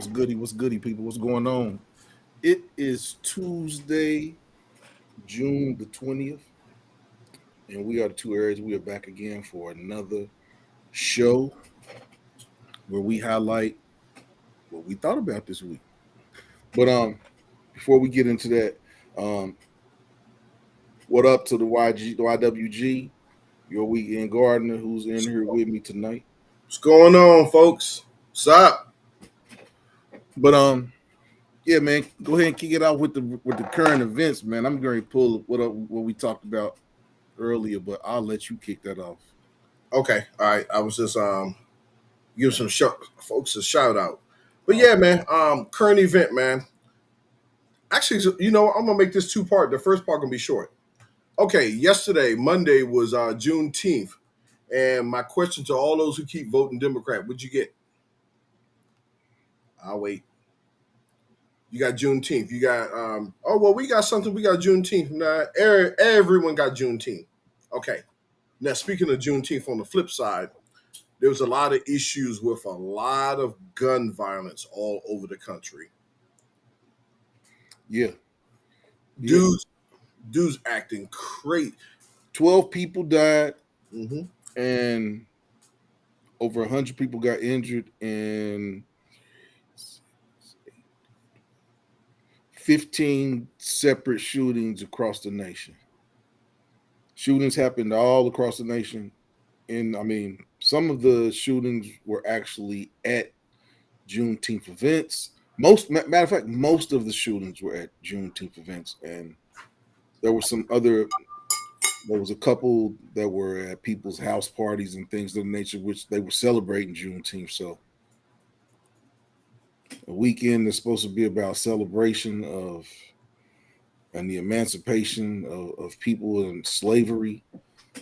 What's goody, people? What's going on? It is Tuesday, June the 20th, and we are the two Aries. We are back again for another show where we highlight what we thought about this week. But before we get into that, um, what up to the YWG, your weekend gardener who's in here with me tonight. What's going on, folks? What's up? But yeah, man, go ahead and kick it out with the current events, man. I'm going to pull what we talked about earlier, but I'll let you kick that off. Okay, all right. I was just give some folks a shout out. But yeah, man. Current event, man. Actually, I'm gonna make this two part. The first part gonna be short. Okay, yesterday, Monday was Juneteenth, and my question to all those who keep voting Democrat: what'd you get? I'll wait. You got Juneteenth. You got oh well, we got something. We got Juneteenth. Nah, everyone got Juneteenth. Okay. Now speaking of Juneteenth, on the flip side, there was a lot of issues with a lot of gun violence all over the country. Yeah, yeah. Dudes acting crazy. 12 people died, Hmm. and over 100 people got injured, and 15 separate shootings across the nation. Shootings happened all across the nation, and I mean, some of the shootings were actually at Juneteenth events. Matter of fact, most of the shootings were at Juneteenth events, and there were some other. There was a couple that were at people's house parties and things of the nature, which they were celebrating Juneteenth. So, a weekend is supposed to be about celebration of and the emancipation of people in slavery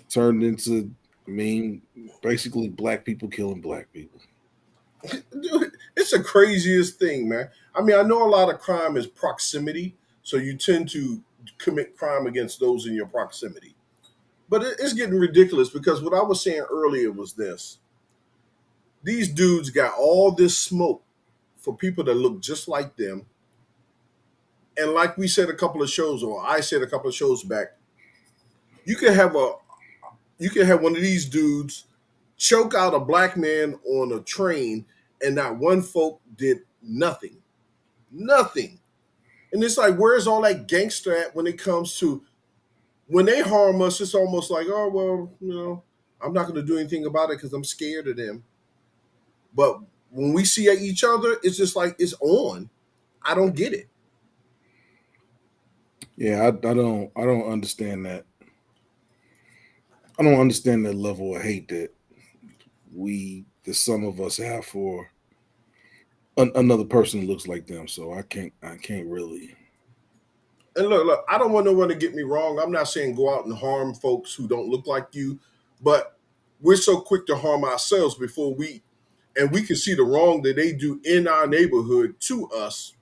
turned into, I mean, basically black people killing black people. Dude, it's the craziest thing, man. I mean, I know a lot of crime is proximity, so you tend to commit crime against those in your proximity. But it's getting ridiculous because what I was saying earlier was this: these dudes got all this smoke for people that look just like them. And like we said a couple of shows, or I said a couple of shows back, you can have a you can have one of these dudes choke out a black man on a train, and not one folk did nothing, nothing. And it's like, where's all that gangster at when it comes to when they harm us? It's almost like, oh well, I'm not going to do anything about it because I'm scared of them. But when we see each other, it's just like it's on. I don't get it. Yeah, I don't understand that. I don't understand that level of hate that that some of us have for another person who looks like them. So I can't really. And look, I don't want no one to get me wrong. I'm not saying go out and harm folks who don't look like you, but we're so quick to harm ourselves before we can see the wrong that they do in our neighborhood to us,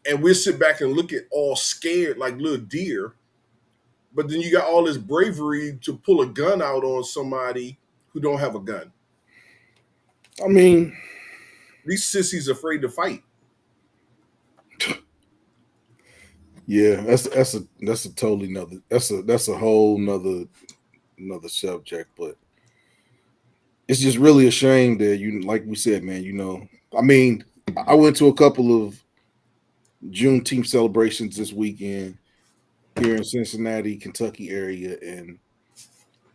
and we'll sit back and look at all scared like little deer. But then you got all this bravery to pull a gun out on somebody who don't have a gun. I mean, These sissies afraid to fight. yeah, that's a totally another that's a whole another subject, but it's just really a shame that like we said, man. I mean, I went to a couple of Juneteenth celebrations this weekend here in Cincinnati, Kentucky area, and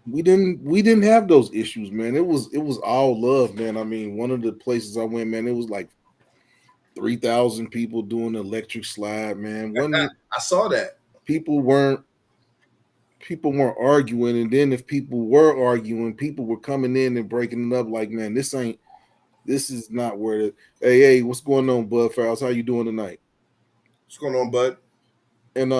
we didn't have those issues, man. It was all love, man. I mean, one of the places I went, man, it was like 3,000 people doing the electric slide, man. I saw that. People weren't people weren't arguing, and then if people were arguing, people were coming in and breaking it up. Like, man, this is not where hey, what's going on, Bud Fouls? How you doing tonight? What's going on, bud? And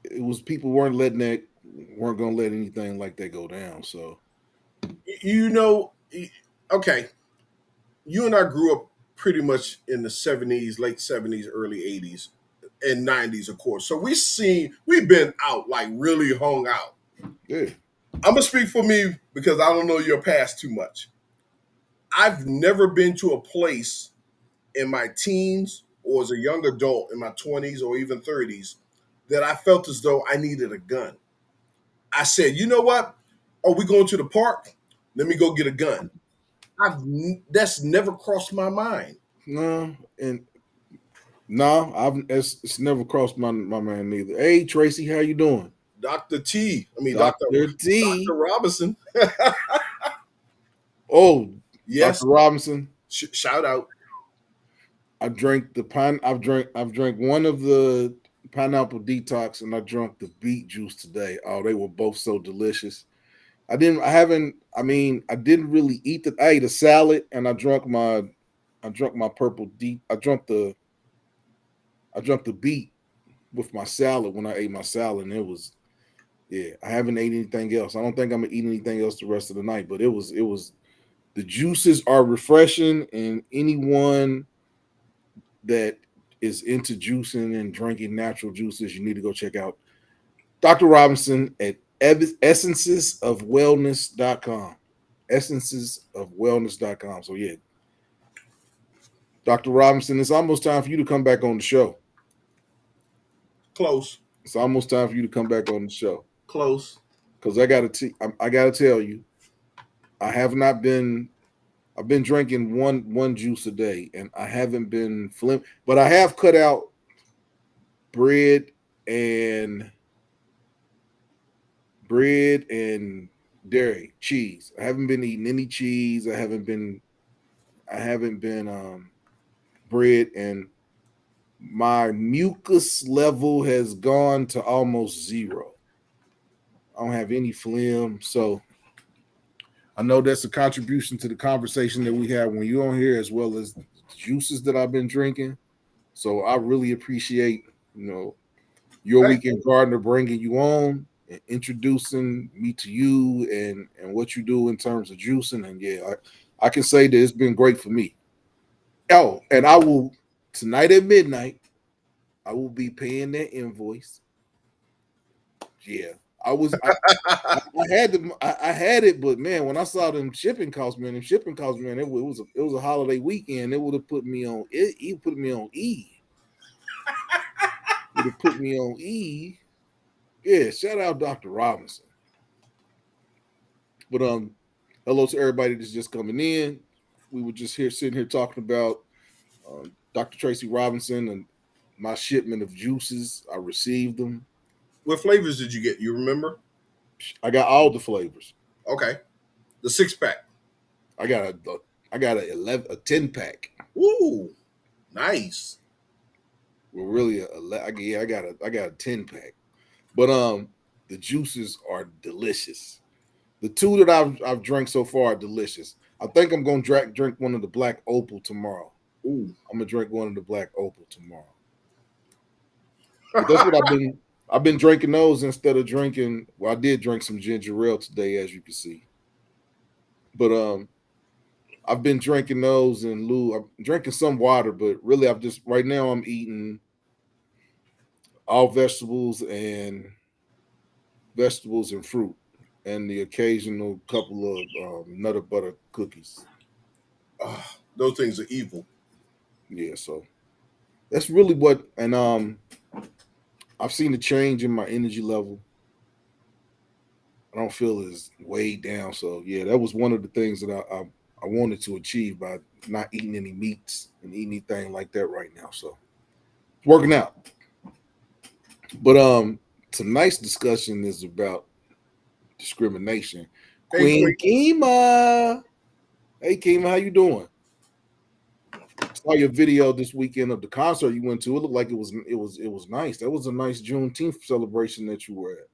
it was people weren't gonna let anything like that go down. So You know, okay, you and I grew up pretty much in the 70s, late 70s, early 80s, and 90s, of course. So we've been out, like really hung out. yeah, I'm gonna speak for me because I don't know your past too much. I've never been to a place in my teens or as a young adult in my 20s or even 30s that I felt as though I needed a gun. I said, you know what? Are we going to the park? Let me go get a gun. That's never crossed my mind. No, and no, it's never crossed my mind neither. Hey Tracy, how you doing? Dr. T, I mean Dr. Dr. T. Robinson. Oh, Yes, Dr. Robinson. shout out. I drank the pine. I've drank one of the pineapple detox, and I drank the beet juice today. Oh, they were both so delicious. I didn't. I haven't. I mean, I didn't really eat the. I ate a salad, and I drank my. I drank my purple deep. I drank the. I drank the beet with my salad when I ate my salad, and it was. Yeah, I haven't ate anything else. I don't think I'm gonna eat anything else the rest of the night. But it was. It was. The juices are refreshing, and anyone that is into juicing and drinking natural juices, you need to go check out Dr. Robinson at essencesofwellness.com. Essencesofwellness.com. So, yeah, Dr. Robinson, it's almost time for you to come back on the show. Close, It's almost time for you to come back on the show. close. Because I gotta tell you, I have not been I've been drinking one juice a day and I haven't been but I have cut out bread and bread and dairy, cheese. I haven't been eating any cheese. I haven't been bread, and my mucus level has gone to almost zero. I don't have any phlegm. So I know that's a contribution to the conversation that we had when you're on here, as well as the juices that I've been drinking. So I really appreciate, your Hey, weekend gardener bringing you on and introducing me to you and what you do in terms of juicing. And yeah, I can say that it's been great for me. Oh, and I will tonight at midnight, I will be paying that invoice. Yeah. I had I had it, but man, when I saw them shipping costs, man, it was a holiday weekend. It would have put me on it. He put me on E. Would have put me on E. Yeah, shout out Dr. Robinson. But hello to everybody that's just coming in. We were just here sitting here talking about Dr. Tracy Robinson and my shipment of juices. I received them. what flavors did you get? You remember? I got all the flavors. Okay, the six pack. I got I got a 10 pack. Ooh, nice. Well, really I got a 10 pack. But the juices are delicious. The two that I've drank so far are delicious. I think I'm gonna drink one of the black opal tomorrow. Ooh. I'm gonna drink one of the black opal tomorrow. But that's what I've been drinking those instead of drinking. Well, I did drink some ginger ale today, as you can see. But I've been drinking those in lieu. I'm drinking some water, but really I've just right now I'm eating all vegetables and fruit, and the occasional couple of nut butter cookies. Those things are evil. Yeah, so that's really what. And I've seen a change in my energy level. I don't feel as weighed down. So yeah, that was one of the things that I wanted to achieve by not eating any meats and eating anything like that right now. So it's working out. But tonight's discussion is about discrimination. Hey, Queen Queen. Kima. Hey Kima, how you doing? Saw your video this weekend of the concert you went to. It looked like it was nice. That was a nice Juneteenth celebration that you were at.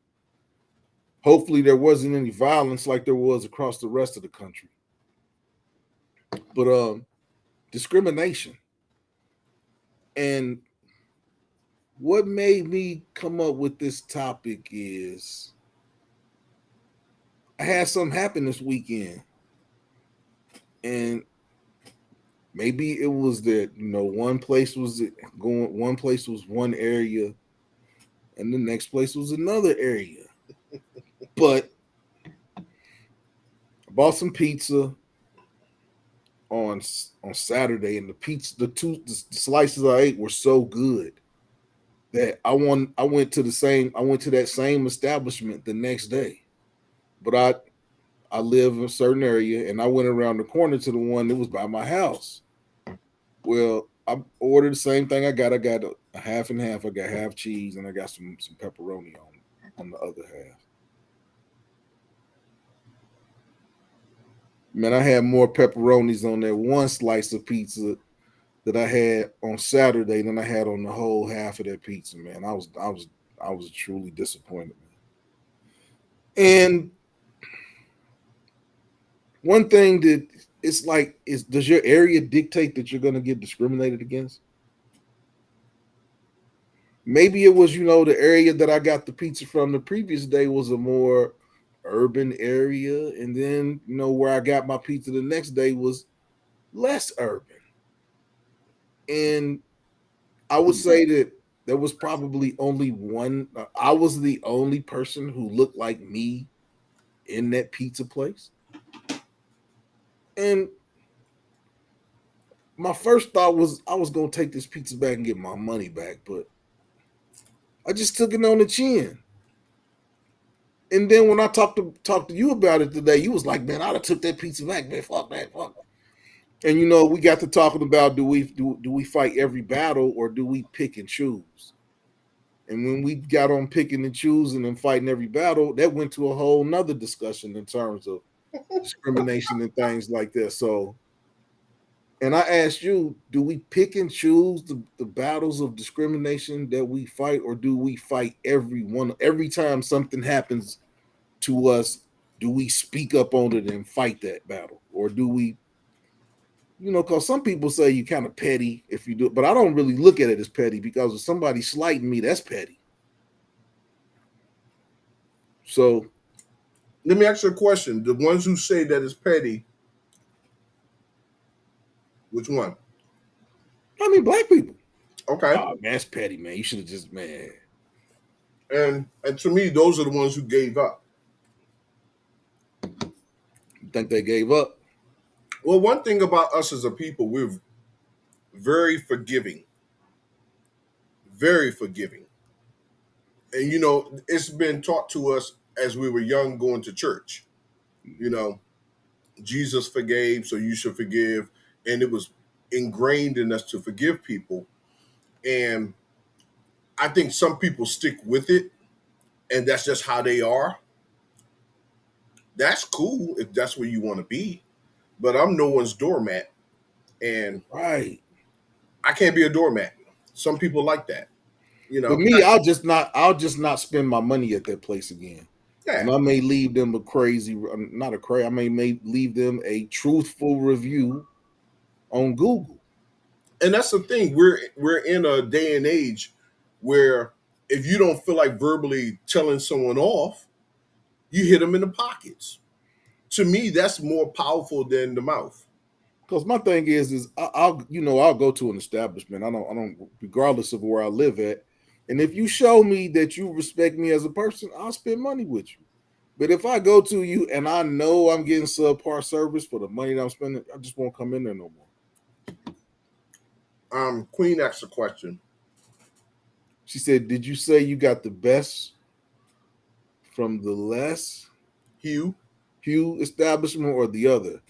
Hopefully there wasn't any violence like there was across the rest of the country. But discrimination. And what made me come up with this topic is I had something happen this weekend. And maybe it was that, one place was one area and the next place was another area. But I bought some pizza on Saturday, and the pizza, the slices I ate were so good that I went to that same establishment the next day. But I live in a certain area, and I went around the corner to the one that was by my house. Well, I ordered the same thing. I got a half and half. I got half cheese, and I got some pepperoni on the other half. Man, I had more pepperonis on that one slice of pizza that I had on Saturday than I had on the whole half of that pizza. Man, I was truly disappointed. And one thing that it's like is does your area dictate that you're going to get discriminated against? Maybe it was, the area that I got the pizza from the previous day was a more urban area, and then where I got my pizza the next day was less urban. And I would say that there was probably only one. I was the only person who looked like me in that pizza place. And my first thought was I was gonna take this pizza back and get my money back, but I just took it on the chin. And then when I talked to you about it today, you was like, "Man, I'd have took that pizza back, man. Fuck that, fuck." And we got to talking about do we fight every battle or do we pick and choose? And when we got on picking and choosing and fighting every battle, that went to a whole nother discussion in terms of discrimination and things like that. So, and I asked you, do we pick and choose the battles of discrimination that we fight, or do we fight every time something happens to us? Do we speak up on it and fight that battle, or do we? Because some people say you kind of petty if you do, but I don't really look at it as petty because if somebody slighting me, that's petty. So Let me ask you a question. The ones who say that it's petty, which one? I mean, black people. Okay. Oh man, that's petty, man. You should have just man. And to me, those are the ones who gave up. You think they gave up? Well, one thing about us as a people, we're very forgiving, very forgiving. And it's been taught to us as we were young going to church. You know, Jesus forgave, so you should forgive. And it was ingrained in us to forgive people. And I think some people stick with it, and that's just how they are. That's cool if that's where you want to be. But I'm no one's doormat, and Right. I can't be a doormat. Some people like that, you But know. me, I'll just not spend my money at that place again. And Yeah, I may leave them a crazy, not a crazy. I may leave them a truthful review on Google. and that's the thing. We're in a day and age where if you don't feel like verbally telling someone off, you hit them in the pockets. To me, that's more powerful than the mouth. Because my thing is I'll go to an establishment. I don't, regardless of where I live at. And if you show me that you respect me as a person, I'll spend money with you. But if I go to you and I know I'm getting subpar service for the money that I'm spending, I just won't come in there no more. Queen asked a question. She said, "Did you say you got the best from the less Hugh, Hugh establishment or the other?"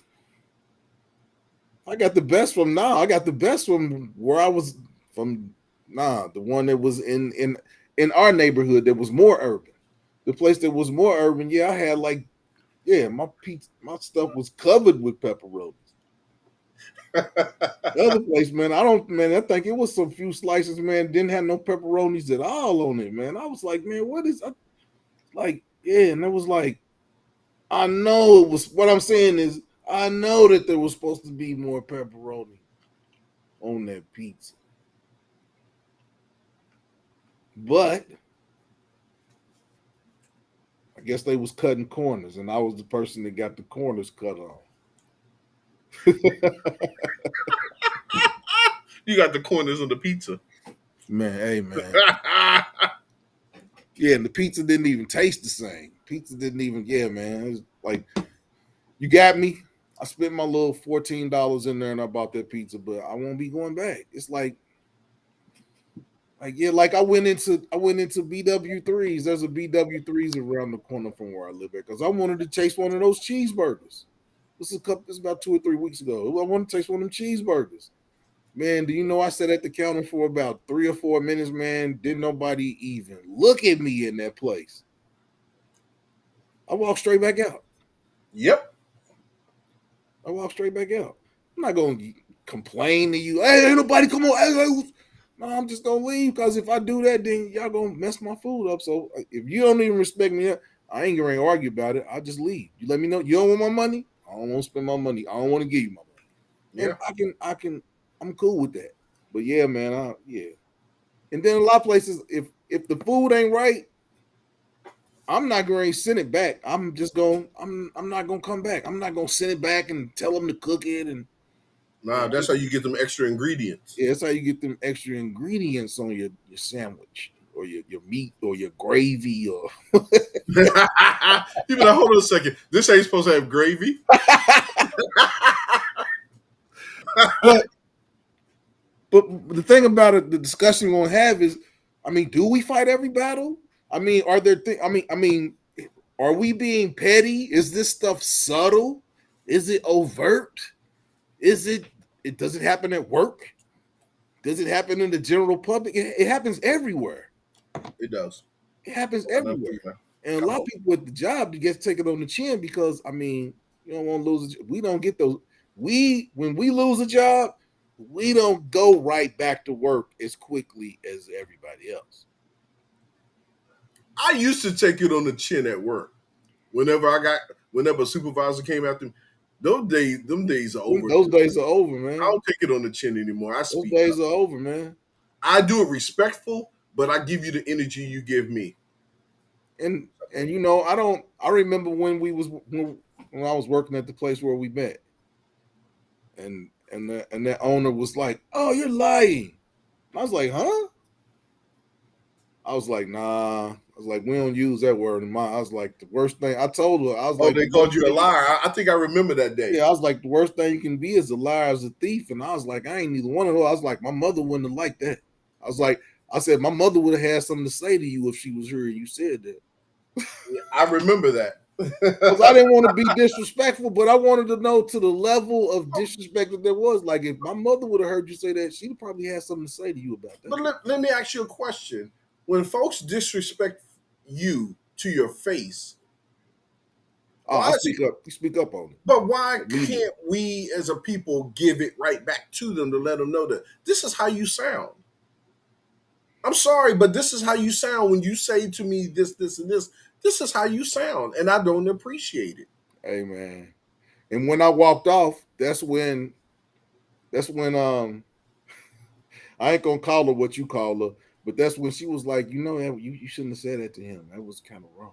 I got the best from now. I got the best from where I was from. The one that was in our neighborhood that was more urban. The place that was more urban, yeah, I had like, yeah, my stuff was covered with pepperonis. The other place, man, I think it was some few slices, man, didn't have no pepperonis at all on it, man. I was like, man, what is like? Yeah, and it was like, I know it was. What I'm saying is, I know that there was supposed to be more pepperoni on that pizza, but I guess they was cutting corners, and I was the person that got the corners cut off. you got the corners of the pizza. Man, hey man, yeah, and the pizza didn't even taste the same. Pizza didn't even, yeah, man. It was like, you got me. I spent my little $14 in there and I bought that pizza, but I won't be going back. It's like yeah, like I went into BW3s. There's a BW3s around the corner from where I live at because I wanted to taste one of those cheeseburgers. This is about 2 or 3 weeks ago. I wanted to taste one of them cheeseburgers. Man, do you know I sat at the counter for about 3 or 4 minutes, man? Didn't nobody even look at me in that place. I walked straight back out. Yep. I walked straight back out. I'm not gonna complain to you. Hey, ain't nobody come on. Hey, no, I'm just gonna leave because if I do that, then y'all gonna mess my food up. So if you don't even respect me, I ain't gonna argue about it. I'll just leave. You let me know you don't want my money. I don't want to spend my money. I don't want to give you my money. And Yeah. I'm cool with that. But yeah, man, yeah. And then a lot of places, if the food ain't right, I'm not going to send it back. I'm not going to come back. I'm not going to send it back and tell them to cook it Nah, that's how you get them extra ingredients. yeah, that's how you get them extra ingredients on your sandwich or your meat or your gravy or You be like, hold on a second. This ain't supposed to have gravy. but but the thing about it, the discussion we're gonna have is, I mean, do we fight every battle? I mean, are there I mean, are we being petty? Is this stuff subtle? Is it overt? Is it does it happen at work? Does it happen in the general public? It happens everywhere. It does. It happens I know too, everywhere. man. And a I lot of hope. people with the job you get taken on the chin because I mean, you don't want to lose we don't get those. When we lose a job, we don't go right back to work as quickly as everybody else. I used to take it on the chin at work. Whenever a supervisor came after me, them days are over Those too. days are over, I man. don't take it on the chin anymore. I Those speak days up. are over, man. I do it respectful, but I give you the energy you give me. And you know, I remember when I was working at the place where we met, and that owner was like, "Oh, you're lying." I was like, "Huh?" I was like, "Nah." I was like, "We don't use that word in my." I was like, "The worst thing." I told her, I was Oh, like, they "The worst called you a thing." liar. I think I remember that day. Yeah, I was like, "The worst thing you can be is a liar, as a thief." And I was like, "I ain't neither one of those." I was like, "My mother wouldn't have liked that." I was like, "I said my mother would have had something to say to you if she was here. You said that." I remember that. Because I didn't want to be disrespectful, but I wanted to know to the level of disrespect that there was. Like, if my mother would have heard you say that, she'd probably had something to say to you about that. But let me ask you a question. When folks disrespect you to your face, I why is it? speak up. You speak up on it But why immediately. can't we as a people give it right back to them to let them know that this is how you sound? I'm sorry, but this is how you sound when you say to me this, this, and this. This is how you sound, and I don't appreciate it. Hey man. And when I walked off, that's when I ain't gonna call her what you call her, but that's when she was like, you shouldn't have said that to him. That was kind of wrong.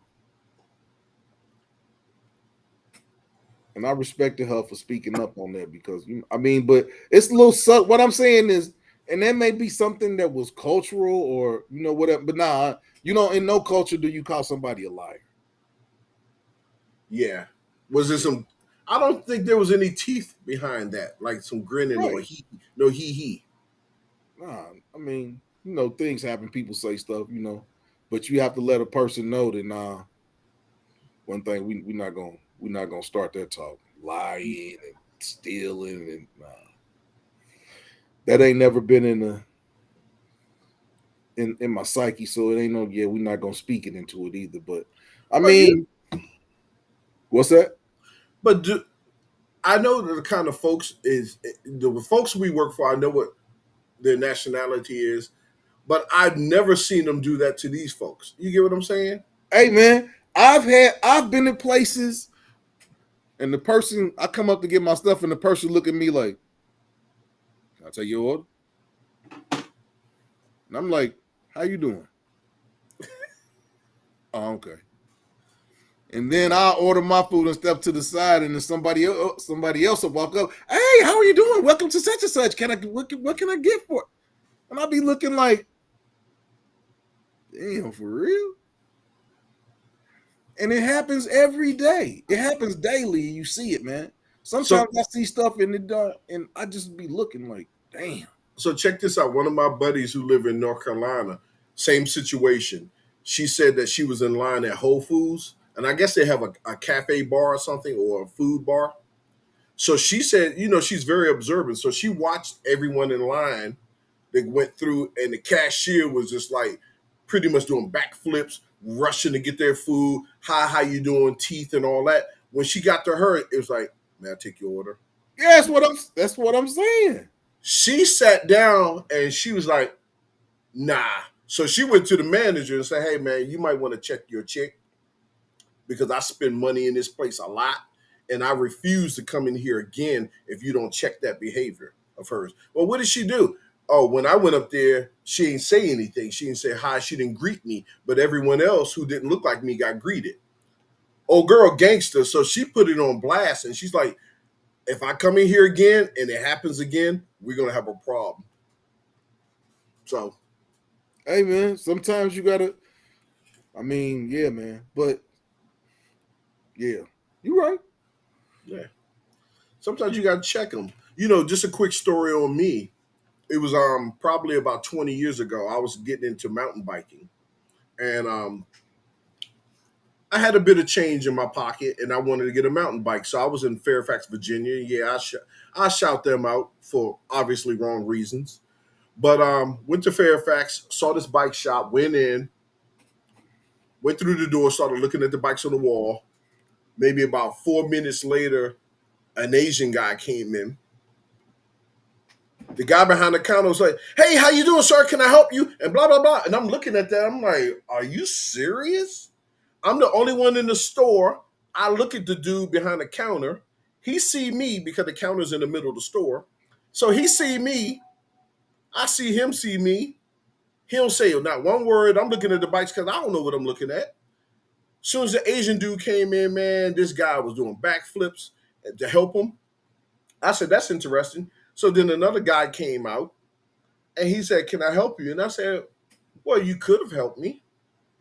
And I respected her for speaking up on that because I mean, but it's a little subtle. What I'm saying is, and that may be something that was cultural or whatever. But nah, in no culture do you call somebody a liar. Yeah. Was there Yeah, some? I don't think there was any teeth behind that, like some grinning or right. he, no he. Nah, I mean, things happen. People say stuff, but you have to let a person know that one thing we're not gonna start that talk, lying and stealing and that ain't never been in my psyche, so it ain't no yeah, we're not gonna speak it into it either. But I But you, mean, what's that? but do, I know the kind of folks is the folks we work for. I know what their nationality is, but I've never seen them do that to these folks. You get what I'm saying? Hey man, I've been in places and the person I come up to get my stuff and the person look at me like, "Can I take your order?" And I'm like, "How you doing?" "Oh, okay." And then I order my food and step to the side, and then somebody else will walk up. "Hey, how are you doing? Welcome to such and such. What can I get for it?" And I'll be looking like, "Damn, for real?" And it happens every day. It happens daily. You see it, man. So Sometimes I see stuff and it don't, and I just be looking like, damn. so check this out. One of my buddies who live in North Carolina, same situation. She said that she was in line at Whole Foods, and I guess they have a cafe bar or something or a food bar. So she said, she's very observant. So she watched everyone in line that went through, and the cashier was just like pretty much doing backflips, rushing to get their food. Hi, how you doing? Teeth and all that. When she got to her, it was like, "May I take your order?" Yeah, that's what I'm saying. She sat down and she was like, "Nah." So she went to the manager and said, "Hey man, you might want to check your check because I spend money in this place a lot, and I refuse to come in here again if you don't check that behavior of hers." Well, what did she do? Oh, when I went up there, she didn't say anything. She didn't say hi. She didn't greet me, but everyone else who didn't look like me got greeted. Oh, girl, gangster. So she put it on blast, and she's like, "If I come in here again and it happens again, we're gonna have a problem." So Hey man, sometimes you gotta. I mean, yeah, man, but yeah, you right. yeah, sometimes you gotta check them. Just a quick story on me. It was probably about 20 years ago. I was getting into mountain biking, and I had a bit of change in my pocket, and I wanted to get a mountain bike. So I was in Fairfax, Virginia. Yeah, I shout them out for obviously wrong reasons, but went to Fairfax, saw this bike shop, went in, went through the door, started looking at the bikes on the wall. Maybe about 4 minutes later, an Asian guy came in. The guy behind the counter was like, "Hey, how you doing, sir? Can I help you?" And blah blah blah. And I'm looking at that. I'm like, "Are you serious?" I'm the only one in the store. I look at the dude behind the counter. He see me because the counter's in the middle of the store. So he see me. I see him see me. He don't say not one word. I'm looking at the bikes because I don't know what I'm looking at. As soon as the Asian dude came in, man, this guy was doing backflips to help him. I said, "That's interesting." So then another guy came out and he said, "Can I help you?" And I said, "Well, you could have helped me."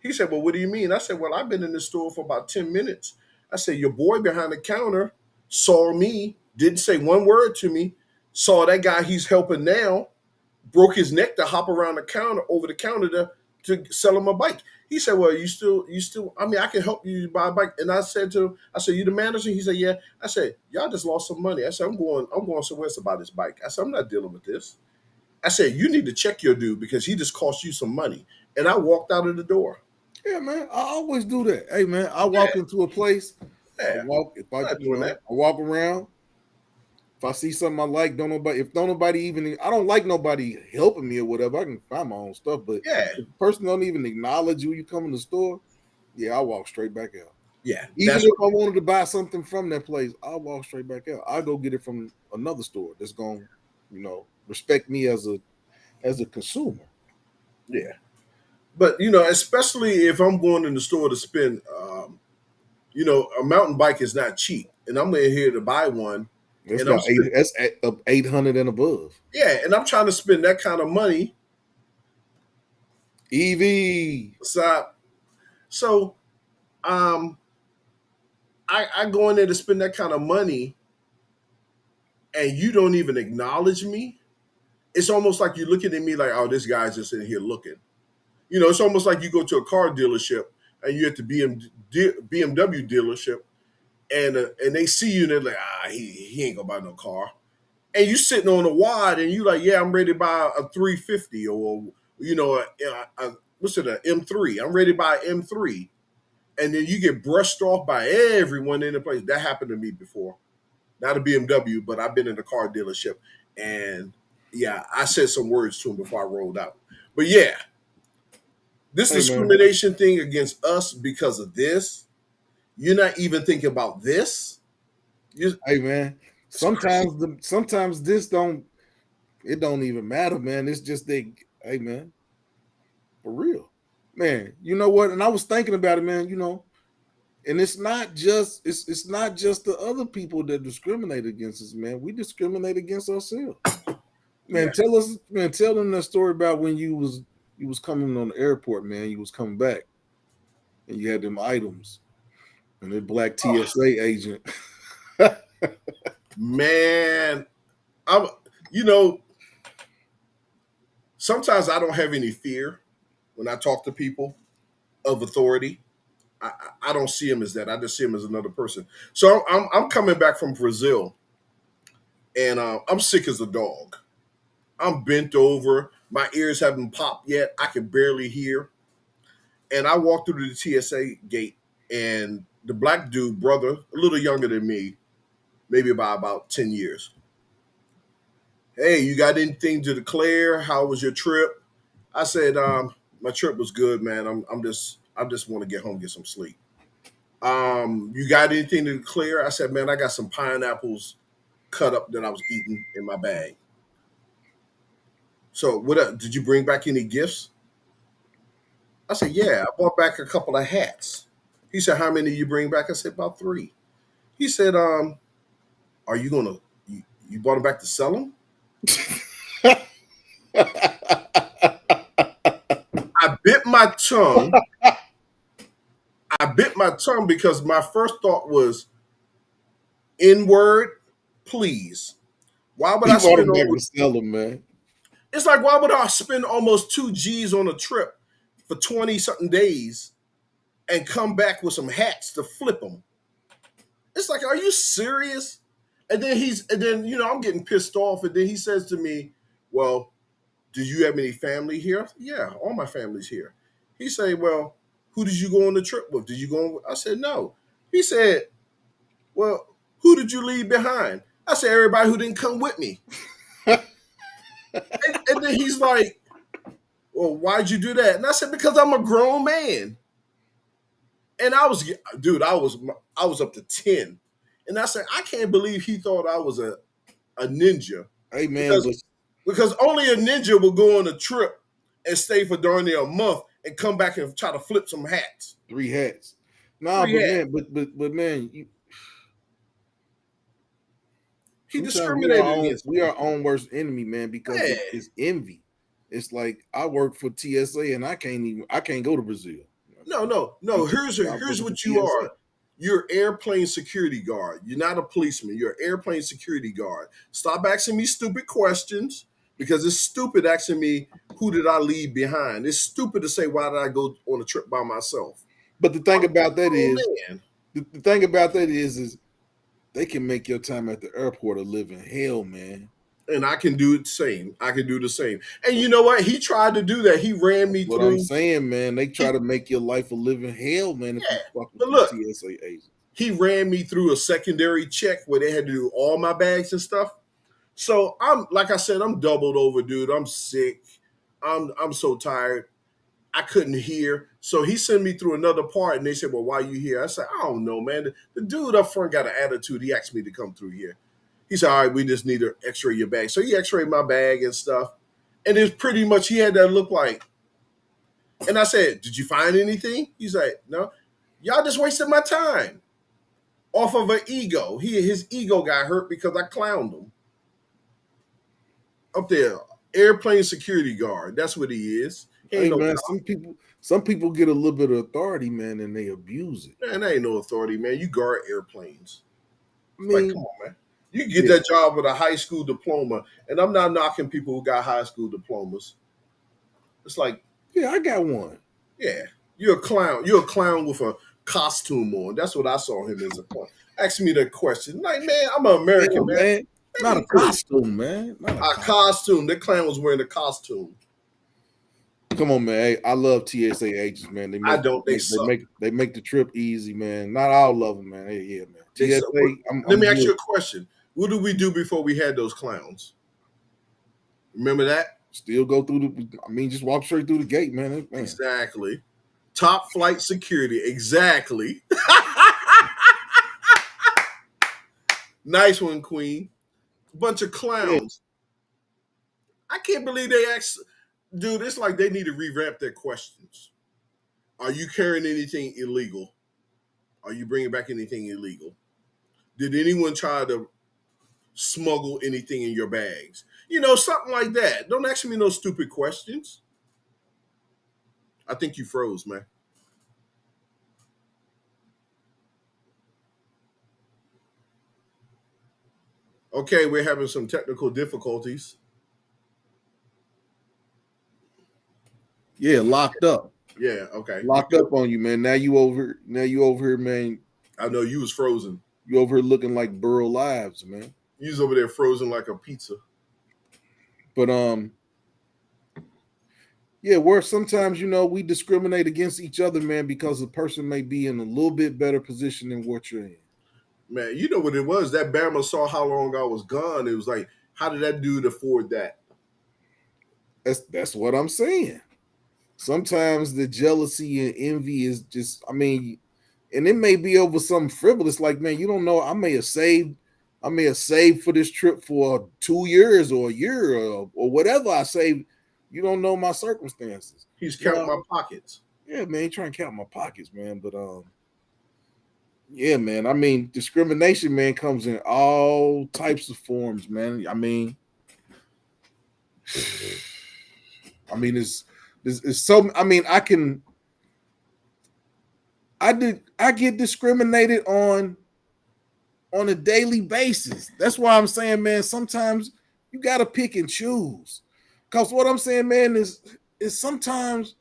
He said, "Well, what do you mean?" I said, "Well, I've been in the store for about 10 minutes." I said, "Your boy behind the counter saw me, didn't say one word to me, saw that guy he's helping now, broke his neck to hop around the counter, over the counter to sell him a bike." He said, "Well, I mean, I can help you buy a bike." And I said to him, I said, "You the manager?" He said, "Yeah." I said, "Y'all just lost some money." I said, I'm going somewhere else about this bike." I said, "I'm not dealing with this." I said, "You need to check your dude because he just cost you some money." And I walked out of the door. Yeah, man, I always do that. Hey, man, I Yeah, walk into a place. I yeah. walk if I, I'm not doing that. I walk around. If I see something I like, don't nobody even, I don't like nobody helping me or whatever. I can find my own stuff, but Yeah, if the person don't even acknowledge you come in the store, yeah, I walk straight back out. yeah. Even That's if I wanted to buy something from that place, I'll walk straight back out. I'll go get it from another store that's gonna, respect me as a consumer. yeah. But especially if I'm going in the store to spend, a mountain bike is not cheap, and I'm in here to buy one, That's and I'm about eight. spend, That's up 800 and above. yeah, and I'm trying to spend that kind of money. EV. So, so um, I go in there to spend that kind of money, and you don't even acknowledge me. It's almost like you're looking at me like, "Oh, this guy's just in here looking." It's almost like you go to a car dealership and you at the BMW dealership, and they see you and they're like, he ain't gonna buy no car. And you sitting on a wad and you like, "Yeah, I'm ready to buy a 350 or what's it, a M3. I'm ready to buy an M3." And then you get brushed off by everyone in the place. That happened to me before. Not a BMW, but I've been in a car dealership, and yeah, I said some words to him before I rolled out. But yeah, this Hey man. discrimination thing against us because of this, you're not even thinking about this. Hey man. It's crazy. Sometimes this don't it don't even matter, man. It's just they. Hey man, for real, man. You know what? And I was thinking about it, man. And it's not just the other people that discriminate against us, man. We discriminate against ourselves. Man, Yeah. tell them that story about when you was coming on the airport, man. You was coming back and you had them items and the black Oh, TSA agent. Man, I'm you know, sometimes I don't have any fear when I talk to people of authority. I don't see him as that. I just see him as another person. So I'm coming back from Brazil, and I'm sick as a dog. I'm bent over. My ears haven't popped yet. I can barely hear. And I walked through the TSA gate, and the black dude, brother, a little younger than me, maybe by about 10 years. Hey, you got anything to declare? How was your trip? I said, my trip was good, man. I just want to get home, get some sleep. You got anything to declare? I said, man, I got some pineapples cut up that I was eating in my bag. So what did you bring back any gifts? I said, yeah, I brought back a couple of hats. He said, how many you bring back? I said, about three. He said, are you gonna you brought them back to sell them? I bit my tongue. I bit my tongue because my first thought was N word, please. Why would He I brought spend him back almost to sell him, man. it's like why would I spend almost 2 G's on a trip for 20 something days and come back with some hats to flip them? It's like, are you serious? And then I'm getting pissed off, and then he says to me, well, do you have any family here? Yeah, all my family's here. He said, well, who did you go on the trip with? Did you go on? I said, no. He said, well, who did you leave behind? I said, everybody who didn't come with me. And then he's like, well, why'd you do that? And I said, because I'm a grown man. And dude, I was up to 10. And I said, I can't believe he thought I was a ninja Hey, man, because but because only a ninja will go on a trip and stay for darn near a month and come back and try to flip some hats. three hats. Nah, Three but hats. man, but man, He sometimes discriminated against we me. are our own worst enemy, man, because Yeah. it's envy. It's like I work for TSA and I can't go to Brazil No, no, no. because I Here's work for what you TSA. are. You're airplane security guard. You're not a policeman. You're an airplane security guard. Stop asking me stupid questions because it's stupid asking me who did I leave behind. It's stupid to say why did I go on a trip by myself. But the thing I'm about that a grown is, man. the thing about that is they can make your time at the airport a living hell, man. And I can do the same. I can do the same. And you know what? He tried to do that. He ran That's me what I'm through. saying, man. They try He, to make your life a living hell, man, if yeah. you fuck with But these look, TSA agents. he ran me through a secondary check where they had to do all my bags and stuff. So I'm like I said, I'm doubled over, dude. I'm sick. I'm so tired. I couldn't hear. So he sent me through another part and they said, well, why are you here? I said, I don't know, man. The dude up front got an attitude. He asked me to come through here. He said, all right, we just need to x-ray your bag. So he x-rayed my bag and stuff. And it's pretty much he had that look like. And I said, did you find anything? He's like, no. Y'all just wasted my time off of an ego. His ego got hurt because I clowned him. Up there, airplane security guard. That's what he is. He ain't Hey, no man, cop. some people get a little bit of authority, man, and they abuse it. Man, that ain't no authority, man. You guard airplanes. I Like, come mean, on, man. You can get yeah, that job with a high school diploma. And I'm not knocking people who got high school diplomas. It's like, yeah, I got one. yeah, you're a clown. You're a clown with a costume on. That's what I saw him as a clown. Ask me that question. Like, man, I'm an Yeah, American, man. man. Let Not me a cool. costume, man. Not a A costume. costume. That clown was wearing a costume. Come on, man. Hey, I love TSA agents, man. I don't. They suck. They make the trip easy, man. Not all of them, man. Hey, yeah, man. They suck. TSA, Let I'm me ask good. you a question. What did we do before we had those clowns? Remember that? Still go through just walk straight through the gate, man. Man. Exactly. Top flight security. Exactly. Nice one, Queen. Bunch of Yeah. clowns. I can't believe they asked. Dude, it's like they need to revamp their questions. Are you carrying anything illegal? Are you bringing back anything illegal? Did anyone try to smuggle anything in your bags? Something like that. Don't ask me no stupid questions. I think you froze, man. Okay, we're having some technical difficulties. Yeah, locked up. Yeah, okay. You Locked good? up on you, man. Now you over here, man. I know you was frozen. You over here looking like Burl Lives, man. You was over there frozen like a pizza. But yeah, where sometimes we discriminate against each other, man, because the person may be in a little bit better position than what you're in. Man, you know what it was? That Bama saw how long I was gone. It was like, how did that dude afford that? That's what I'm saying. Sometimes the jealousy and envy is just, I mean, and it may be over something frivolous. Like, man, you don't know. I may have saved for this trip for 2 years or a year or whatever I saved. You don't know my circumstances. He's counting Now, my pockets. yeah, man, trying to count my pockets, man. But yeah, man. I mean, discrimination, man, comes in all types of forms, man. It's so. I mean, I get discriminated on a daily basis. That's why I'm saying, man, sometimes you gotta pick and choose. Cause what I'm saying, man, is sometimes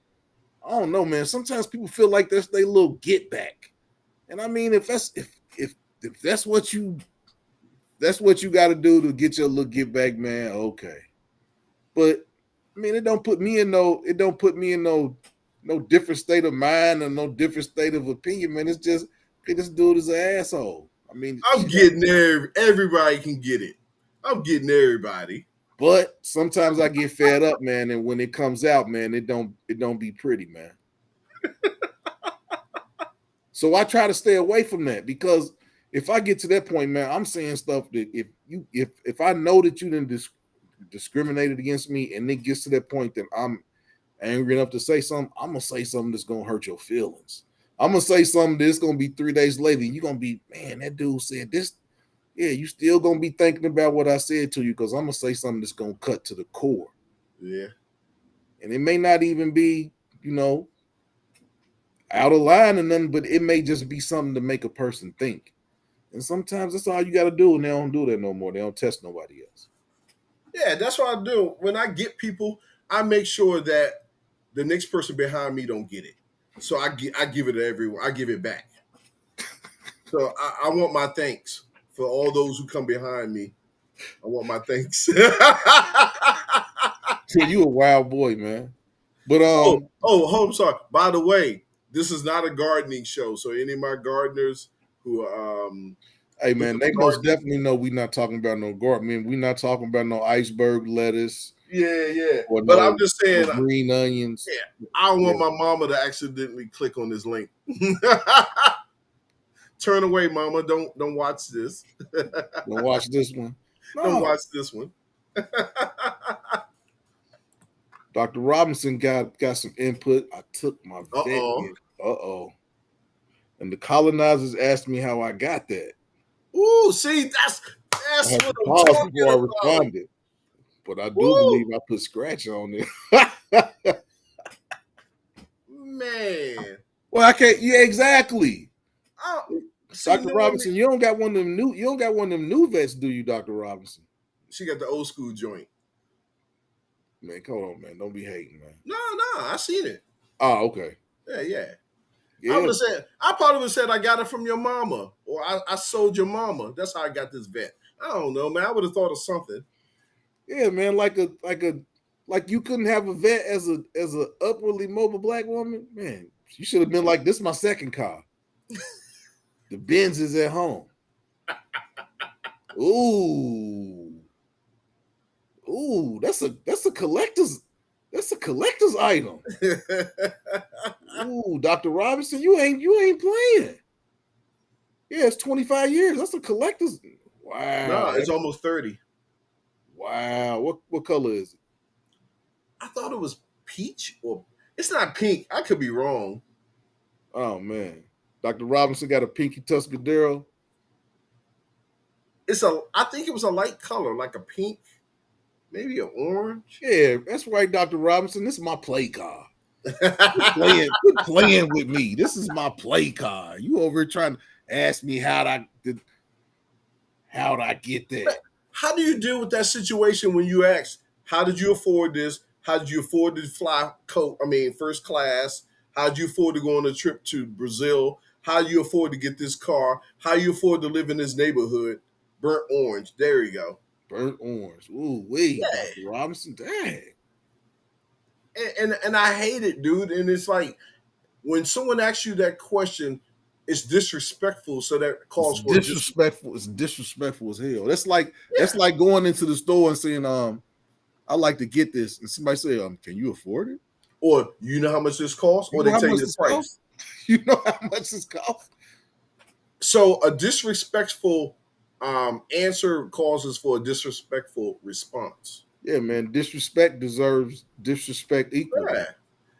I don't know, man. Sometimes people feel like that's their little get back. And I mean, if that's what you got to do to get your little get back, man. Okay, but I mean, it don't put me in no different state of mind or no different state of opinion, man. It's just okay, this dude is an asshole. I mean, I'm getting there. Everybody can get it. I'm getting everybody. but sometimes I get fed up, man, and when it comes out, man, it don't be pretty, man. So I try to stay away from that because if I get to that point, man, I'm saying stuff that if I know that you didn't discriminated against me and it gets to that point that I'm angry enough to say something, I'm gonna say something that's gonna hurt your feelings. I'm gonna say something that's gonna be 3 days later, and you're gonna be, man, that dude said this. Yeah, you still gonna be thinking about what I said to you because I'm gonna say something that's gonna cut to the core. Yeah. And it may not even be, you know, out of line or nothing, but it may just be something to make a person think. And sometimes that's all you got to do, and they don't do that no more. They don't test nobody else. Yeah, that's what I do. When I get people, I make sure that the next person behind me don't get it. So I give it to everyone. I give it back. So I want my thanks for all those who come behind me. I want my thanks. So you a wild boy, man. But I'm sorry. By the way, this is not a gardening show. So any of my gardeners who hey, looking man, they for most gardening, definitely know we're not talking about no garden. I mean, we're not talking about no iceberg lettuce yeah. or But I'm no just no saying, green onions. yeah, I don't Yeah, want my mama to accidentally click on this link. Turn away, mama. Don't watch this. don't watch this one. Don't No, watch this one. Dr. Robinson got some input. I took my Uh vet oh. in. Uh-oh. And the colonizers asked me how I got that. Ooh, see, I that's had what to I'm pause talking before I about. responded. But I do believe Woo, I put scratch on it. man. Well, I can't. Yeah, exactly. Oh, see, Dr. knowing me, Robinson, you don't got one of them new. You don't got one of them new vets, do you, Dr. Robinson? she got the old school joint. Man, come on, man. Don't be hating, man. No, I seen it. Oh, okay. Yeah. I would Yeah, have said, I probably would have said I got it from your mama, or I sold your mama. That's how I got this vet. I don't know, man. I would have thought of something. yeah, man. Like you couldn't have a vet as a upwardly mobile black woman, man. You should have been like, this is my second car. The Benz is at home. Ooh, ooh, that's a collector's item. Ooh, Dr. Robinson, you ain't playing. Yeah, it's 25 years. That's a collector's. Nah, Wow, it's almost 30. wow. What color is it? I thought it was peach or it's not pink. I could be wrong. Oh man, Dr. Robinson got a pinky Tuscadero. I think it was a light color, like a pink, maybe an orange. Yeah, that's right, Dr. Robinson. This is my play car. Quit playing with me. This is my play car. You over here trying to ask me how'd I get that? How do you deal with that situation when you ask, how did you afford this? How did you afford to fly first class? How did you afford to go on a trip to Brazil? How do you afford to get this car? How do you afford to live in this neighborhood? Burnt orange. There you go. Burnt orange. Ooh, wait, Yeah. Dr. Robinson. Dang. And I hate it, dude. And it's like when someone asks you that question, it's disrespectful. So that It's calls for disrespectful. It's disrespectful as hell. That's yeah. like going into the store and saying, I like to get this. And somebody say, can you afford it? Or you know how much this costs, You or know they how tell much you the this costs? price. You know how much this costs? So a disrespectful answer causes for a disrespectful response. Yeah, man. Disrespect deserves disrespect equally. Yeah.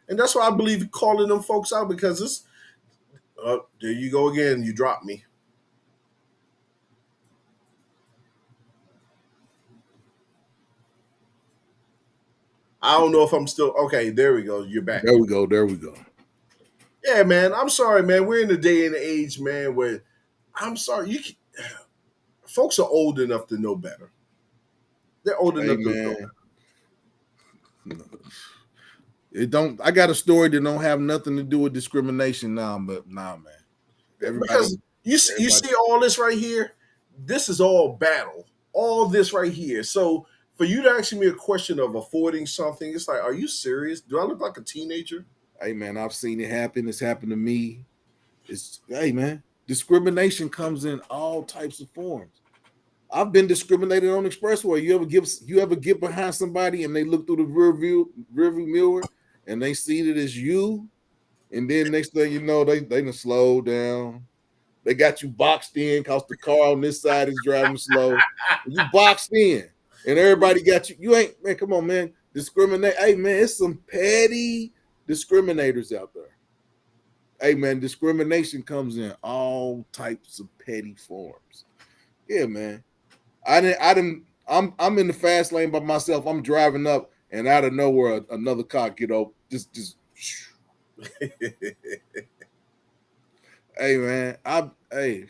And that's why I believe calling them folks out because it's there you go again. You dropped me. I don't know if I'm still okay. There we go. You're back. There we go. There we go. Yeah, man. I'm sorry, man. We're in the day and age, man, where I'm sorry. Folks are old enough to know better. They're old Hey, enough to know man. It don't. I got a story that don't have nothing to do with discrimination now, but nah, man. better. Everybody, Because you everybody. see all this right here. This is all battle. All this right here. So for you to ask me a question of affording something, it's like, are you serious? Do I look like a teenager? Hey, man. I've seen it happen. It's happened to me. It's hey, man. Discrimination comes in all types of forms. I've been discriminated on the expressway. You ever get behind somebody and they look through the rear view mirror and they see it as you, and then next thing you know, they done slow down. They got you boxed in because the car on this side is driving slow. And you boxed in, and everybody got you. You ain't man. Come on, man. Discriminate. Hey, man, it's some petty discriminators out there. Hey, man, discrimination comes in all types of petty forms. Yeah, man. I'm in the fast lane by myself. I'm driving up, and out of nowhere, another car get up. Just. Hey, man. Hey.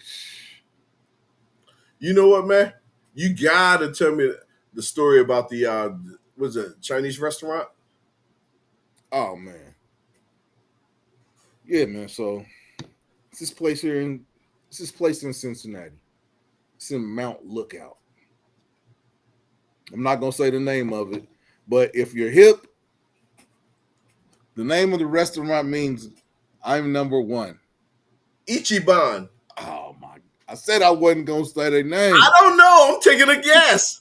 You know what, man? You gotta tell me the story about the was it Chinese restaurant? Oh man. Yeah, man. So it's this place here in it's this place in Cincinnati. It's in Mount Lookout. I'm not gonna say the name of it, but if you're hip, the name of the restaurant means I'm number one. Ichiban. Oh my! I said I wasn't gonna say their I name. don't know. I'm taking a guess.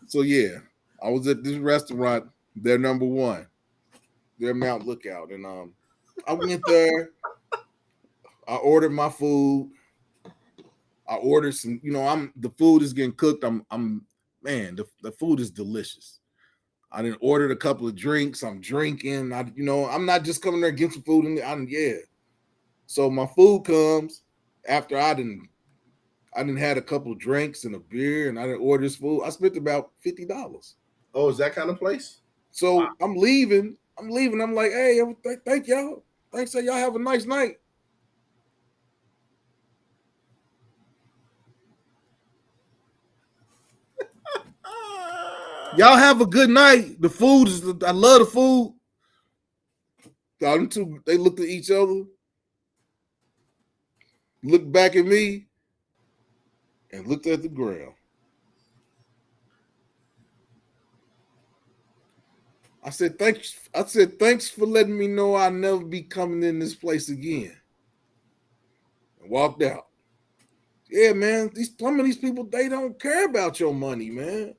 So yeah, I was at this restaurant. They're number one. They're Mount Lookout, and I went there. I ordered my food. I ordered some. The food is getting cooked. Man, the food is delicious. I didn't ordered a couple of drinks. I'm drinking. I'm not just coming there getting some food. Yeah. So my food comes after I didn't had a couple of drinks and a beer, and I didn't order this food. I spent about $50. Oh, is that kind of place? Wow. So I'm leaving. I'm like, hey, thank y'all. Thanks. Y'all have a nice night. Y'all have a good night. The food is. I love the food. Them two, they looked at each other, looked back at me, and looked at the ground. I said, thanks for letting me know I'll never be coming in this place again. And walked out. Yeah, man. Some of these people, they don't care about your money, man.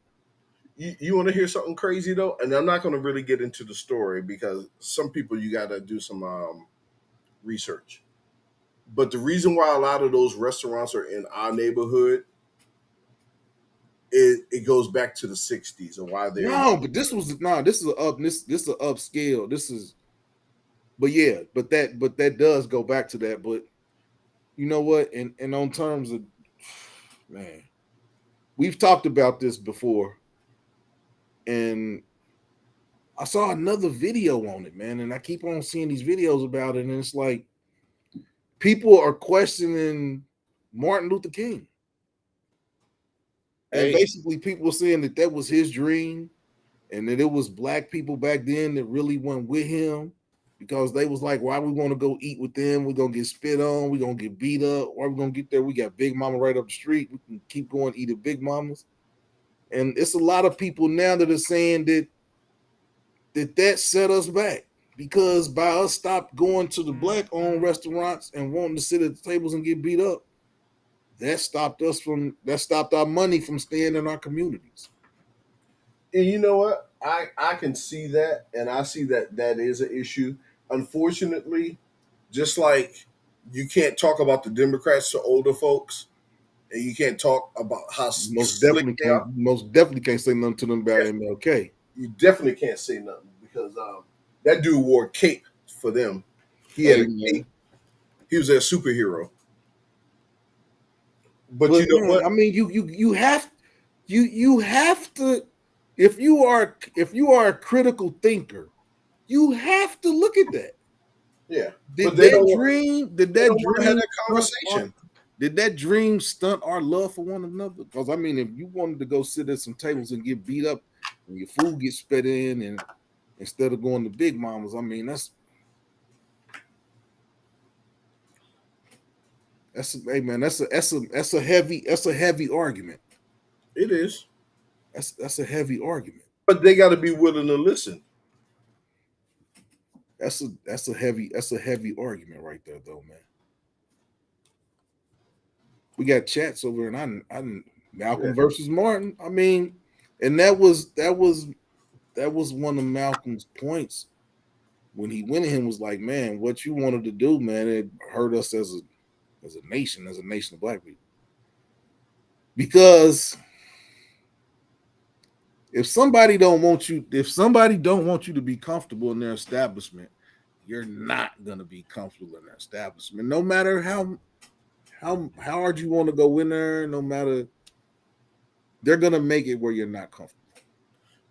You want to hear something crazy though? And I'm not going to really get into the story because some people you got to do some research. But the reason why a lot of those restaurants are in our neighborhood, it goes back to the '60s and why they're in. No, but this is a upscale. But yeah, but that does go back to that. But you know what? And on terms of man, we've talked about this before, and I saw another video on it, man, and I keep on seeing these videos about it, and it's like people are questioning Martin Luther King. And Hey, basically, people were saying that that was his dream, and that it was black people back then that really went with him because they was like, why we want to go eat with them? We're gonna get spit on, we're gonna get beat up. Why we gonna get there? We got Big Mama right up the street. We can keep going eat at Big Mama's. And it's a lot of people now that are saying that set us back because by us stop going to the black owned restaurants and wanting to sit at the tables and get beat up, that stopped our money from staying in our communities. and you know what? I can see that, and I see that that is an issue. Unfortunately, just like you can't talk about the Democrats to older folks, and you can't talk about how slick they are. Most definitely can't say nothing to them about MLK. You definitely can't say nothing because that dude wore a cape for them. He had Hey a cape. man. He was their superhero. But But you know man, what? I mean you have to if you are a critical thinker, you have to look at that. Yeah, but Did that they don't want to have that stunt our conversation. did that dream stunt our love for one another? Because I mean, if you wanted to go sit at some tables and get beat up and your food gets spit in, and instead of going to Big Mamas, I mean that's hey man, that's a heavy argument. It is, That's a heavy argument. but they got to be willing to listen. That's a heavy argument right there, though, man. We got chats over, and I Yeah. Malcolm versus Martin. I mean, and that was one of Malcolm's points when he went to him was like, man, what you wanted to do, man, it hurt us as a nation of black people. Because if somebody don't want you to be comfortable in their establishment, you're not gonna be comfortable in their establishment, no matter how hard you want to go in there, no matter they're gonna make it where you're not comfortable.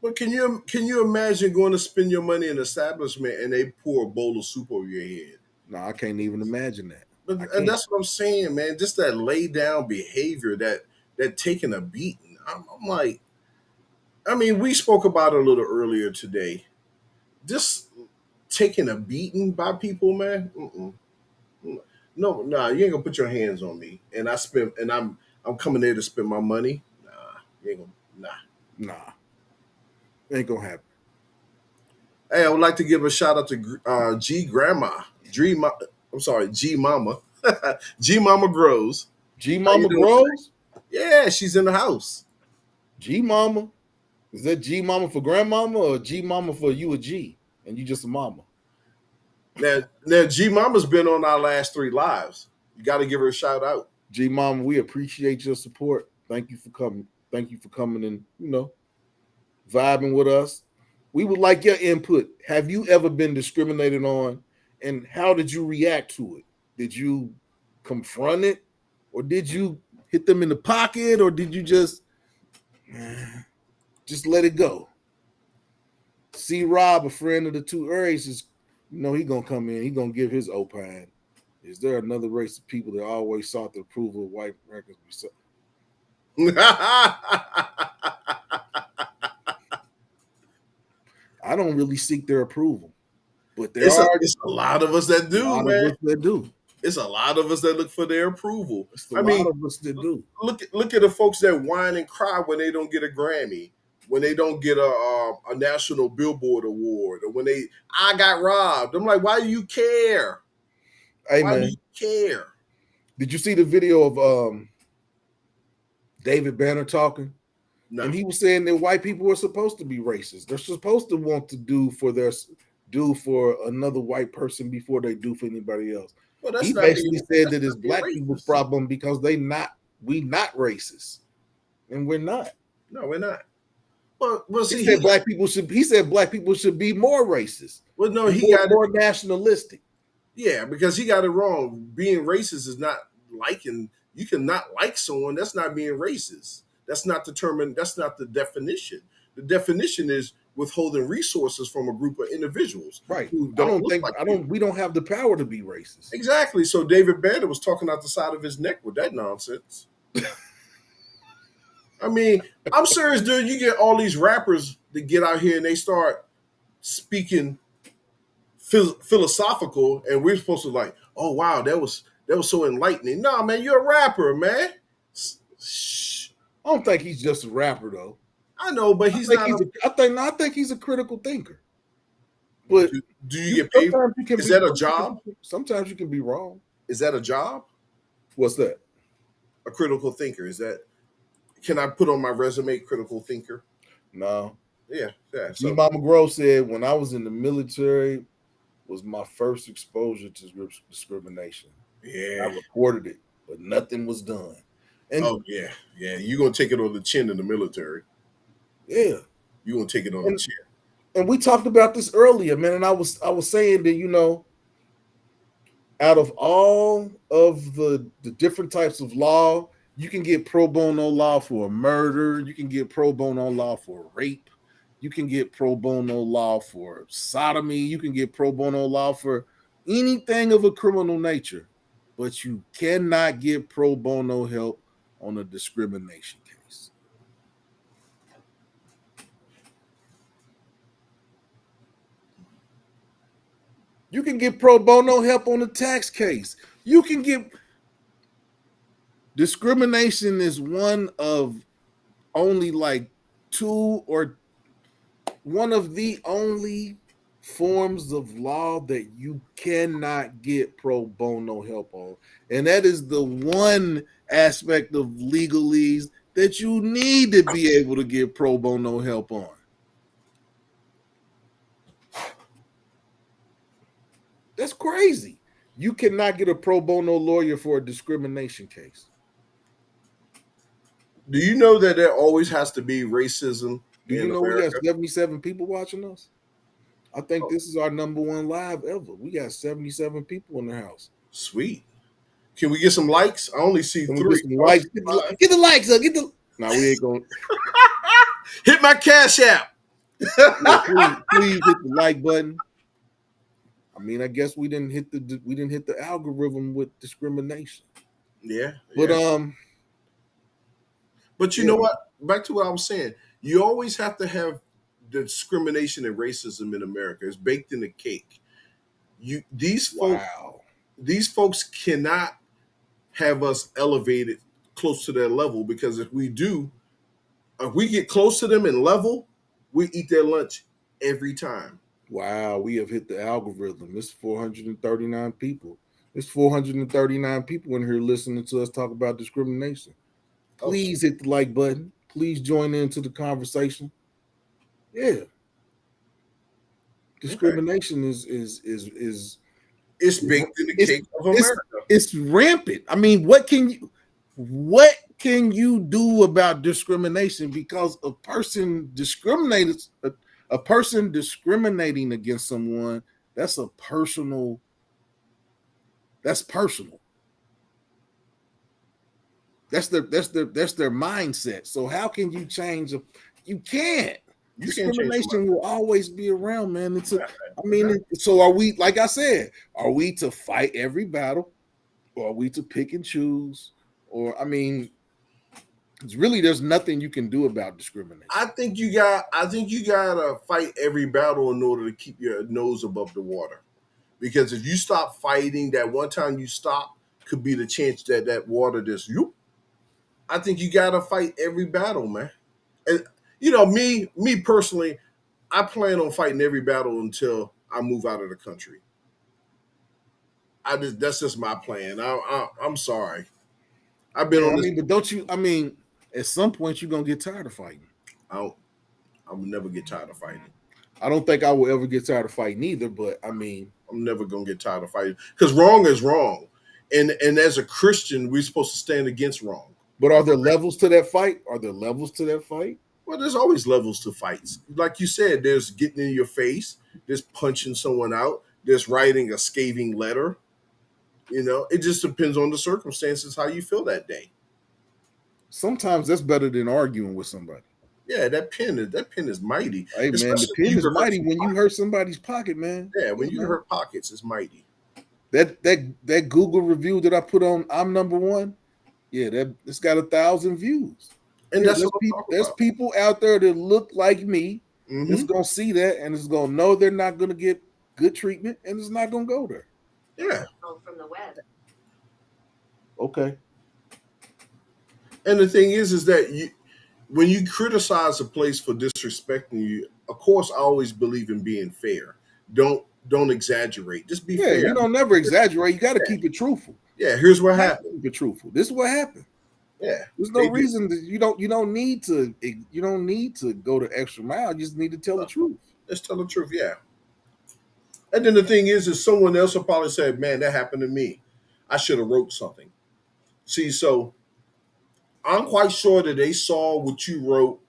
But can you imagine going to spend your money in an establishment and they pour a bowl of soup over your head? No, I can't even imagine that. But I and can't. that's what I'm saying, man. Just that lay down behavior, that taking a beating. I'm like, I mean, we spoke about it a little earlier today. Just taking a beating by people, man. Mm-mm. No, nah, you ain't gonna put your hands on me, and I'm coming there to spend my money. Nah, you ain't gonna. Nah. Nah, ain't gonna happen. Hey, I would like to give a shout out to G Grandma, I'm sorry, G Mama, G Mama Grows. G How you Mama doing today? grows. Yeah, she's in the house. G Mama, is that G Mama for grandmama or G Mama for you a G and you just a mama? Now G Mama's been on our last three lives. You got to give her a shout out. G Mama, we appreciate your support. Thank you for coming. Thank you for coming and vibing with us. We would like your input. Have you ever been discriminated on, and how did you react to it? Did you confront it, or did you hit them in the pocket, or did you just let it go? See Rob, a friend of the two Aries, he gonna come in. He gonna give his opine. Is there another race of people that always sought the approval of white Americans? I don't really seek their approval, but there are It's a lot of us that a do, lot of man. us that do. It's a lot of us that look for their approval. It's a I lot mean, of us that do. look at the folks that whine and cry when they don't get a Grammy, when they don't get a national Billboard award, or when I got robbed. I'm like, why do you care? Hey Why do you man, care? did you see the video of David Banner talking? No. And he was saying that white people are supposed to be racist. They're supposed to want to do for another white person before they do for anybody else. Well, He basically said that's that it's not being black people's racist. problem because we not racist, and we're not. No, we're not. Well, He see, said black people should be more racist, no, he got it. more nationalistic. Yeah, because he got it wrong. Being racist is not liking. You cannot like someone. That's not being racist. That's not determined. That's not the definition. The definition is withholding resources from a group of individuals Right. who don't look like you. We don't have the power to be racist. Exactly. So David Banner was talking out the side of his neck with that nonsense. I mean, I'm serious, dude. You get all these rappers that get out here and they start speaking philosophical, and we're supposed to like, oh wow, that was so enlightening. Nah, man, you're a rapper, man. Shh. I don't think he's just a rapper though. I know, but I he's think not a. I think he's a critical thinker. But Do you you get paid? sometimes you can Is be that a job? sometimes you can be wrong. Is that a job? What's that? A critical thinker? Is that? Can I put on my resume critical thinker? No. Yeah, yeah. G. So Mama Grow said when I was in the military was my first exposure to discrimination. I yeah. reported it, but nothing was done. And Oh yeah, yeah. You're gonna take it on the chin in the military. yeah, You're gonna take it on the and chin. we talked about this earlier, man. And I was saying that out of all of the different types of law, you can get pro bono law for a murder, you can get pro bono law for rape, you can get pro bono law for sodomy, you can get pro bono law for anything of a criminal nature, but you cannot get pro bono help on a discrimination case. You can get pro bono help on a tax case. You can get discrimination is one of only like two or one of the only forms of law that you cannot get pro bono help on. And that is the one aspect of legalese that you need to be able to get pro bono help on. That's crazy. You cannot get a pro bono lawyer for a discrimination case. Do you know that there always has to be racism Do you in know we got America? 77 people watching us? I think Oh, this is our number one live ever. We got 77 people in the house. sweet. Can we get some likes? I only see Can we get three. some I don't likes? see five. Get the likes up. Get the. No, we ain't going. Hit my cash app. Yeah, please hit the like button. I mean, I guess we didn't hit the algorithm with discrimination, Yeah, but yeah. But you yeah, know what? Back to what I was saying. You always have to have the discrimination and racism in America. It's baked in the cake. You wow, these folks cannot have us elevated close to their level, because if we do, if we get close to them and level, we eat their lunch every time. wow, we have hit the algorithm. It's 439 people. It's 439 people in here listening to us talk about discrimination. Oh, Please hit the like button. Please join into the conversation. Yeah, okay. discrimination is It's it's baked in the it's cake of it's America. it's rampant. I mean, what can you do about discrimination? Because a person discriminating against someone, that's a personal that's personal. That's their mindset. So how can you change you can't. You can't change somebody. Discrimination will always be around, man. So are we, like I said, are we to fight every battle? Or are we to pick and choose? Or I mean, it's really there's nothing you can do about discrimination. I think you gotta fight every battle in order to keep your nose above the water. Because if you stop fighting, that one time you stop could be the chance that that water just you. I think you gotta fight every battle, man. And me personally, I plan on fighting every battle until I move out of the country. That's just my plan. I'm sorry. I've been Yeah, on I this. mean, but don't you? I mean, at some point you're gonna get tired of fighting. I don't. I will never get tired of fighting. I don't think I will ever get tired of fighting either. But I mean, I'm never gonna get tired of fighting, because wrong is wrong, and as a Christian, we're supposed to stand against wrong. but are there levels to that fight? Are there levels to that fight? Well, there's always levels to fights. Like you said, there's getting in your face, there's punching someone out, there's writing a scathing letter. It just depends on the circumstances how you feel that day. Sometimes that's better than arguing with somebody. Yeah, that pen is mighty, Hey man, the especially when pen you is can hurt mighty some when you hurt pockets. somebody's pocket, man. Yeah, Yeah, when you can man. hurt pockets, it's mighty. That Google review that I put on I'm number one. Yeah, it's got 1,000 views. And Yeah, that's what I'm talking there's about. people out there that look like me that's Hmm. gonna see that and is gonna know they're not gonna get good treatment and it's not gonna go there. Yeah. from the web. Okay. And the thing is that when you criticize a place for disrespecting you, of course, I always believe in being fair. Don't exaggerate. Just be Yeah, fair. you don't never exaggerate. You got to keep it truthful. Yeah. Here's what You have to happened. keep it truthful. This is what happened. Yeah. There's no They did. reason that you don't need to go the extra mile. You just need to tell the truth. Let's tell the truth. Yeah. And then the thing is someone else will probably say, "Man, that happened to me. I should have wrote something." See, so I'm quite sure that they saw what you wrote,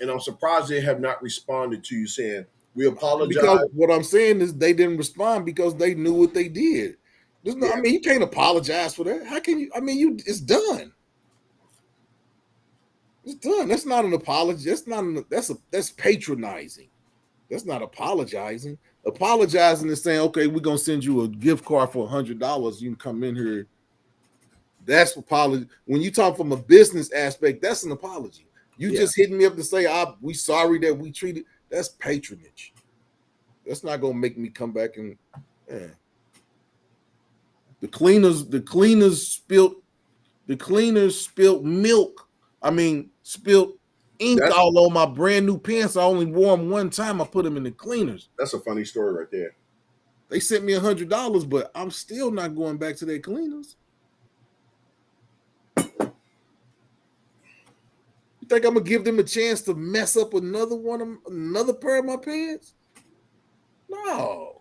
and I'm surprised they have not responded to you saying, "We Because apologize." what I'm saying is they didn't respond because they knew what they did. There's no, I Yeah, mean, you can't apologize for that. How can you? I mean, it's done. It's done. That's not an apology. That's patronizing. That's not apologizing. Apologizing is saying, okay, we're gonna send you a gift card for $100. You can come in here. That's apology. When you talk from a business aspect, that's an apology. You yeah. just hitting me up to say, we sorry that we treated. That's patronage. That's not gonna make me come back and yeah. The cleaners spilt milk. I mean, spilt ink That's all on my brand new pants. I only wore them one time. I put them in the cleaners. that's a funny story right there. They sent me $100, but I'm still not going back to their cleaners. You think I'm gonna give them a chance to mess up another pair of my pants? No.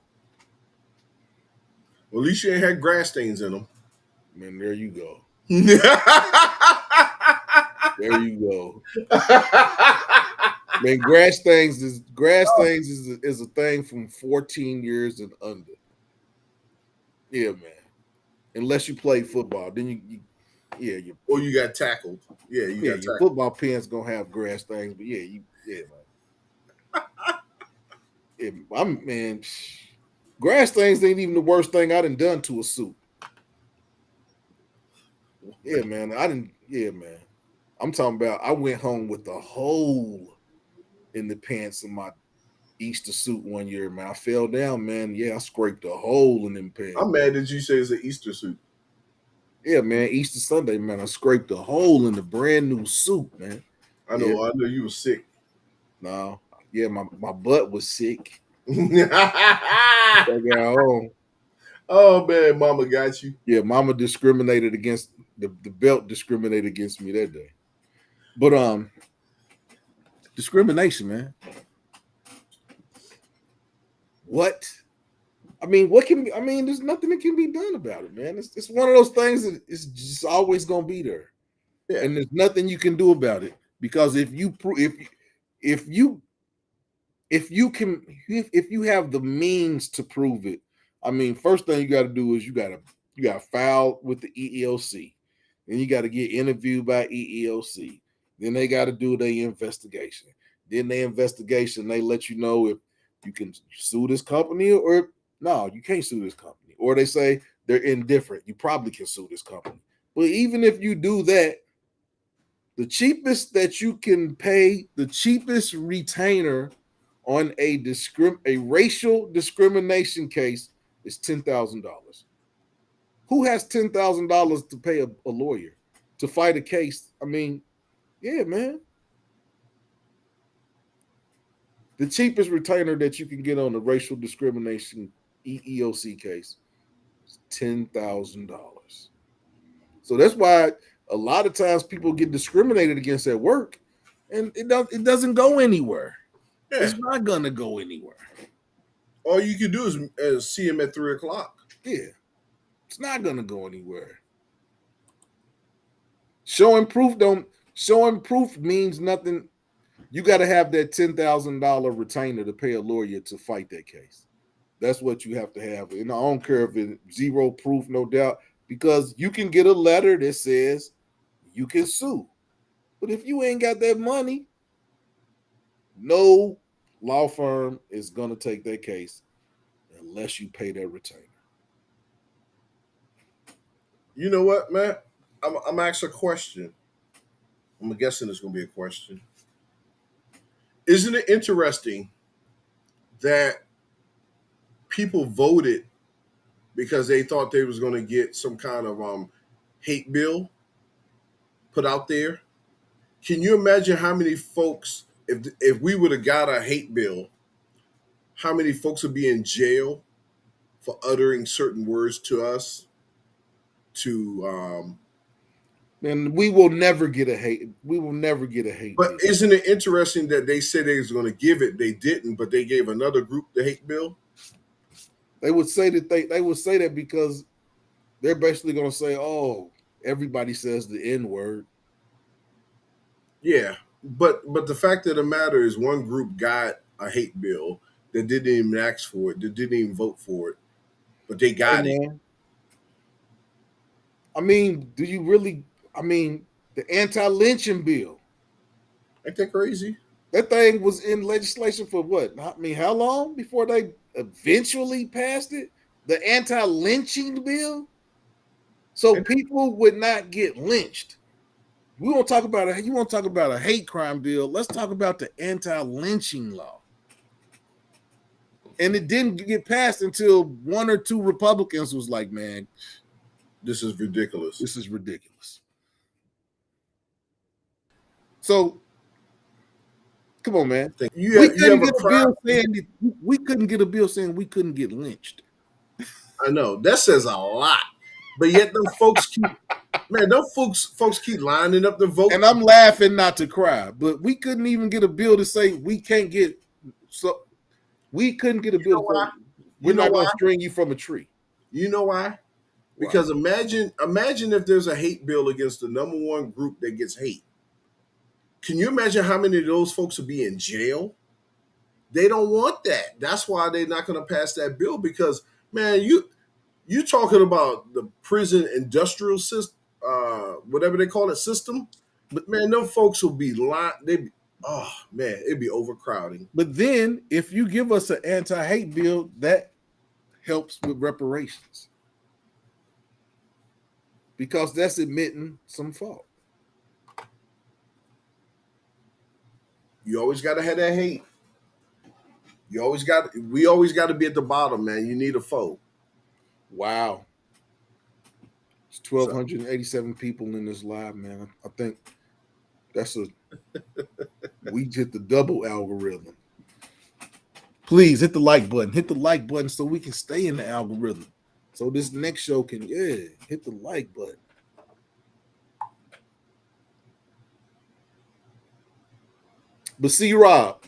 Well, at least you ain't had grass stains in them. Man, there you go. Oh, There you go. Man, grass things is a thing from 14 years and under. Yeah, man. Unless you play football, then yeah, or you got tackled. Yeah, you got your tackled. football pants gonna have grass things, but yeah, man. I'm man. Grass things ain't even the worst thing I done to a suit. Yeah, man. I didn't. Yeah, man. I'm talking about. I went home with a hole in the pants of my Easter suit one year, man. I fell down, man. Yeah, I scraped a hole in them pants. I'm mad that you say it's an Easter suit. Yeah, man. Easter Sunday, man. I scraped a hole in the brand new suit, man. I Yeah, know. I know you were sick. no. Yeah, my butt was sick. I got home. Oh man, Mama got you. Yeah, mama discriminated against the belt discriminated against me that day. But discrimination, man. What? I mean, there's nothing that can be done about it, man. It's one of those things that it's just always gonna be there. Yeah, And there's nothing you can do about it. Because if you if you can if you have the means to prove it, I mean, first thing you got to do is you got to file with the EEOC, then you got to get interviewed by EEOC. Then they got to do their investigation. Then their investigation, they let you know if you can sue this company or no, you can't sue this company. Or they say they're indifferent. You probably can sue this company. But even if you do that, the cheapest that you can pay, the cheapest retainer on a racial discrimination case is $10,000. Who has $10,000 to pay a lawyer to fight a case? I mean, yeah, man. The cheapest retainer that you can get on a racial discrimination EEOC case is $10,000. So that's why a lot of times people get discriminated against at work, and it doesn't go anywhere. yeah. It's not gonna go anywhere. All you can do is see him at 3 o'clock. Yeah, it's not gonna go anywhere. Showing proof means nothing. You got to have that $10,000 retainer to pay a lawyer to fight that case. That's what you have to have. And I don't care if it's zero proof, no doubt, because you can get a letter that says you can sue. But if you ain't got that money, no law firm is gonna take that case unless you pay that retainer. You know what, man? I'm asking a question. I'm guessing it's going to be a question. Isn't it interesting that people voted because they thought they was going to get some kind of hate bill put out there? Can you imagine how many folks, if we would have got a hate bill, how many folks would be in jail for uttering certain words to us? To And we will never get a hate. We will never get a hate But bill. isn't it interesting that they said they was going to give it, they didn't, but they gave another group the hate bill? They would say that they would say that because they're basically going to say, "Oh, everybody says the N word." Yeah, but the fact of the matter is, one group got a hate bill that didn't even ask for it, that didn't even vote for it, but they Hey got it. man, I mean, do you really? I mean, the anti-lynching bill. Ain't that crazy? That thing was in legislation for what? I mean, how long before they eventually passed it? The anti-lynching bill, so Ain't people would not get lynched. We won't talk about a. You want to talk about a hate crime bill? Let's talk about the anti-lynching law. And it didn't get passed until one or two Republicans was like, "Man, This is ridiculous. this is ridiculous." So come on, man. We You couldn't have a get a crime. bill saying we couldn't get a bill saying we couldn't get lynched. I know that says a lot, but yet them folks keep, man, them folks keep lining up to vote. And I'm laughing not to cry, but we couldn't even get a bill to say we can't get so we couldn't get a You bill know to why? say we're You know not going why? to string you from a tree. You know why? Why? Because imagine if there's a hate bill against the number one group that gets hate. Can you imagine how many of those folks would be in jail? They don't want that. That's why they're not going to pass that bill because, man, you talking about the prison industrial system, whatever they call it, system. But Man, them folks will be lying. They be, oh man, it'd be overcrowding. but then if you give us an anti-hate bill, that helps with reparations because that's admitting some fault. You always got to have that hate. You always got. We always got to be at the bottom, man. You need a foe. Wow. It's So 1,287 people in this live, man. I think that's a we hit the double algorithm. Please hit the like button. Hit the like button so we can stay in the algorithm. So this next show can hit the like button. But C Rob,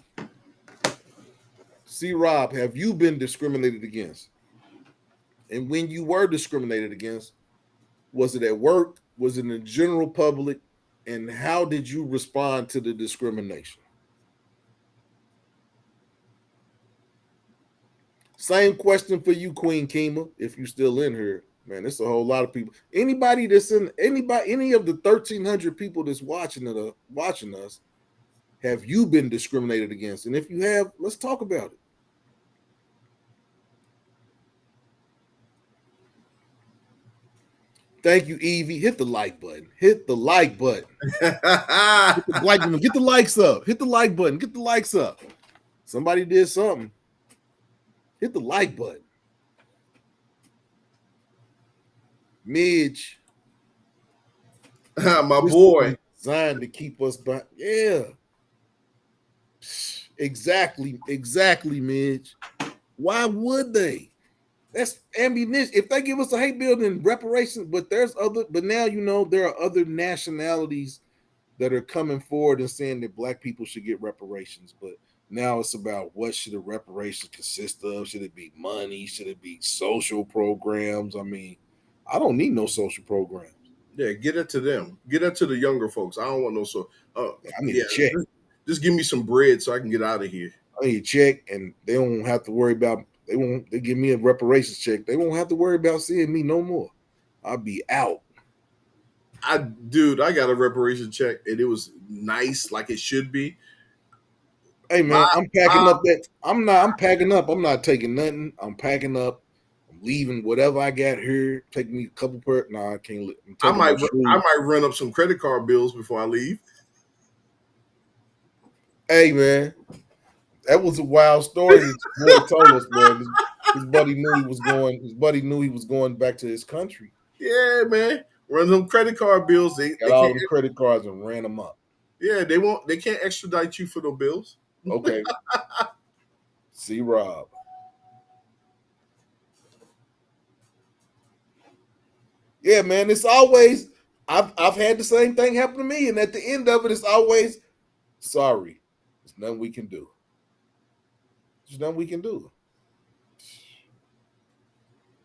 have you been discriminated against? And when you were discriminated against, was it at work? Was it in the general public? And how did you respond to the discrimination? Same question for you, Queen Kima, if you're still in here. Man, it's a whole lot of people. Anybody that's in any of the 1,300 people that's watching us, have you been discriminated against? And if you have, let's talk about it. Thank you, Evie. Hit the like button. Hit the like button. Hit the like button. Get the likes up. Hit the like button. Get the likes up. Somebody did something. Hit the like button. Midge. my This boy. designed to keep us back. Yeah. Exactly, Midge. Why would they? That's ammunition. If they give us a hate bill, then reparations. But now there are other nationalities that are coming forward and saying that black people should get reparations. But now it's about what should the reparations consist of? Should it be money? Should it be social programs? I mean, I don't need no social programs. Yeah, get it to them. Get it to the younger folks. I don't want no so. I need Yeah, a check. just give me some bread so I can get out of here. I need a check, and they don't have to worry about. They give me a reparations check. They won't have to worry about seeing me no more. I'll be out. I got a reparation check and it was nice, like it should be. Hey My man, I'm packing my up that. I'm packing up. I'm not taking nothing. I'm packing up. I'm leaving whatever I got here. Take me a couple per. Nah, I can't. I'm taking my I shoes. might run up some credit card bills before I leave. Hey man, that was a wild story that your boy told us, man. His buddy knew he was going. His buddy knew he was going back to his country. Yeah, man. Run them credit card bills. Got They all can't. them credit cards and ran them up. Yeah, they won't. They can't extradite you for the bills. Okay, see Rob. Yeah, man. It's always I've had the same thing happen to me, and at the end of it, it's always sorry. There's nothing we can do. There's nothing we can do.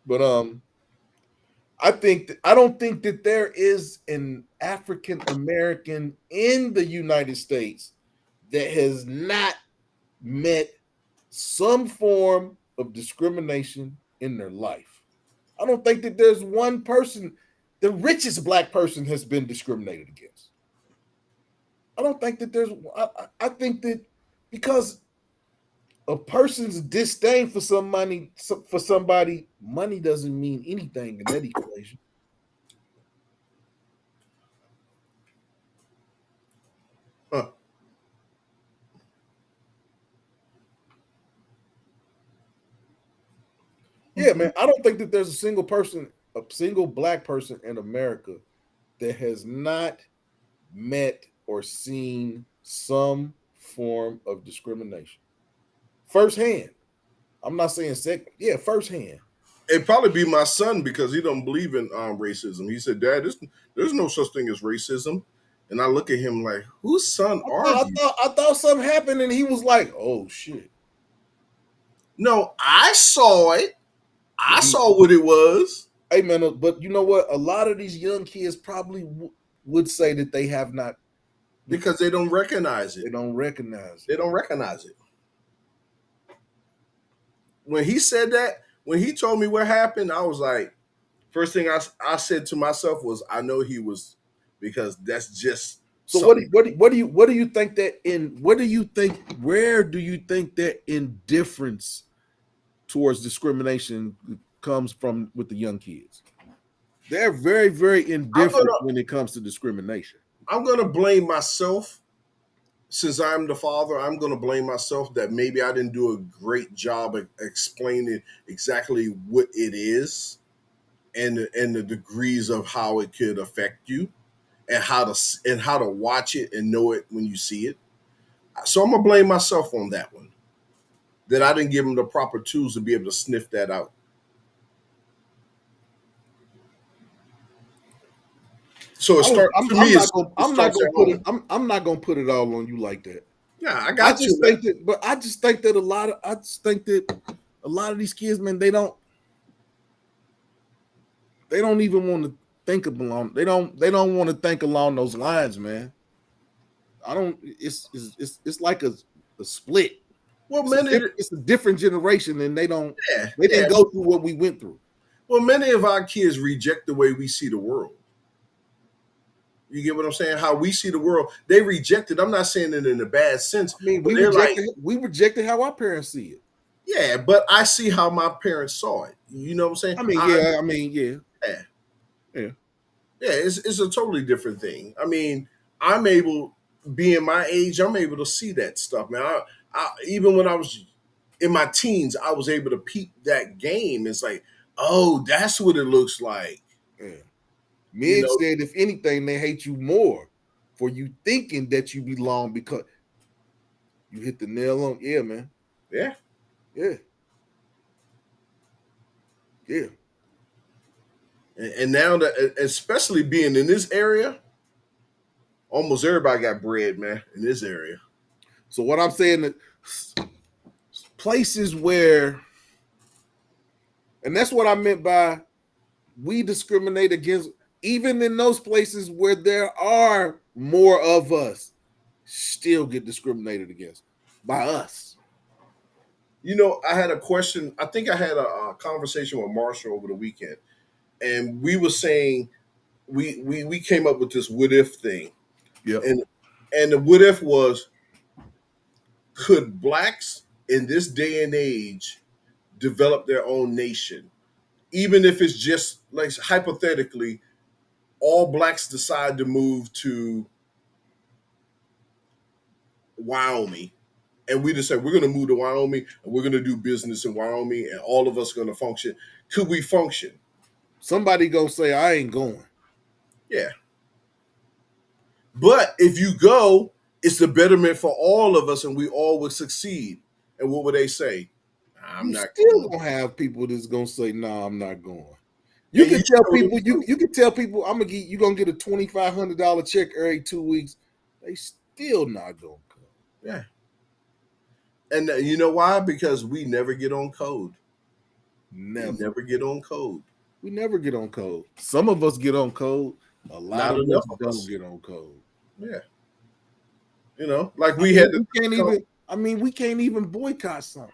But I don't think that there is an African American in the United States that has not met some form of discrimination in their life. I don't think that there's one person, the richest black person has been discriminated against. I don't think that there's, I think that because a person's disdain for some money, for somebody, money doesn't mean anything in that equation. Huh. Yeah, man. I don't think that there's a single person, a single black person in America that has not met or seen some form of discrimination firsthand. I'm not saying second. Yeah, firsthand. It'd probably be my son because he don't believe in racism. He said, "Dad, there's no such thing as racism." And I look at him like, "Whose son are you?" I thought something happened, and he was like, "Oh shit." No, I saw it. But I saw what it was hey man, but you know what? A lot of these young kids probably would say that they have not. because they don't recognize it. They don't recognize it. They don't recognize it. When he said that, when he told me what happened, I was like, first thing I said to myself was, I know he was, because that's just So something. what do you think that in what do you think where do you think that indifference towards discrimination comes from with the young kids? They're very I'm indifferent gonna when it comes to discrimination. I'm gonna blame myself. Since I'm the father, I'm gonna blame myself that maybe I didn't do a great job of explaining exactly what it is and the degrees of how it could affect you and how to watch it and know it when you see it. So I'm gonna blame myself on that one. That I didn't give them the proper tools to be able to sniff that out. So it I don't, starts to me. It I'm not starts gonna at put it home. I'm not gonna put it all on you like that. Yeah, I got you, man. I just think that I just think that a lot of these kids, man, they don't even want to think along. They don't want to think along those lines, man. I don't. It's like a split. Well, many, It's a different generation, and yeah, they yeah. didn't go through what we went through. Well, many of our kids reject the way we see the world. You get what I'm saying? How we see the world, they reject it. I'm not saying it in a bad sense, I mean, but they're like, we rejected how our parents see it. yeah, but I see how my parents saw it. You know what I'm saying? I mean, yeah, I mean, yeah, Yeah, yeah. yeah. It's a totally different thing. I mean, I'm able, being my age, I'm able to see that stuff, man. Even when I was in my teens, I was able to peep that game. It's like, oh, that's what it looks like. Yeah. You Mig know? said, if anything, they hate you more for you thinking that you belong because you hit the nail on. Yeah, man. Yeah. Yeah, yeah. And now that, especially being in this area, almost everybody got bread, man, in this area. So what I'm saying that places where, and that's what I meant by we discriminate against, even in those places where there are more of us, still get discriminated against by us. You know, I had a question. I think I had a conversation with Marshall over the weekend, and we were saying we came up with this what if thing, Yep. and the what if was, could blacks in this day and age develop their own nation, even if it's just like hypothetically, all blacks decide to move to Wyoming, and we just said we're going to move to Wyoming and we're going to do business in Wyoming, and all of us are going to function. Could we function? Somebody gonna say I ain't going. Yeah. But if you go, it's the betterment for all of us, and we all would succeed. And what would they say? I'm You not still going. gonna have people that's gonna say, "No, nah, I'm not going." You And can you tell show them people you can tell people I'm gonna get you gonna get a $2,500 check every 2 weeks. They still not gonna come. yeah. And you know why? Because we never get on code. We Never. never get on code. We never get on code. Some of us get on code. A lot Not of us enough of don't us. get on code. Yeah. Like I we had mean, to we can't come. even. I mean, we can't even boycott something.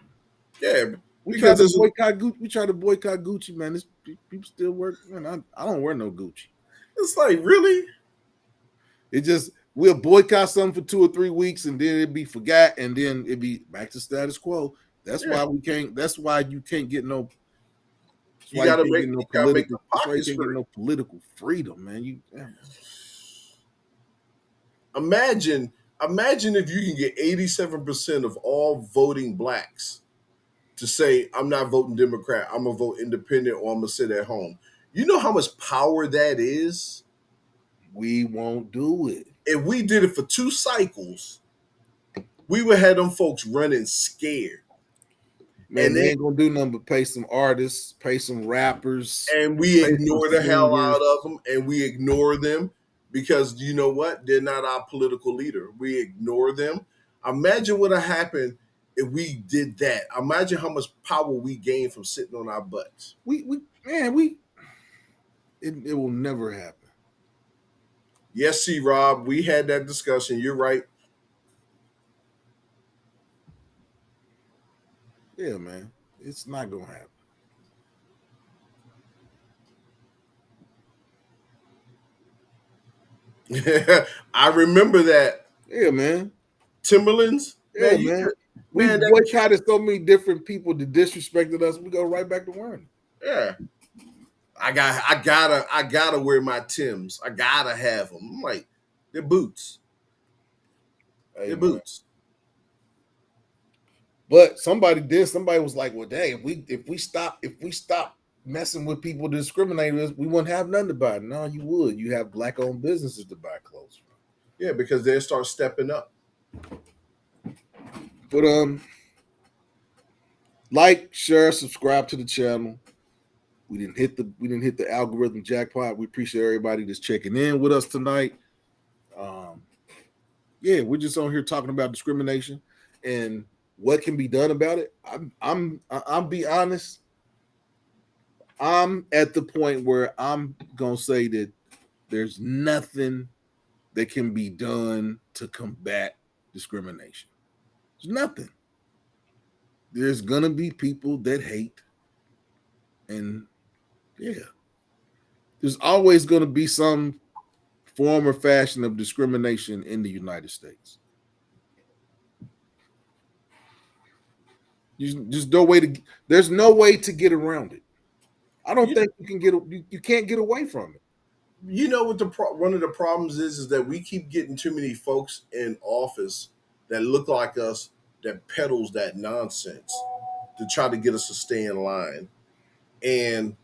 Yeah, We tried because to there's a, boycott Gucci. We tried to boycott Gucci, man. This people still work. Man, I don't wear no Gucci. it's like really. It just we'll boycott something for 2 or 3 weeks, and then it'd be forgot, and then it'd be back to status quo. That's Yeah, why we can't. That's why you can't get no. That's why you can't get no you gotta make the political. That's why you pockets can't get hurt. no political freedom, man. Yeah, man. Imagine, imagine if you can get 87% of all voting blacks to say, I'm not voting Democrat, I'm gonna vote independent, or I'm gonna sit at home. You know how much power that is? We won't do it. If we did it for 2 cycles, we would have them folks running scared. Man, And they then ain't gonna do nothing but pay some artists, pay some rappers, and we pay some ignore the hell out of singers. them, and we ignore them because you know what? They're not our political leader. We ignore them. Imagine what would have happened if we did that. Imagine how much power we gained from sitting on our butts. We man, we it will never happen. Yes, see, Rob, we had that discussion. You're right. Yeah, man, it's not gonna happen. I remember that Yeah, man. Timberlands, Yeah, man. You man. could, We man, that boycotted so many different people that disrespected us. We go right back to wearing yeah. I gotta wear my Tims. I gotta have them. I'm like, they're boots. it. Hey, They're man. boots. But somebody did. Somebody was like, "Well, dang, if we stop messing with people that discriminate us, we wouldn't have nothing to buy." No, you would. You have black owned businesses to buy clothes from. Yeah, because they start stepping up. But like, share, subscribe to the channel. We didn't hit the algorithm jackpot. We appreciate everybody that's checking in with us tonight. Um, yeah, we're just on here talking about discrimination and what can be done about it. I'm be honest. I'm at the point where I'm gonna say that there's nothing that can be done to combat discrimination. There's nothing. There's gonna be people that hate, and yeah, there's always gonna be some form or fashion of discrimination in the United States. Just no way to. There's no way to get around it. I don't You, think you can you can't get away from it. you know what one of the problems is that we keep getting too many folks in office that look like us that peddles that nonsense to try to get us to stay in line, and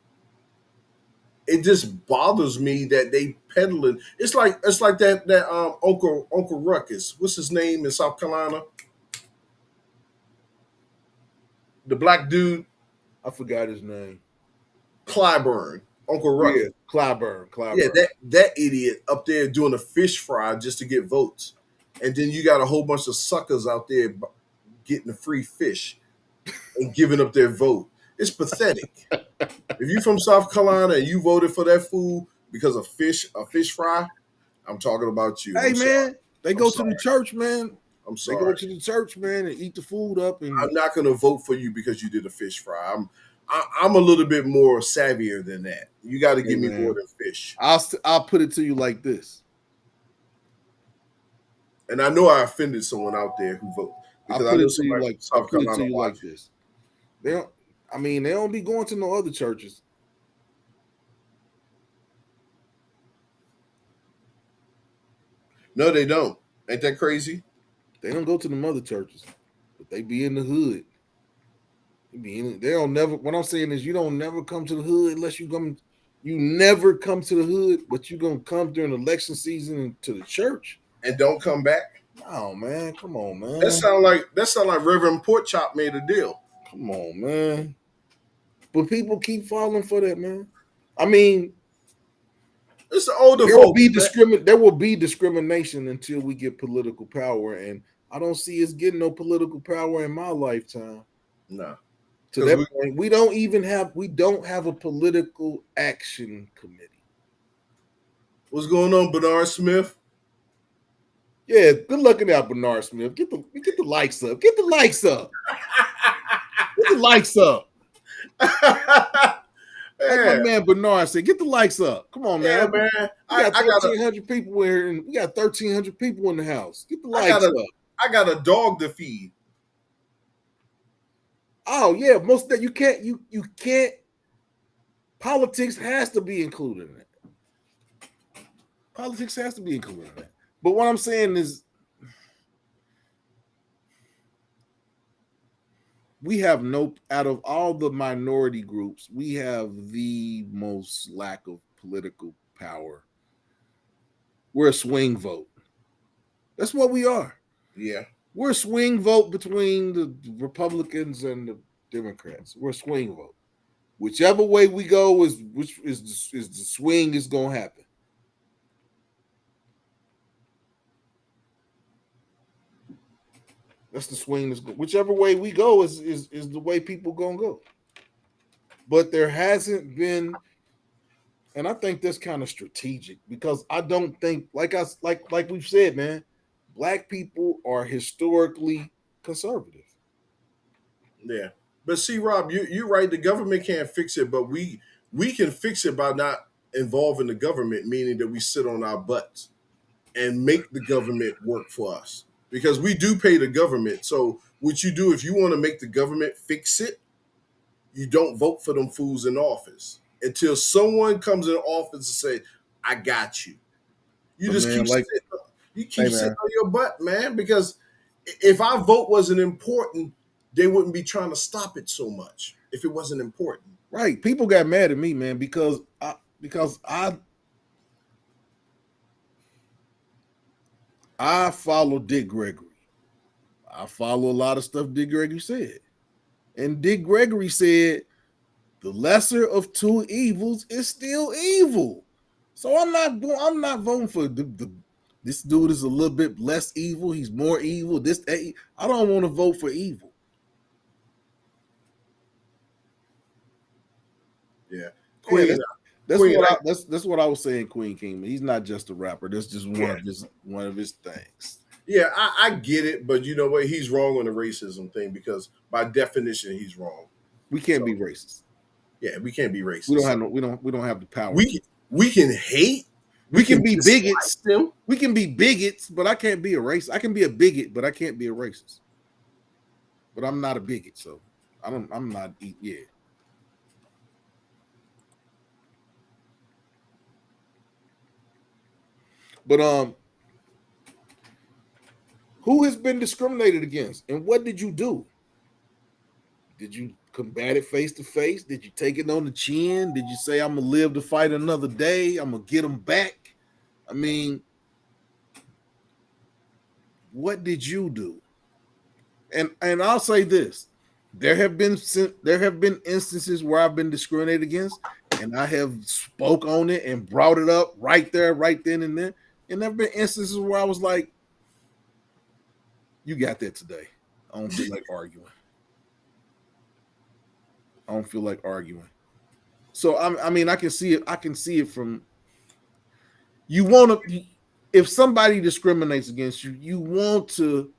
it just bothers me that they peddling. It's like that Uncle Ruckus. What's his name in South Carolina? The black dude, I forgot his name. Clyburn. Uncle Yeah, Ruckus. Clyburn, Yeah, Clyburn. that idiot up there doing a fish fry just to get votes, and then you got a whole bunch of suckers out there getting the free fish and giving up their vote. It's pathetic. If you from South Carolina and you voted for that fool because of a fish fry, I'm talking about you. Hey I'm sorry. man, they I'm go to sorry. the church, man. I'm They go sorry. to the church, man, and eat the food up. I'm And not going to vote for you because you did a fish fry. I'm a little bit more savvier than that. You got to hey give me more man, than fish. I'll put it to you like this. And I know I offended someone out there who vote because I know somebody from I'll South put it to Carolina you like watching. this. They don't. I mean, they don't be going to no other churches. No, they don't. Ain't that crazy? They don't go to the mother churches, but they be in the hood. They don't never. What I'm saying is, you don't never come to the hood unless you come. You never come to the hood, but you gonna come during election season to the church. and don't come back. Oh man, come on, That man, sound like Reverend Porkchop made a deal. come on, man. But people keep falling for that, man. I mean, It's the older there will folks, be man. There will be discrimination until we get political power, and I don't see us getting no political power in my lifetime. Nah, To because that point, we don't have a political action committee. what's going on, Bernard Smith? Yeah, good looking out, Bernard Smith. Get the likes up. Get the likes up. Get the likes up. Like my Yeah, man Bernard said, get the likes up. Come on yeah, now. man. We got I got a 1,300 people here, and we got 1,300 people in the house. Get the I got likes a up. I got a dog to feed. Oh yeah, most of that you can't. Politics has to be included in it. Politics has to be included in that. But what I'm saying is, we have no, out of all the minority groups, we have the most lack of political power. We're a swing vote. That's what we are. Yeah, We're a swing vote between the Republicans and the Democrats. We're a swing vote. Whichever way we go is the swing is gonna happen. That's the swing. Whichever way we go is the way people gonna go. But there hasn't been, and I think that's kind of strategic because I don't think, like we've said, man, black people are historically conservative. yeah. But see, Rob, you're right. The government can't fix it, but we can fix it by not involving the government, meaning that we sit on our butts and make the government work for us because we do pay the government. So what you do if you want to make the government fix it, you don't vote for them fools in office until someone comes in office and say, "I got you." You But just man, keep like, sitting, you hey keep sitting man, on your butt, man. Because if our vote wasn't important, they wouldn't be trying to stop it so much. If it wasn't important, right? People got mad at me, man, because I follow Dick Gregory. I follow a lot of stuff Dick Gregory said, and Dick Gregory said the lesser of two evils is still evil. So I'm not voting for this dude is a little bit less evil. He's more evil. I don't want to vote for evil. yeah, yeah, Queen. Queen. That's what I was saying. Queen King. He's not just a rapper. That's just Yeah, one of his things. yeah, I get it, but you know what? He's wrong on the racism thing because by definition he's wrong. We can't So be racist. yeah, we can't be We racist. don't So have no. We don't have the power to. we we can hate, we We can can be dislike bigots. them. We can be bigots, but I can't be a racist. I can be a bigot, but I can't be a racist. But I'm not a bigot, so I don't. I'm not. Yeah. But who has been discriminated against, and what did you do? Did you combat it face to face? Did you take it on the chin? Did you say I'm gonna live to fight another day? I'm gonna get them back. I mean, what did you do? And I'll say this: there have been instances where I've been discriminated against, and I have spoke on it and brought it up right there, right then and there. And there have been instances where I was like, "You got that today. I don't feel like arguing. I don't feel like arguing." So I mean, I can see it. I can see it from you. Want to, if somebody discriminates against you, you want to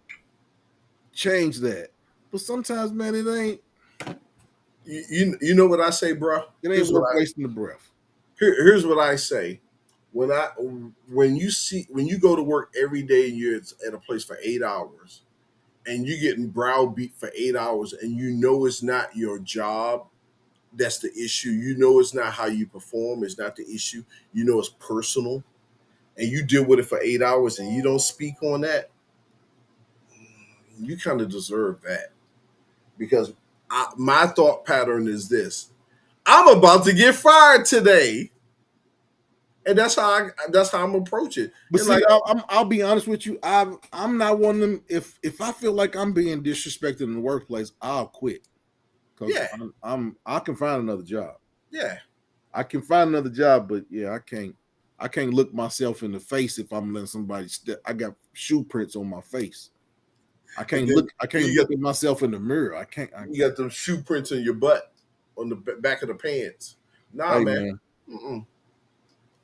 change that. But sometimes, man, You know what I say, bro? it ain't worth wasting the breath. Here's what I say. When I when you go to work every day and you're at a place for 8 hours and you're getting browbeat for 8 hours and you know it's not your job that's the issue. You know it's not how you perform, it's not the issue. You know it's personal and you deal with it for 8 hours and you don't speak on that. you kind of deserve that because my thought pattern is this: I'm about to get fired today, and that's how I'm approaching. But And see, like, I'll be honest with you. I'm not one of them. If I feel like I'm being disrespected in the workplace, I'll quit because yeah, I can find another job. yeah. I can find another job, but yeah, I can't look myself in the face if I'm letting somebody step. I got shoe prints on my face. And then I can't you look at myself in the mirror. got them shoe prints in your butt on the back of the pants. Nah, Hey man. man. Mm-mm.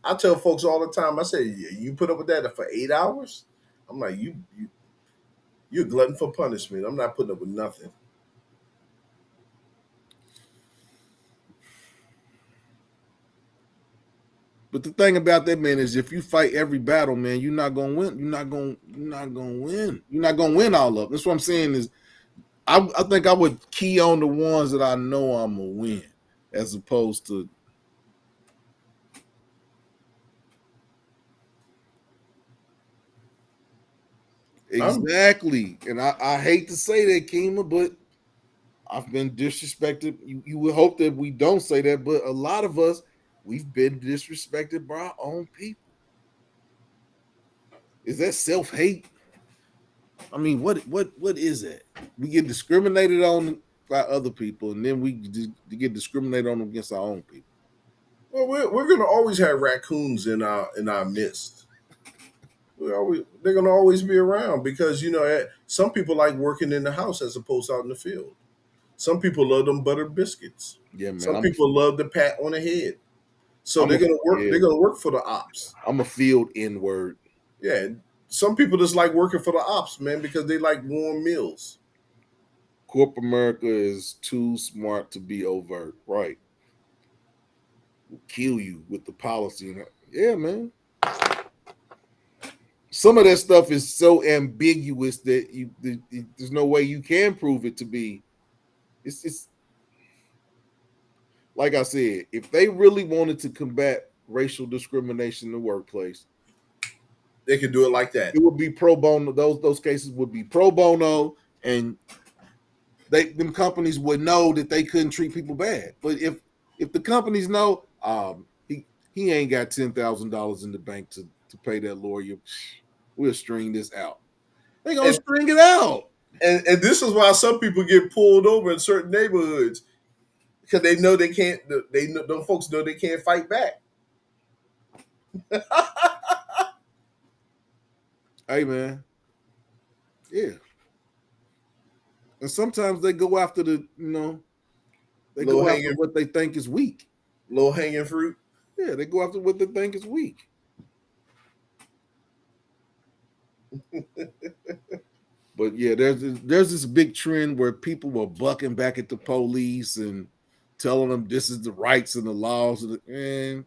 I tell folks all the time. I say, yeah, you put up with that for 8 hours. I'm like, you're a glutton for punishment. I'm not putting up with nothing. But the thing about that, man, is if you fight every battle, man, you're not gonna win. You're not gonna win. You're not gonna win all of them. That's what I'm saying. Is I think I would key on the ones that I know I'm gonna win, as opposed to I'm exactly. And I hate to say that, Kima, but I've been disrespected. You would hope that we don't say that, but a lot of us we've been disrespected by our own people. Is that self hate? I mean, what is that? We get discriminated on by other people, and then we get discriminated on against our own people. well. We're gonna always have raccoons in our midst. They're gonna always be around because some people like working in the house as opposed to out in the field. Some people love them buttered biscuits. Yeah, man. Some people love the pat on the head. So I'm they're a gonna work. yeah, They're gonna work for the ops. I'm a field N word. Yeah. Some people just like working for the ops, man, because they like warm meals. Corporate America is too smart to be overt. Right. Will kill you with the policy. Yeah, man. Some of that stuff is so ambiguous that there's no way you can prove it to be. It's like I said, if they really wanted to combat racial discrimination in the workplace, They can do it like that. it would be pro bono. Those cases would be pro bono, and them companies would know that they couldn't treat people bad. But if the companies know, he ain't got $10,000 in the bank to pay that lawyer, we'll string this out. They gonna And, string it out. and this is why some people get pulled over in certain neighborhoods because they know they can't. They know them folks know they can't fight back. Hey man, yeah. And sometimes they go after they low go after hanging, what they think is weak. low hanging fruit. Yeah, they go after what they think is weak. But yeah, there's this big trend where people were bucking back at the police and telling them this is the rights and the laws. And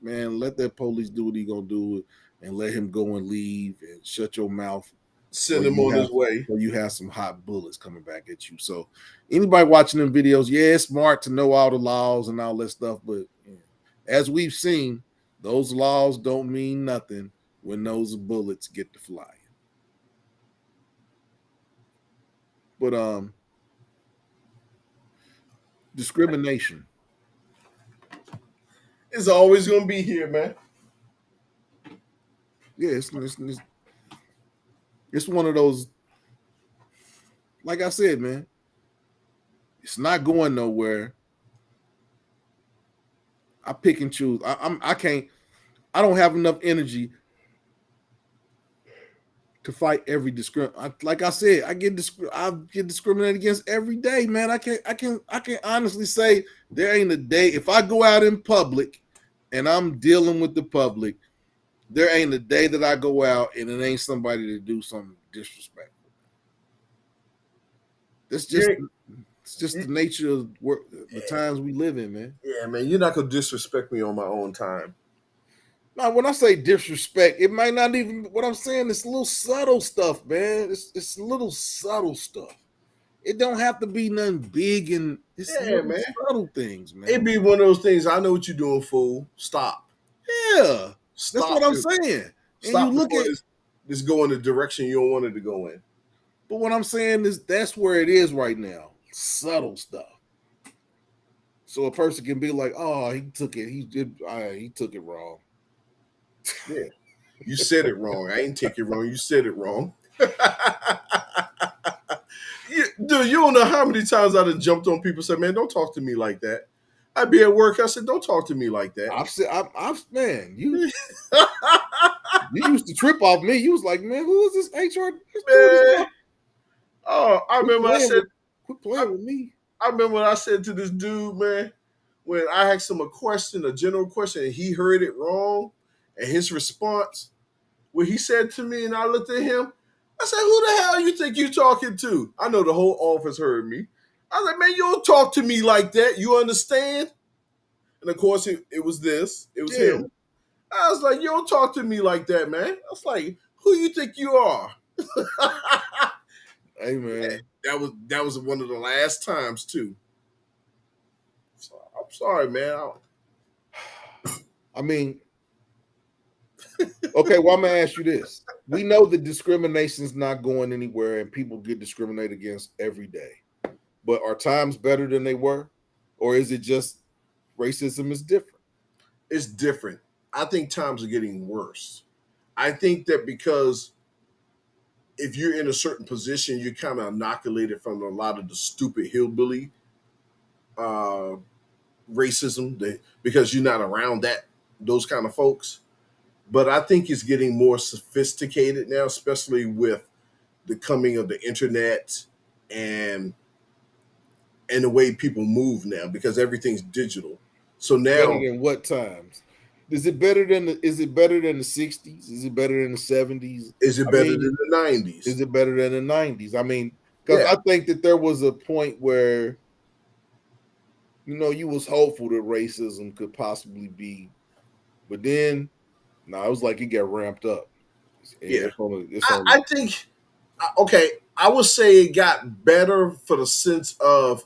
man, let that police do what he gonna do and let him go and leave and shut your mouth, Send him on his way. or you have some hot bullets coming back at you. So anybody watching them videos, yeah, it's smart to know all the laws and all that stuff, but as we've seen, those laws don't mean nothing when those bullets get to flying. But discrimination. It's always gonna be here, man. Yeah, it's one of those. Like I said, man, it's not going nowhere. I pick and choose. I can't. I don't have enough energy to fight every like I said, I get discriminated against every day, man. I can honestly say there ain't a day if I go out in public and I'm dealing with the public, there ain't a day that I go out and it ain't somebody to do something disrespectful. That's just You're, it's just the nature of the times we live in, man. yeah, man. You're not gonna disrespect me on my own time. Now, when I say disrespect, it might not even what I'm saying. It's little subtle stuff, man. It's little subtle stuff. It don't have to be nothing big, and it's Yeah, little man. subtle things, It'd man. be one of those things. I know what you're doing, fool. Stop. Yeah, that's what Stop I'm it. saying. And you Stop look before at this go in the direction you don't want it to go in. But what I'm saying is that's where it is right now. Subtle stuff. So a person can be like, "Oh, he took it. He took it wrong." Yeah, you said it wrong. I ain't take it wrong. You said it wrong. Dude, you don't know how many times I done jumped on people and said, "Man, don't talk to me like that." I'd be at work. I said, "Don't talk to me like that." I've said, man, you used to trip off me. You was like, "Man, who is this HR? This dude is Man, talking. oh, Quit playing with, quit I, playing with me." I remember what I said to this dude, man, when I asked him a question, a general question, and he heard it wrong, and his response, what he said to me, and I looked at him, I said, "Who the hell you think you talking to?" I know the whole office heard me. I was like, "Man, you don't talk to me like that. You understand?" And of course, it was this. It was Yeah. him. I was like, "You don't talk to me like that, man." I was like, "Who you think you are?" Hey, man. That was one of the last times too. So, I'm sorry, man. I mean, okay. Well, I'm gonna ask you this. We know that discrimination is not going anywhere, and people get discriminated against every day. But are times better than they were, or is it just racism is different? It's different. I think times are getting worse. I think that because if you're in a certain position, you're kind of inoculated from a lot of the stupid hillbilly uh, racism because you're not around those kind of folks. But I think it's getting more sophisticated now, especially with the coming of the internet and and the way people move now because everything's digital. So Better now, than what times? Is it better than the 60s? Is it better than the 70s? is it I better than mean, the '90s? is it better than the 90s? I mean, because Yeah, I think that there was a point where you was hopeful that racism could possibly be, but then no, it was like it got ramped up. yeah. It's only I think okay. I would say it got better for the sense of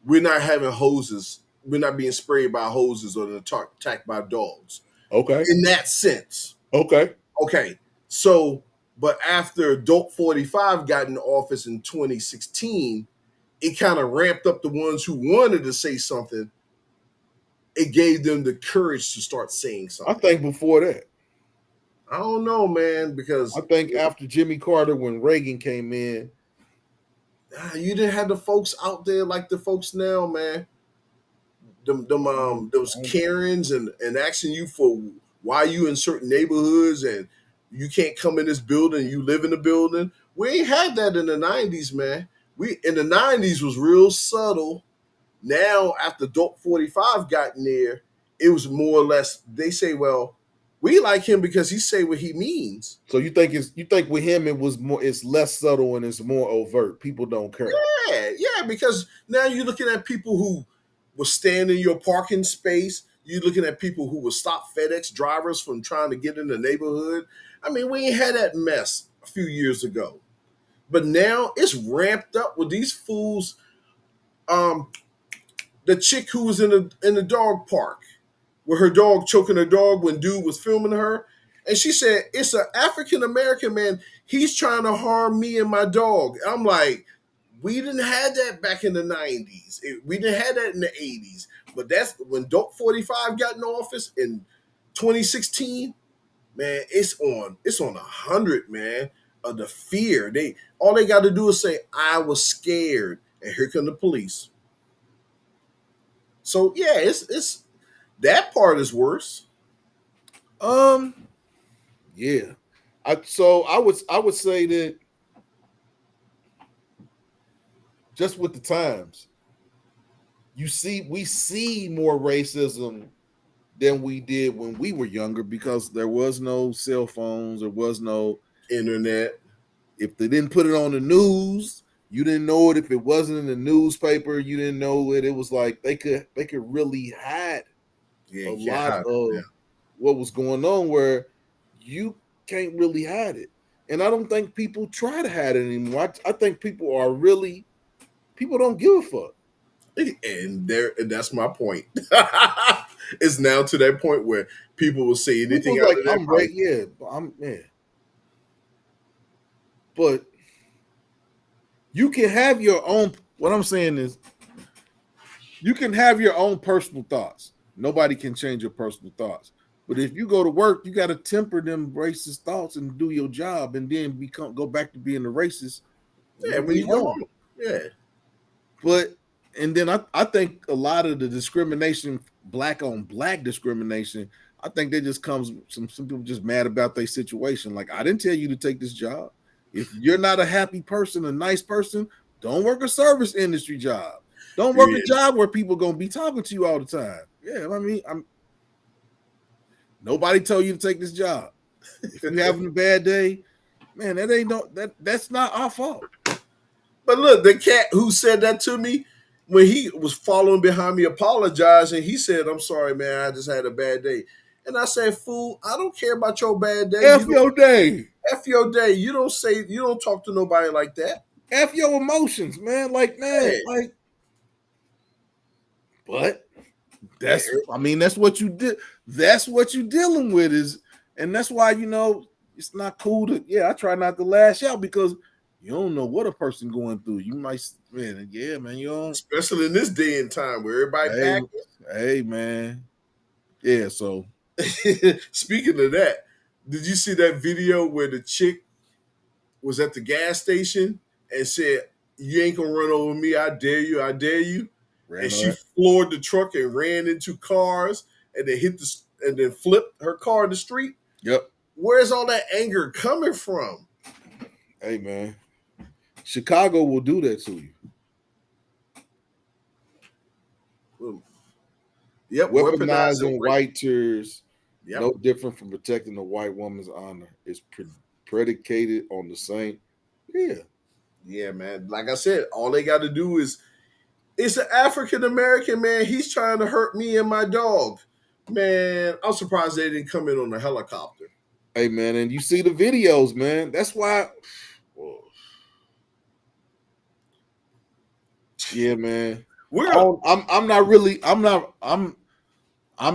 we're not having hoses. We're not being sprayed by hoses or attacked by dogs. okay. In that sense, Okay. okay. So, but after Dope 45 got in office in 2016, it kind of ramped up the ones who wanted to say something. It gave them the courage to start saying I something. think before that. I don't know, man, I because think after Jimmy Carter, when Reagan came in, you didn't have the folks out there like the folks now, man. Those I Karens and asking you for why you in certain neighborhoods and you can't come in this building, you live in the building. We ain't had that in the '90s, man. We in the '90s was real subtle. Now after Dope 45 got in there, it was more or less they say, well, we like him because he say what he means. so you think with him it's less subtle and it's more overt. People don't care. Yeah, yeah, because now you're looking at people who will stand in your parking space. You're looking at people who will stop FedEx drivers from trying to get in the neighborhood. I mean, we ain't had that mess a few years ago. But now it's ramped up with these fools. Um, the chick who was in the dog park with her dog choking her dog when dude was filming her. And she said, it's an African American man. He's trying to harm me and my dog. I'm like, we didn't have that back in the '90s. We didn't have that in the '80s. But that's when Dope 45 got in office in 2016. Man, it's on 100, man. Of the fear. All they got to do is say, "I was scared," and here come the police. So yeah, it's that part is worse. Um, yeah. I would say that just with the times, we see more racism than we did when we were younger because there was no cell phones, there was no Internet, if they didn't put it on the news, you didn't know it. If it wasn't in the newspaper, you didn't know it. It was like they could really hide yeah, a you can't lot hide it of now. what was going on where you can't really hide it. And I don't think people try to hide it anymore. I think people don't give a fuck. And that's my point. It's now to that point where people will say anything People's out like, of their I'm right, mouth. yeah, I'm yeah. But You can have your own. What I'm saying is, you can have your own personal thoughts. Nobody can change your personal thoughts. But if you go to work, you got to temper them racist thoughts and do your job, and then go back to being the racist when Yeah, you when you get go home. home. Yeah. But and then I think a lot of the discrimination, black on black discrimination, I think that just comes some people just mad about their situation. Like, I didn't tell you to take this job. If you're not a happy person, a nice person, don't work a service industry job. Don't work a Yeah. job where people gonna be talking to you all the time. Yeah, I mean, nobody told you to take this job. If you having a bad day, man, that ain't no that's not our fault. But look, the cat who said that to me when he was following behind me, apologized, and he said, "I'm sorry, man. I just had a bad day." And I said, "Fool, I don't care about your bad day. You F don't your day. f your day. You don't talk to nobody like that." F your emotions, man. Like, man, Yeah, like, but that's yeah. I mean, that's what you did. That's what you dealing with and that's why it's not cool to I try not to lash out because you don't know what a person going through. You might man, yeah, man, you don't Especially in this day and time where everybody hey packing. hey man. Yeah, so Speaking of that, did you see that video where the chick was at the gas station and said, "You ain't gonna run over me. I dare you. I dare you." And ran she on floored the truck and ran into cars and then and then flipped her car in the street. yep. Where's all that anger coming from? Hey man. Chicago will do that to you. Well, yep, weaponizing Weaponizing rape. white tears, no Yep. different from protecting a white woman's honor. It's predicated on the same. Yeah. Yeah, man. Like I said, all they got to do is it's an African American man. He's trying to hurt me and my dog. Man, I'm surprised they didn't come in on a helicopter. Hey man, and you see the videos, man. That's why. Well, yeah, man. We're I'm not really. I'm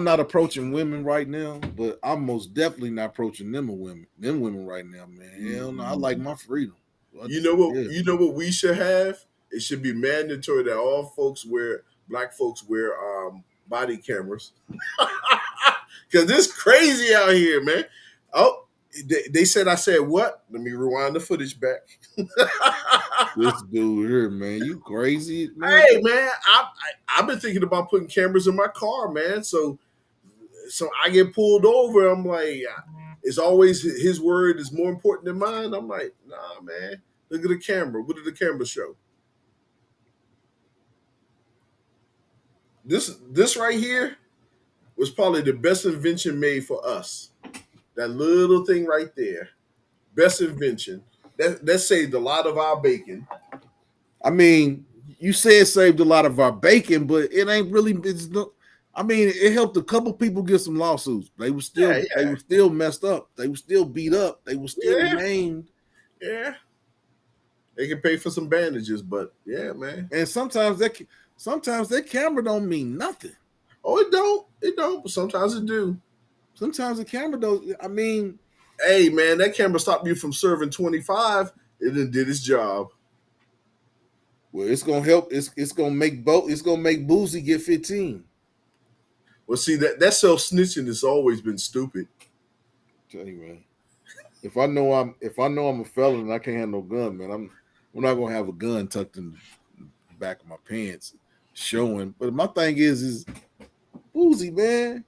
not approaching women right now, but I'm most definitely not approaching them women right now, man. Hell no, I like my freedom. Yeah. You know what we should have? It should be mandatory that all folks wear black folks wear body cameras. Cause it's crazy out here, man. Oh, they said I said what? Let me rewind the footage back. This dude here, man, you crazy, man. Hey man, I've been thinking about putting cameras in my car, man. So I get pulled over. I'm like, it's always his word is more important than mine. I'm like, nah, man. Look at the camera. What did the camera show? This right here was probably the best invention made for us. That little thing right there, best invention. That saved a lot of our bacon. I mean, you say it saved a lot of our bacon, but it ain't really. It's no. I mean, it helped a couple people get some lawsuits. Yeah, They yeah, were still messed up. They were still beat up. They were still yeah, maimed. yeah. They can pay for some bandages, but yeah, man. And sometimes that camera don't mean nothing. Oh, it don't. It don't. But sometimes it do. Sometimes the camera don't. I mean, Hey, man, that camera stopped you from serving 25. It done did its job. well, it's gonna help. It's gonna make both. It's gonna make Boozy get 15. Well, see that self snitching has always been stupid. Tell you, man. If I know I'm a felon and I can't have no gun, man, I'm not gonna have a gun tucked in the back of my pants showing. But my thing is Boozy, man.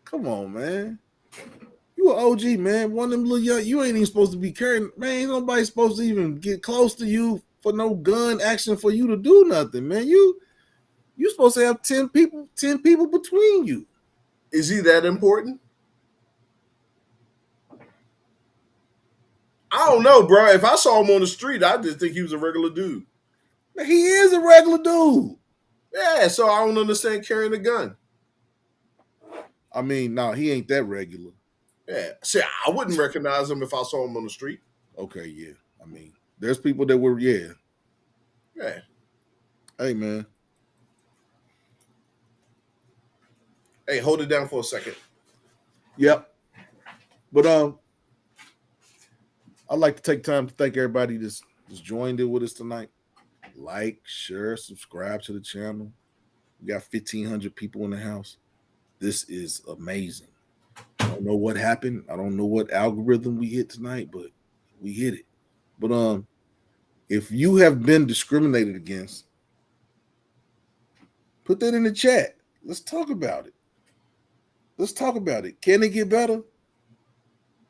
Come on, man. You an OG, man. One of them little young, you ain't even supposed to be carrying, man. Ain't nobody supposed to even get close to you for no gun action for you to do nothing, man. You supposed to have 10 people between you. Is he that important? I don't know, bro. If I saw him on the street, I just think he was a regular dude. Man, he is a regular dude. Yeah, so I don't understand carrying a gun. I mean, no, he ain't that regular. Yeah, see, I wouldn't recognize him if I saw him on the street. Okay, yeah. I mean, there's people that were, yeah. Yeah. Hey, man. Hey, hold it down for a second. Yep. But I'd like to take time to thank everybody that's joined in with us tonight. like, share, subscribe to the channel. We got 1,500 people in the house. This is amazing. I don't know what happened. I don't know what algorithm we hit tonight, but we hit it. But if you have been discriminated against, put that in the chat. Let's talk about it. Let's talk about it. Can it get better?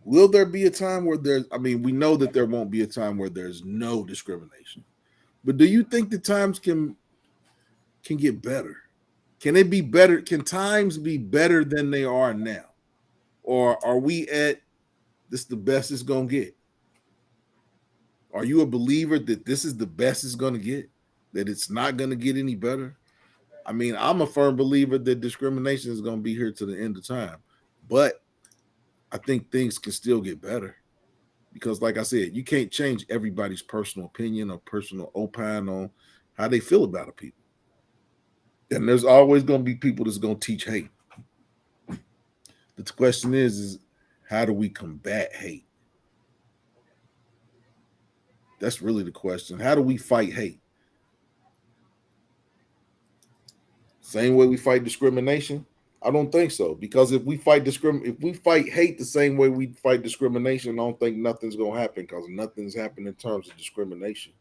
Will there be a time where there's, I mean, we know that there won't be a time where there's no discrimination. But do you think the times can get better? Can it be better? Can times be better than they are now? Or are we at this the best it's gonna get? Are you a believer that this is the best it's gonna get? That it's not gonna get any better? I mean, I'm a firm believer that discrimination is gonna be here to the end of time. But I think things can still get better. Because, like I said, you can't change everybody's personal opinion or personal opine on how they feel about a people. And there's always going to be people that's going to teach hate. The question is how do we combat hate? That's really the question. How do we fight hate? Same way we fight discrimination? I don't think so. Because if we fight hate the same way we fight discrimination, I don't think nothing's going to happen because nothing's happened in terms of discrimination.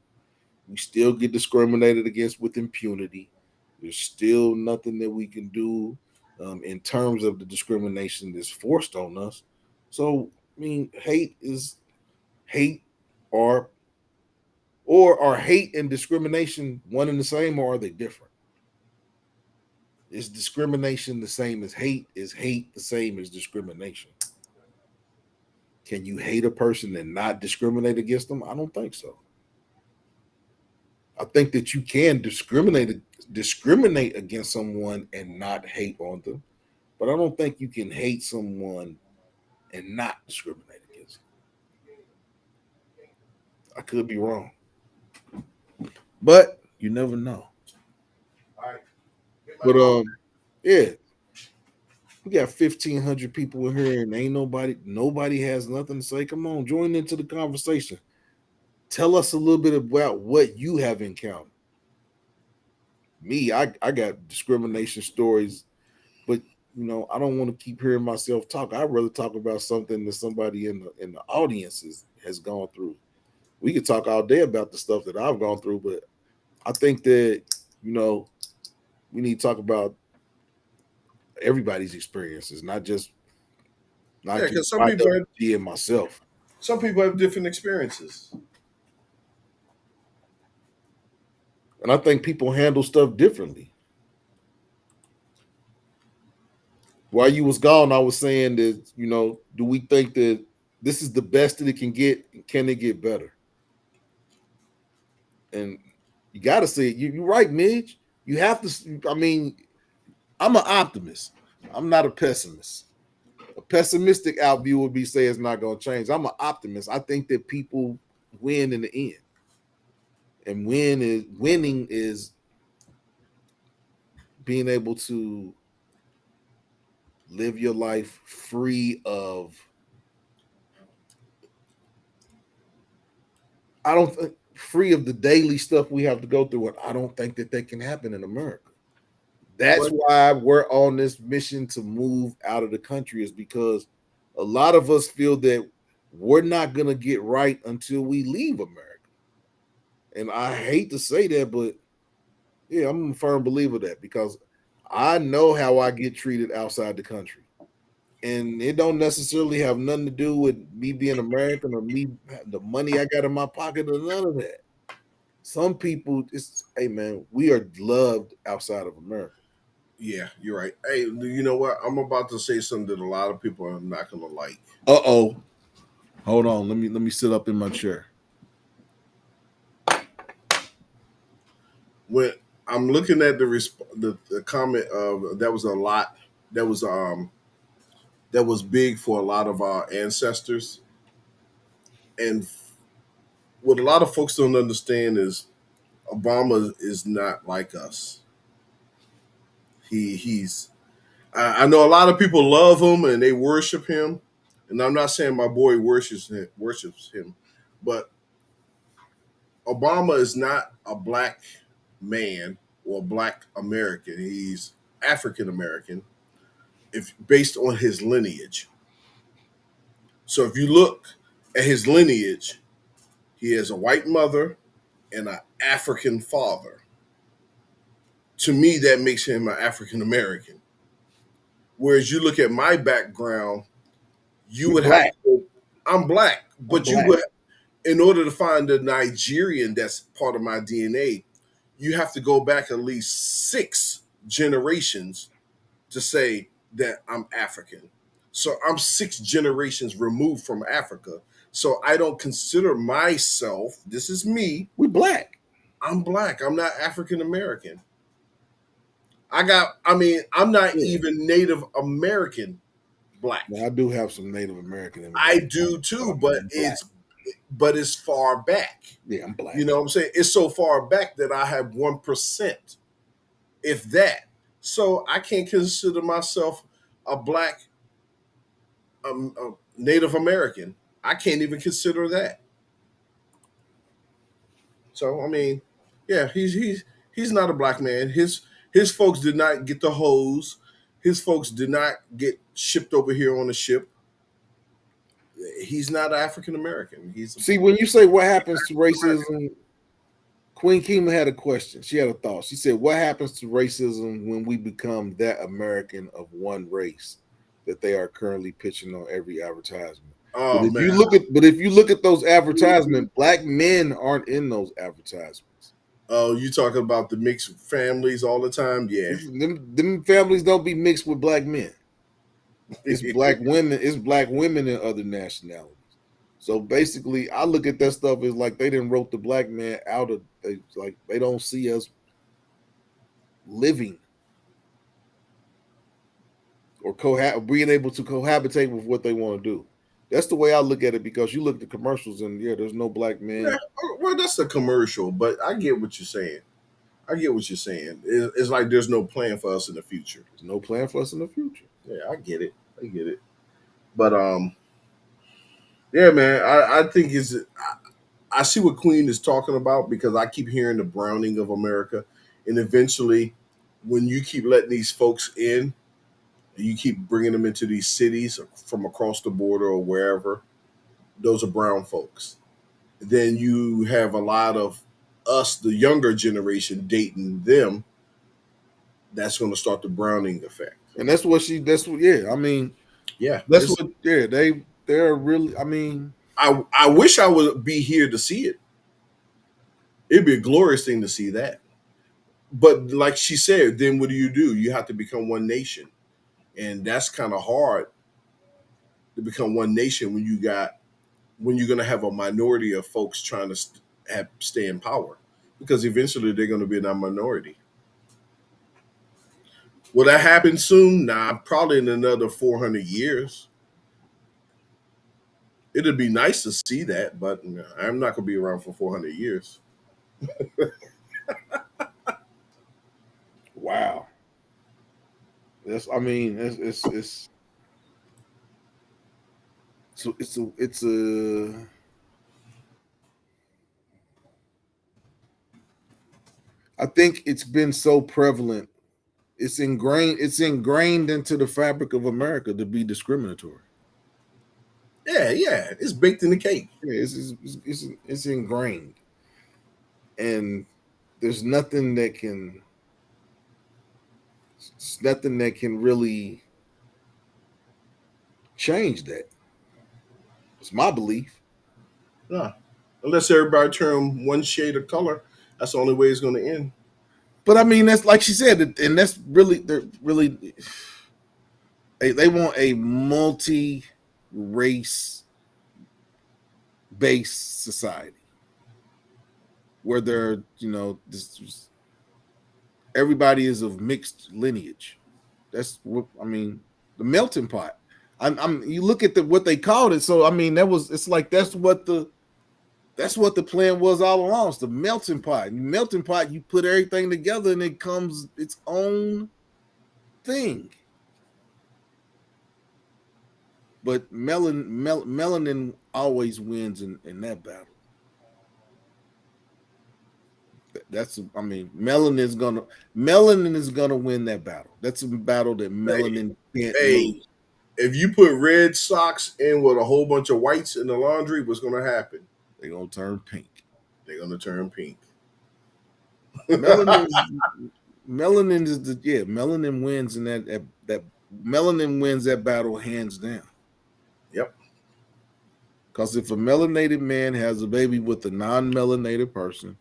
We still get discriminated against with impunity. There's still nothing that we can do in terms of the discrimination that's forced on us. So, I mean, hate is hate, or are hate and discrimination one and the same, or are they different? Is discrimination the same as hate? Is hate the same as discrimination? Can you hate a person and not discriminate against them? I don't think so. I think that you can discriminate against someone and not hate on them, but I don't think you can hate someone and not discriminate against them. I could be wrong, but you never know. All right. But yeah, we got 1,500 people in here, and ain't nobody has nothing to say. Come on, join into the conversation. Tell us a little bit about what you have encountered. Me, I got discrimination stories, but I don't want to keep hearing myself talk. I'd rather talk about something that somebody in the audience has gone through. We could talk all day about the stuff that I've gone through, but I think that we need to talk about everybody's experiences, not just Yeah, because my WG and myself. some people have different experiences. And I think people handle stuff differently. While you was gone, I was saying that, do we think that this is the best that it can get? Can it get better? And you got to say it. You're right, Midge. You have to. I mean, I'm an optimist. I'm not a pessimist. A pessimistic outview would be say it's not going to change. I'm an optimist. I think that people win in the end, and winning is being able to live your life free of. I don't think free of the daily stuff we have to go through, and I don't think that can happen in America. That's But why we're on this mission to move out of the country, is because a lot of us feel that we're not going to get right until we leave America. And I hate to say that, but yeah, I'm a firm believer of that because I know how I get treated outside the country. And it don't necessarily have nothing to do with me being American or me the money I got in my pocket or none of that. Some people, hey man, we are loved outside of America. yeah, you're right. Hey, you know what? I'm about to say something that a lot of people are not gonna like. Uh-oh. Hold on. Let me sit up in my chair. When I'm looking at the comment of that was a lot that was big for a lot of our ancestors, and what a lot of folks don't understand is Obama is not like us. He's I know a lot of people love him and they worship him, and I'm not saying my boy worships him, but Obama is not a black man or black American. He's African American, if based on his lineage. So if you look at his lineage, he has a white mother and an African father. To me, that makes him an African American. Whereas you look at my background, you You would have black. to go, I'm black, I'm but you black. would, in order to find a Nigerian that's part of my DNA, you have to go back at least 6 generations to say that I'm African. So I'm 6 generations removed from Africa. So I don't consider myself, this is me, We black. I'm black. I'm not African American. I mean, I'm not Yeah. even Native American black. Now, I do have some Native American in me, I do but too, I mean, I'm black. but it's far back. Yeah, I'm You black. know what I'm saying? It's so far back that I have 1%, if that. So I can't consider myself a black a Native American. I can't even consider that. So I mean, yeah, he's not a black man. His folks did not get the hose. His folks did not get shipped over here on a ship. He's not African American. He's See, when you say what happens to racism, Queen Kima had a question. She had a thought. She said, "What happens to racism when we become that American of one race that they are currently pitching on every advertisement?" oh man. But if you look at those advertisements, black men aren't in those advertisements. Oh, you talking about the mixed families all the time? Yeah. Them families don't be mixed with black men. It's black women. It's black women and other nationalities. So basically, I look at that stuff as like they didn't wrote the black man out of like they don't see us living or being able to cohabitate with what they want to do. That's the way I look at it because you look at the commercials and yeah, there's no black Yeah, men. well, that's a commercial, but I get what you're saying. I get what you're saying. It's like there's no plan for us in the future. There's no plan for us in the future. Yeah, I get it. I get it. But yeah, man, I think I see what Queen is talking about because I keep hearing the browning of America, and eventually, when you keep letting these folks in, you keep bringing them into these cities from across the border or wherever. Those are brown folks. Then you have a lot of us, the younger generation, dating them. That's going to start the browning effect. And that's what yeah, I mean, Yeah, that's it's. what yeah, they're really I mean, I wish I would be here to see it. It'd be a glorious thing to see that. But like she said, then what do? You have to become one nation, and that's kind of hard to become one nation when you're going to have a minority of folks trying to stay in power, because eventually they're going to be in a minority. Will that happen soon? Nah, probably in another 400 years. It'd be nice to see that, but I'm not going to be around for 400 years. wow. That's I mean, it's a I think it's been so prevalent. It's ingrained into the fabric of America to be discriminatory. Yeah, yeah, it's baked in the cake. Yeah, it's ingrained, and there's nothing that can really change that. It's my belief. Nah, unless everybody turn one shade of color, that's the only way it's going to end. But I mean, that's like she said, and that's really they're really they want a multi race based society where they're everybody is of mixed lineage. That's what I mean. The melting pot. I'm you look at what they called it. So I mean, it's like that's what the plan was all along. It's the melting pot. Melting pot, you put everything together and it comes its own thing. But melanin always wins in that battle. I mean, melanin is gonna win that battle. That's a battle that Hey, melanin can't hey, lose. if you put red socks in with a whole bunch of whites in the laundry, what's going to happen? They're gonna turn pink. They're going to turn pink. Melanin is melanin is the yeah, melanin wins in that melanin wins that battle hands down. Yep. Because if a melanated man has a baby with a non-melanated person,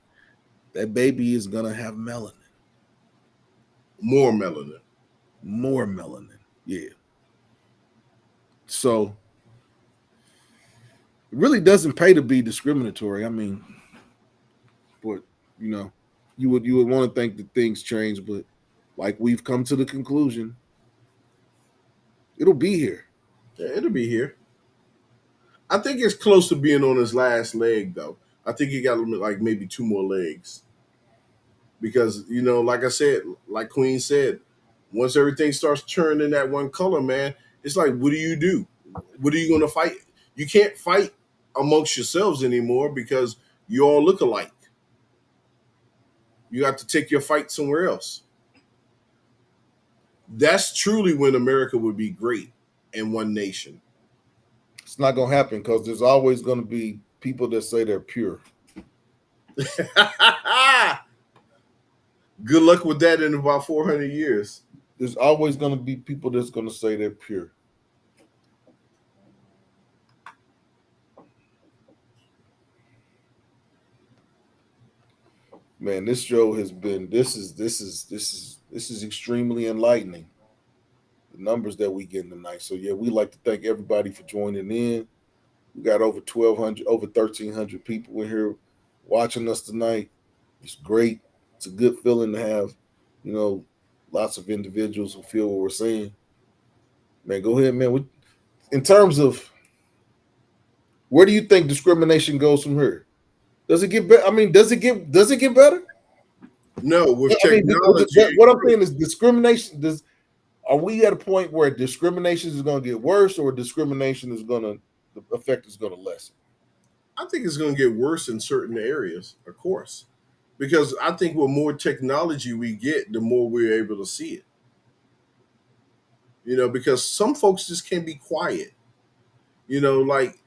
that baby is gonna have melanin, More melanin. more melanin. Yeah. So it really doesn't pay to be discriminatory. I mean, but you know, you would want to think that things change, but like we've come to the conclusion, it'll be here. Yeah, it'll be here. I think it's close to being on his last leg, though. I think he got like maybe two more legs because like I said, like Queen said, once everything starts turning that one color, man, it's like, what do you do? What are you going to fight? You can't fight amongst yourselves anymore because you all look alike. You have to take your fight somewhere else. That's truly when America would be great in one nation. It's not gonna happen because there's always gonna be people that say they're pure. Good luck with that in about 400 years. There's always gonna be people that's gonna say they're pure. Man, this show has been this is extremely enlightening. The numbers that we get tonight. So yeah, we like to thank everybody for joining in. We got over 1,200, over 1,300 people in here watching us tonight. It's great. It's a good feeling to have, you know, lots of individuals who feel what we're saying. Man, go ahead, man. In terms of where do you think discrimination goes from here? Does it get better? I mean, does it get better? No, with I mean, technology, what I'm saying is discrimination. Are we at a point where discrimination is going to get worse, or discrimination is going to the effect is going to lessen? I think it's going to get worse in certain areas, of course, because I think the more technology we get, the more we're able to see it. Because some folks just can't be quiet. Like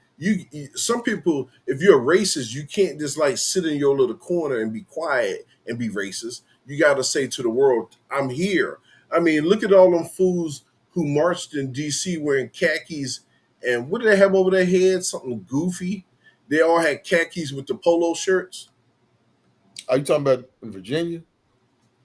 some people, if you're a racist, you can't just like sit in your little corner and be quiet and be racist. You got to say to the world, "I'm here." I mean, look at all them fools who marched in D.C. wearing khakis, and what did they have over their heads? Something goofy. They all had khakis with the polo shirts. Are you talking about in Virginia?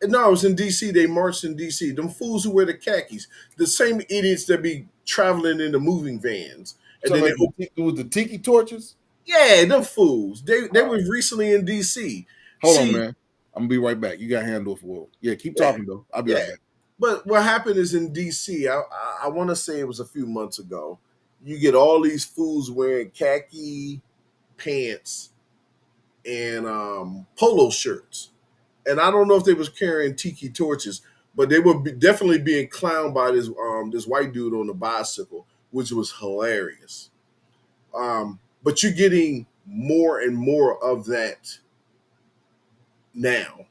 No, it was in D.C. They marched in D.C. Them fools who wear the khakis, the same idiots that be traveling in the moving vans, You and then talking about with the tiki torches? yeah, them fools. They were recently in D.C. Hold on, See, man. I'm gonna be right back. You got handle for yeah. Keep yeah, talking though. I'll be yeah. right back. But what happened is in D.C. I want to say it was a few months ago. You get all these fools wearing khaki pants and polo shirts, and I don't know if they was carrying tiki torches, but they were definitely being clowned by this white dude on a bicycle, which was hilarious. But you're getting more and more of that now.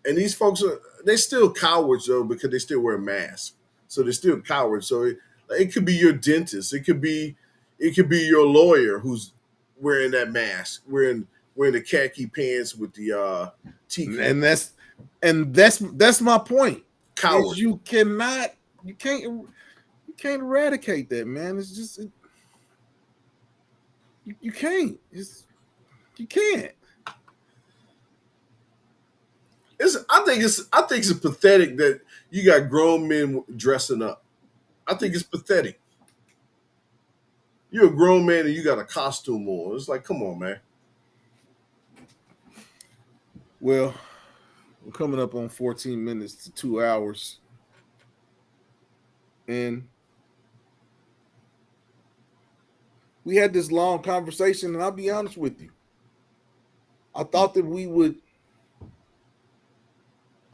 And these folks they still cowards though because they still wear masks. So they're still cowards. So it could be your dentist. It could be your lawyer who's wearing that mask, wearing the khaki pants with the tiki And that's my point. Is coward. you can't eradicate that, man. It's just you can't. You can't. I think it's pathetic that you got grown men dressing up. I think it's pathetic. You're a grown man and you got a costume on. It's like, come on, man. Well, we're coming up on 14 minutes to 2 hours, and we had this long conversation. And I'll be honest with you, I thought that we would.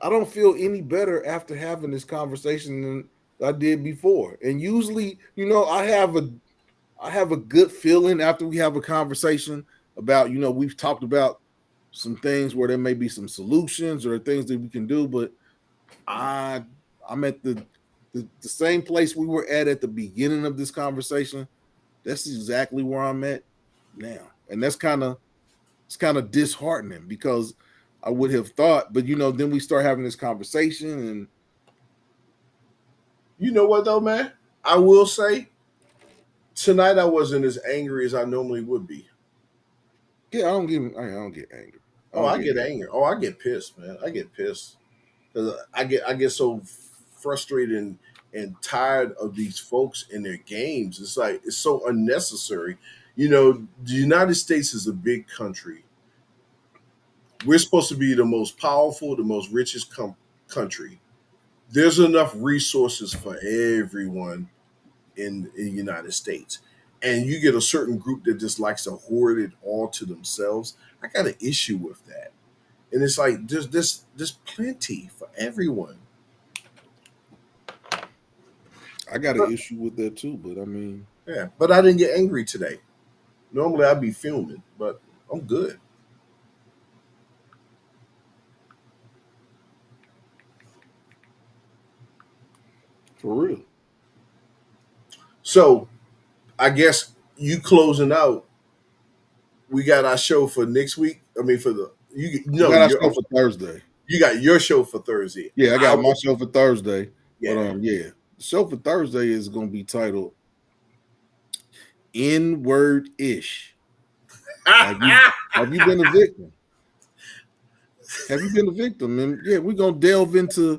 I don't feel any better after having this conversation than I did before. And usually, I have a good feeling after we have a conversation about, we've talked about some things where there may be some solutions or things that we can do, but I I'm at the same place we were at the beginning of this conversation. That's exactly where I'm at now, and it's kind of disheartening because I would have thought, but then we start having this conversation, and You know what though, man? I will say tonight I wasn't as angry as I normally would be. yeah, I don't get angry. I Oh, don't I get get angry. angry. Oh, I get pissed, man. I get pissed because I get so frustrated and tired of these folks and their games. It's like it's so unnecessary. The United States is a big country. We're supposed to be the most powerful, the most richest country. There's enough resources for everyone in the United States. And you get a certain group that just likes to hoard it all to themselves. I got an issue with that. And it's like there's plenty for everyone. I got an But issue with that too, but I mean, yeah, but I didn't get angry today. Normally I'd be fuming, but I'm good. for real, So I guess you closing out. We got our show for next week. I mean, for the you I no, got our you're show for Thursday. you got your show for Thursday. Yeah, I I got my will, show for Thursday, but yeah. yeah, the show for Thursday is going to be titled "N Word Ish." Have you have you been a victim? Have you been a victim? And yeah, we're gonna delve into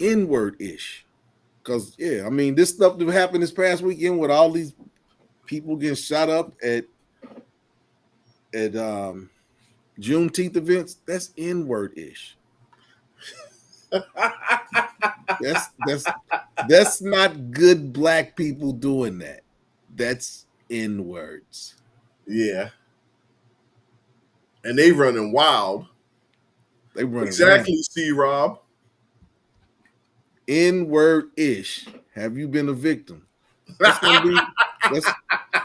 N word ish. Cause yeah, I mean this stuff that happened this past weekend with all these people getting shot up at Juneteenth events, that's N word ish. That's that's that's not good black people doing that. That's N words. Yeah, and they running wild. They running around. Exactly, C. Rob. N word ish. Have you been a victim? That's gonna be that's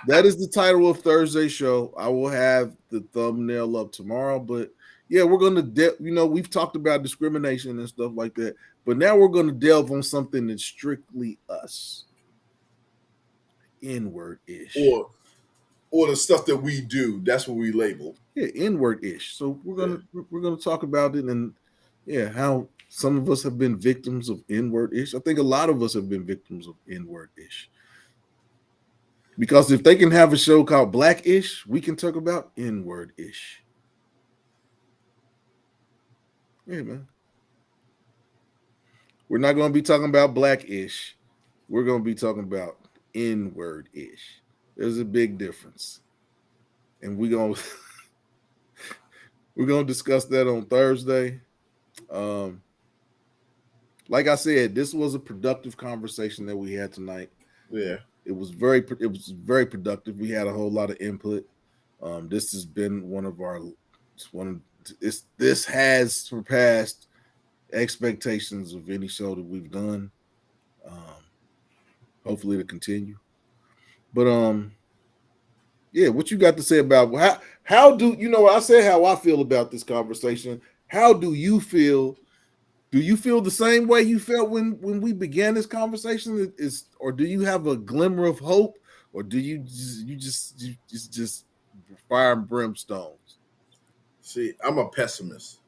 that is the title of Thursday's show. I will have the thumbnail up tomorrow, but yeah, we're gonna we've talked about discrimination and stuff like that, but now we're gonna delve on something that's strictly us. N-word ish. or or the stuff that we do. That's what we label. Yeah, N-word ish. So Yeah. we're gonna talk about it and yeah, how some of us have been victims of N-word ish. I think a lot of us have been victims of N-word ish. Because if they can have a show called Blackish, we can talk about N-word ish. Yeah, man. We're not going to be talking about Blackish. We're going to be talking about N-word ish. There's a big difference, and we're gonna discuss that on Thursday. Um, like I said, this was a productive conversation that we had tonight. Yeah. It was very productive. We had a whole lot of input. This has been one of our one this has surpassed expectations of any show that we've done. Um, hopefully to continue. But yeah, what you got to say about how do I said how I feel about this conversation? How do you feel? Do you feel the same way you felt when we began this conversation? Is or do you have a glimmer of hope, or do you just fire and brimstones? See, I'm a pessimist.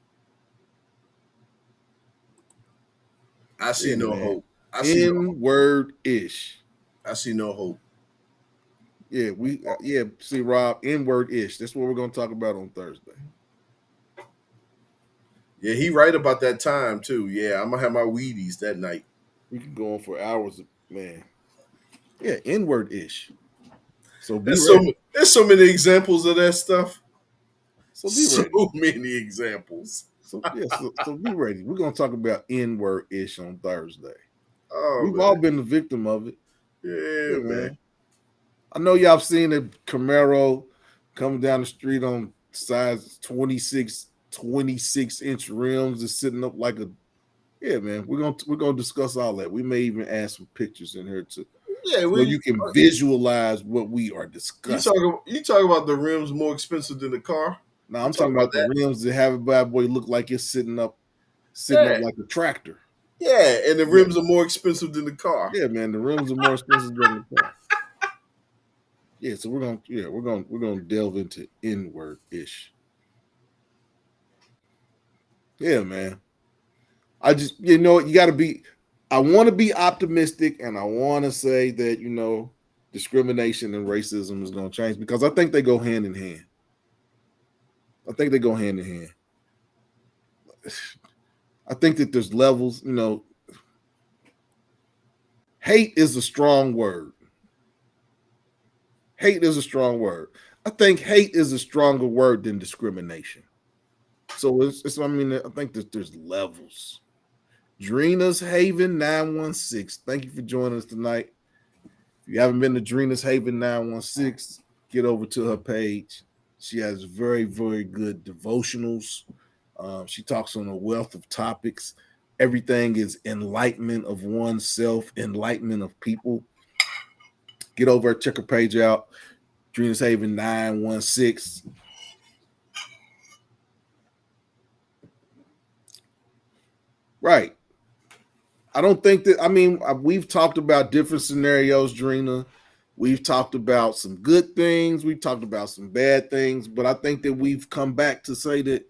I see Yeah, no man. hope. I see no N word ish. I see no hope. Yeah, see Rob, N word ish. That's what we're gonna talk about on Thursday. Yeah, he right about that time too. Yeah, I'm gonna have my Wheaties that night. We can go on for hours, man. Yeah, N word ish. So be There's so ready. there's so many examples of that stuff. So be So ready. many examples. So be ready. We're gonna talk about N word ish on Thursday. Oh We've all man. been the victim of it. Yeah, Yeah, man. man. I know y'all seen a Camaro coming down the street on size 26 inch rims is sitting up like a yeah, man. We're gonna discuss all that. We may even add some pictures in here too. Yeah, So we you can visualize what we are discussing. you talk about the rims more expensive than the car. Now I'm I'm talking talking about about the that. rims that have a bad boy look like it's sitting up Yeah, like a tractor. yeah, and the Yeah, rims are more expensive than the car. yeah, man. The rims are more expensive than the car. Yeah, so we're gonna delve into inward ish. Yeah, man. I just you got to be. I want to be optimistic, and I want to say that discrimination and racism is going to change because I think they go hand in hand. I think they go hand in hand. I think that there's levels. Hate is a strong word. Hate is a strong word. I think hate is a stronger word than discrimination. So I mean, I think that there's levels. Drina's Haven 916. Thank you for joining us tonight. If you haven't been to Drina's Haven 916, get over to her page. She has very, very good devotionals. She talks on a wealth of topics. Everything is enlightenment of oneself, enlightenment of people. Get over, check her page out. Drina's Haven 916. Right. I don't think that, I mean, we've talked about different scenarios, Drina. We've talked about some good things. We've talked about some bad things. But I think that we've come back to say that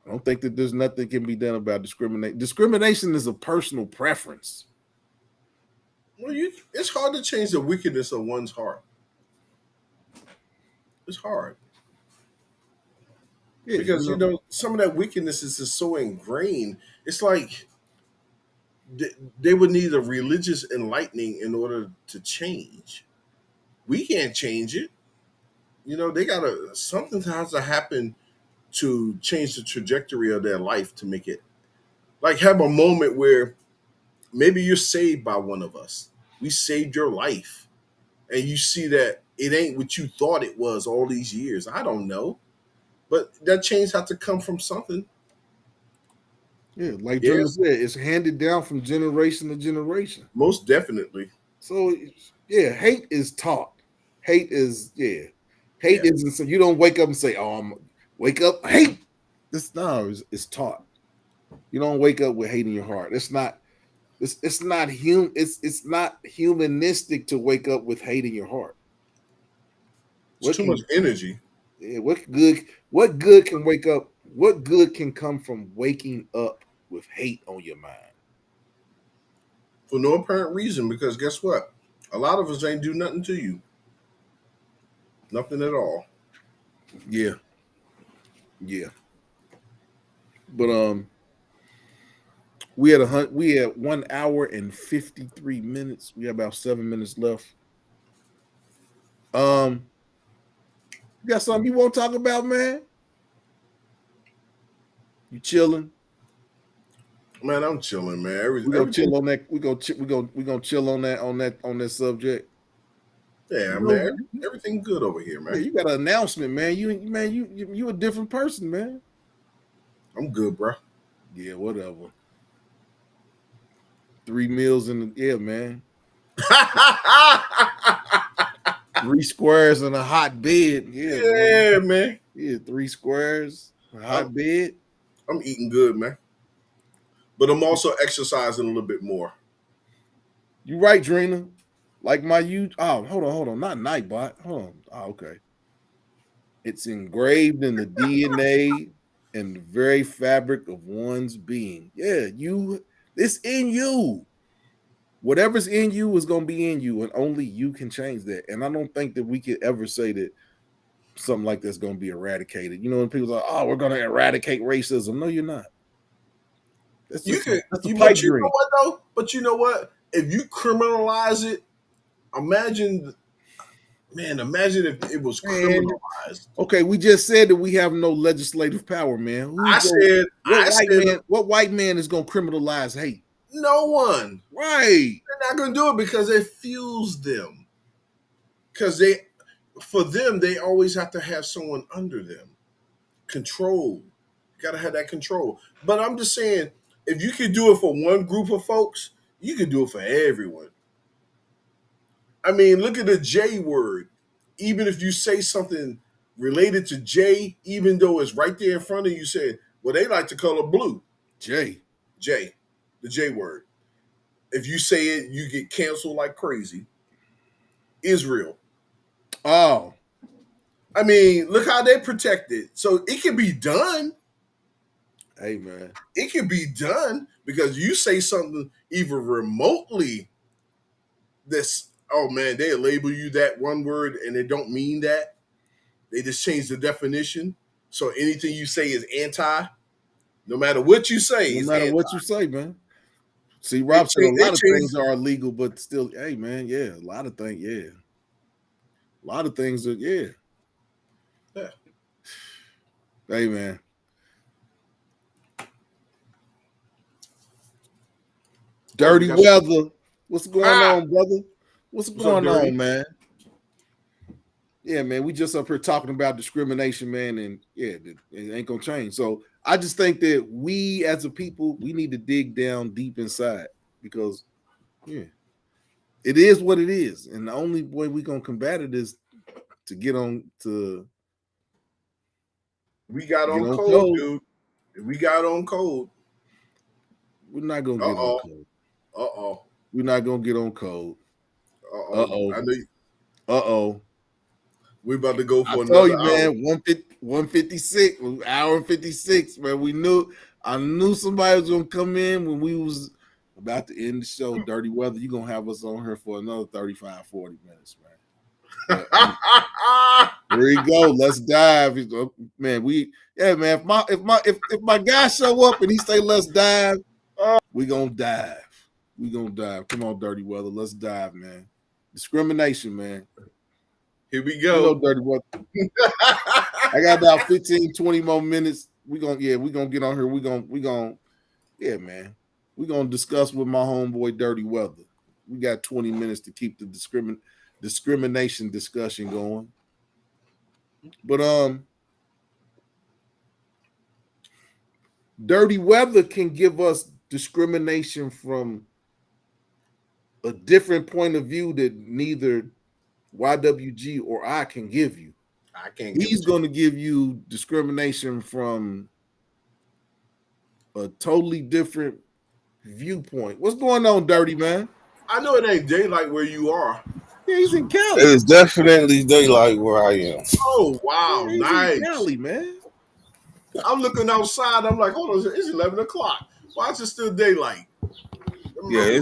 I don't think that there's nothing can be done about discrimination. Discrimination is a personal preference. Well, it's hard to change the wickedness of one's heart. It's hard Yeah, because some of that wickedness is just so ingrained. It's like they would need a religious enlightening in order to change. We can't change it. They gotta something has to happen to change the trajectory of their life to make it like have a moment where maybe you're saved by one of us. We saved your life, and you see that it ain't what you thought it was all these years. I don't know, but that change had to come from something. yeah, like Drina Yes, said, it's handed down from generation to generation. most definitely. So yeah, hate is taught. Hate is hate Yeah, isn't so you don't wake up and say, "Oh, wake up hate." This no, it's taught. You don't wake up with hate in your heart. It's not it's not humanistic to wake up with hate in your heart. it's What too much can energy what good can wake up? What good can come from waking up with hate on your mind? for no apparent reason. Because guess what? A lot of us ain't do nothing to you, nothing at all. Yeah, yeah. But we had 1 hour and 53 minutes. We have about 7 minutes left. Um, you got something you want to talk about, man? You chilling? Man, I'm chilling, man. We gonna Everything. chill on that. We gonna chill on that subject. Yeah, You man. know, Everything good over here, yeah, man. you got an announcement, man. You a different person, man. I'm good, bro. Yeah, whatever. 3 meals in the man. 3 squares and a hot bed. Yeah, man. Yeah, man. Yeah, 3 squares, a I'm hot bed. I'm eating good, man. But I'm also exercising a little bit more. You right, Drina. Like my you. Oh, hold on. Not Nightbot. Hold on. Oh, okay. It's engraved in the DNA and the very fabric of one's being. Yeah, you. It's in you. Whatever's in you is gonna be in you, and only you can change that. And I don't think that we could ever say that something like that's gonna be eradicated. When people are like, "Oh, we're gonna eradicate racism," no, you're not. That's You just could that's a you pipe but you know dream. what though? But you know what? If you criminalize it, imagine imagine if it was And criminalized. okay, we just said that we have no legislative power, man. I said What I white said man? What white man is gonna criminalize hate? no one. Right. They're not gonna do it because it fuels them. Because they for them, they always have to have someone under them. Control. You gotta have that control. But I'm just saying, if you could do it for one group of folks, you could do it for everyone. I mean, look at the J word. Even if you say something related to J, even though it's right there in front of you, said, well, they like the color blue. J. J, the J word. If you say it, you get canceled like crazy. Israel. Oh, I mean, look how they protect it. So it can be done. hey man. It can be done because you say something even remotely that's, oh man, they label you that one word and they don't mean that. They just change the definition. So anything you say is anti. No matter what you say, No is matter anti. what you say, man. See, Rob said a They lot of change. things are illegal, but still, hey man, yeah, a lot of things, yeah. A lot of things are, yeah. Yeah. Hey man. Oh, we Dirty got. weather. What's going Ha! on, brother? What's What's up, going on, Dirty? man? Yeah, man, we just up here talking about discrimination, man, and yeah, it ain't gonna change. So I just think that we as a people, we need to dig down deep inside because yeah, it is what it is. And the only way we gonna combat it is to We got get on on code, code. dude. We got on code. We're not gonna Uh get on oh. code. Uh oh. We're not gonna get on code. Uh Uh oh. oh. I know Uh oh. we're about to go I for told another you, hour. man, 156, hour and 56, man. I knew somebody was gonna come in when we was about to end the show. Dirty weather, you gonna have us on here for another 35, 40 minutes, man. But here you go. Let's dive. Man, man, if my guy show up and he say let's dive, we gonna dive. We gonna dive. Come on, dirty weather. Let's dive, man. Discrimination, man. Here we You know, go. dirty weather. I got about 15, 20 more minutes. We gonna get on here. Yeah, man. We gonna discuss with my homeboy Dirty Weather. We got 20 minutes to keep the discrimination discussion going. But Dirty Weather can give us discrimination from a different point of view that neither YWG or I can give you. I can't give He's it to you. going to give you discrimination from a totally different viewpoint. What's going on, Dirty man? I know it ain't daylight where you are. Yeah, he's in It Cali. is definitely daylight where I am. Oh Yeah, wow, he's in nice. Cali, man. I'm looking outside. I'm like, hold on, it's 11 o'clock. Why is it still daylight? Yeah,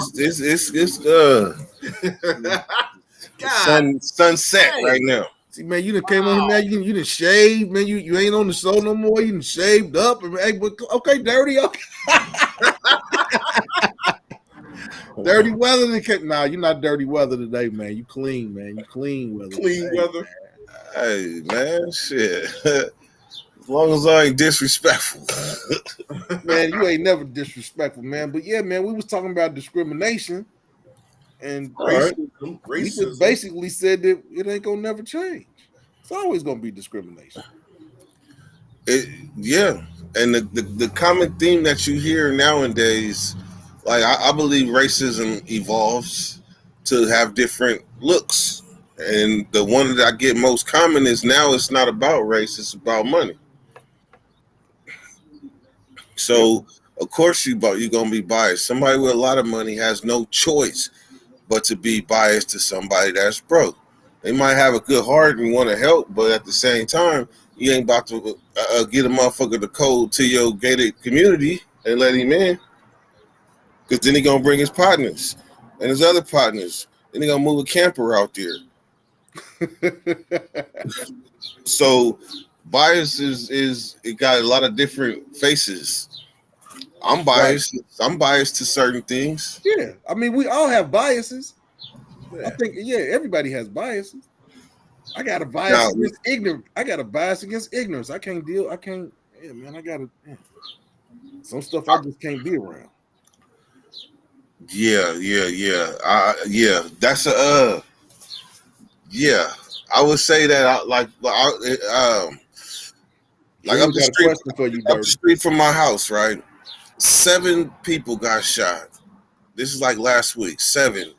God sunset right dang! now. See, man, you done came on here, Wow. man. You done shaved, man. You ain't on the show no more. You done shaved up. And, hey, but, okay, Dirty. Okay. Dirty weather. Nah, you're not dirty weather today, man. You clean, man. You clean weather Clean today, weather. Hey man, shit. As long as I ain't disrespectful. man. You ain't never disrespectful, man. But yeah, man, we was talking about discrimination, and All right. we just Racism. basically said that it ain't gonna never change. It's always gonna be discrimination. It, yeah, and the common theme that you hear nowadays, like I believe racism evolves to have different looks, and the one that I get most common is now it's not about race, it's about money. Yep. So of course you're gonna be biased. Somebody with a lot of money has no choice but to be biased to somebody that's broke. They might have a good heart and want to help, but at the same time, you ain't about to get a motherfucker to code to your gated community and let him in, because then he gonna bring his partners and his other partners. Then he gonna move a camper out there. So bias is it got a lot of different faces. I'm right. biased. I'm biased to certain things. Yeah. I mean, we all have biases. I Yeah. think, yeah, everybody has biases. I got a bias Now, against ignorance. I got a bias against ignorance. I can't deal. I can't. Yeah, man. I gotta. Yeah. Some stuff I just can't be around. yeah. That's a yeah. I would say that like Junior got a question for you, up the Dirty. street from my house, right? 7 people got shot. This is like last week. 7,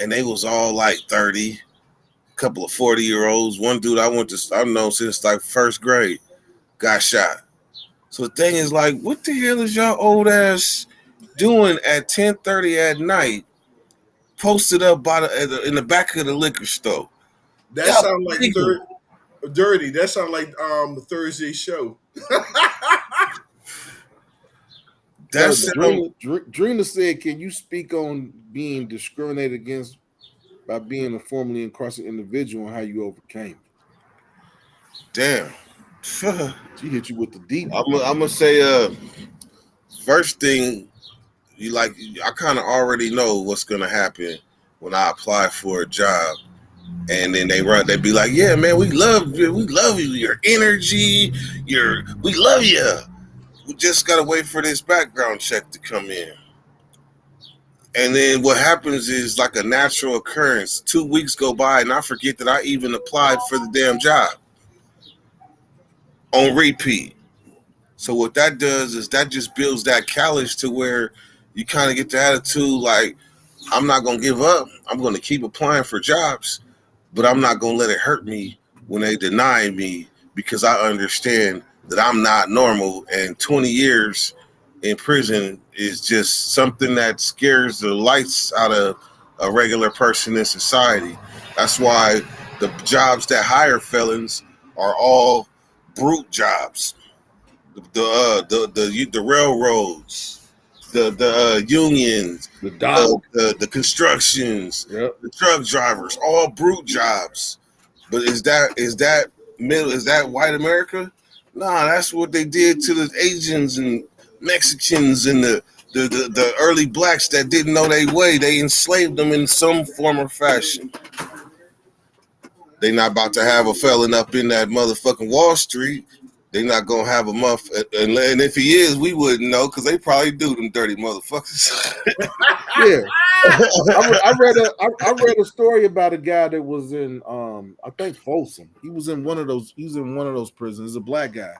and they was all like 30, couple of 40-year-olds. One dude I've known since like first grade got shot. So the thing is like, what the hell is y'all old ass doing at 10:30 at night, posted up in the back of the liquor store? That Y'all sound like people. dirty. That sound like the Thursday show. That Brother, sound Drina said, "Can you speak on being discriminated against by being a formerly incarcerated individual and how you overcame it?" damn. She hit you with the deep I'm one. gonna say first thing you like I kind of already know what's gonna happen when I apply for a job, and then they be like, yeah man, we love you, your energy, we love you. We just gotta wait for this background check to come in. And then what happens is like a natural occurrence. 2 weeks go by and I forget that I even applied for the damn job on repeat. So what that does is that just builds that callous to where you kind of get the attitude like, I'm not gonna give up. I'm gonna keep applying for jobs, but I'm not gonna let it hurt me when they deny me because I understand that I'm not normal, and 20 years in prison is just something that scares the lights out of a regular person in society. That's why the jobs that hire felons are all brute jobs. The railroads, the unions, The doc. the constructions, Yep. the truck drivers, all brute jobs. But is that white America? Nah, that's what they did to the Asians and Mexicans and the early blacks that didn't know their way. They enslaved them in some form or fashion. They not about to have a felon up in that motherfucking Wall Street. They not gonna have a muff, and if he is, we wouldn't know because they probably do them dirty motherfuckers. Yeah. I read a story about a guy that was in I think Folsom. He was in one of those prisons. He's a black guy.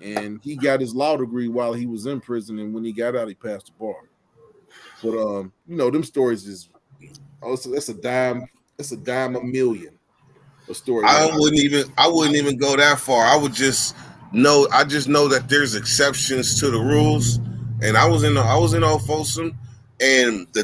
And he got his law degree while he was in prison, and when he got out, he passed the bar. But them stories is also that's a dime a million, a story like that. I wouldn't even go that far. I just know that there's exceptions to the rules. And I was in Old Folsom, and the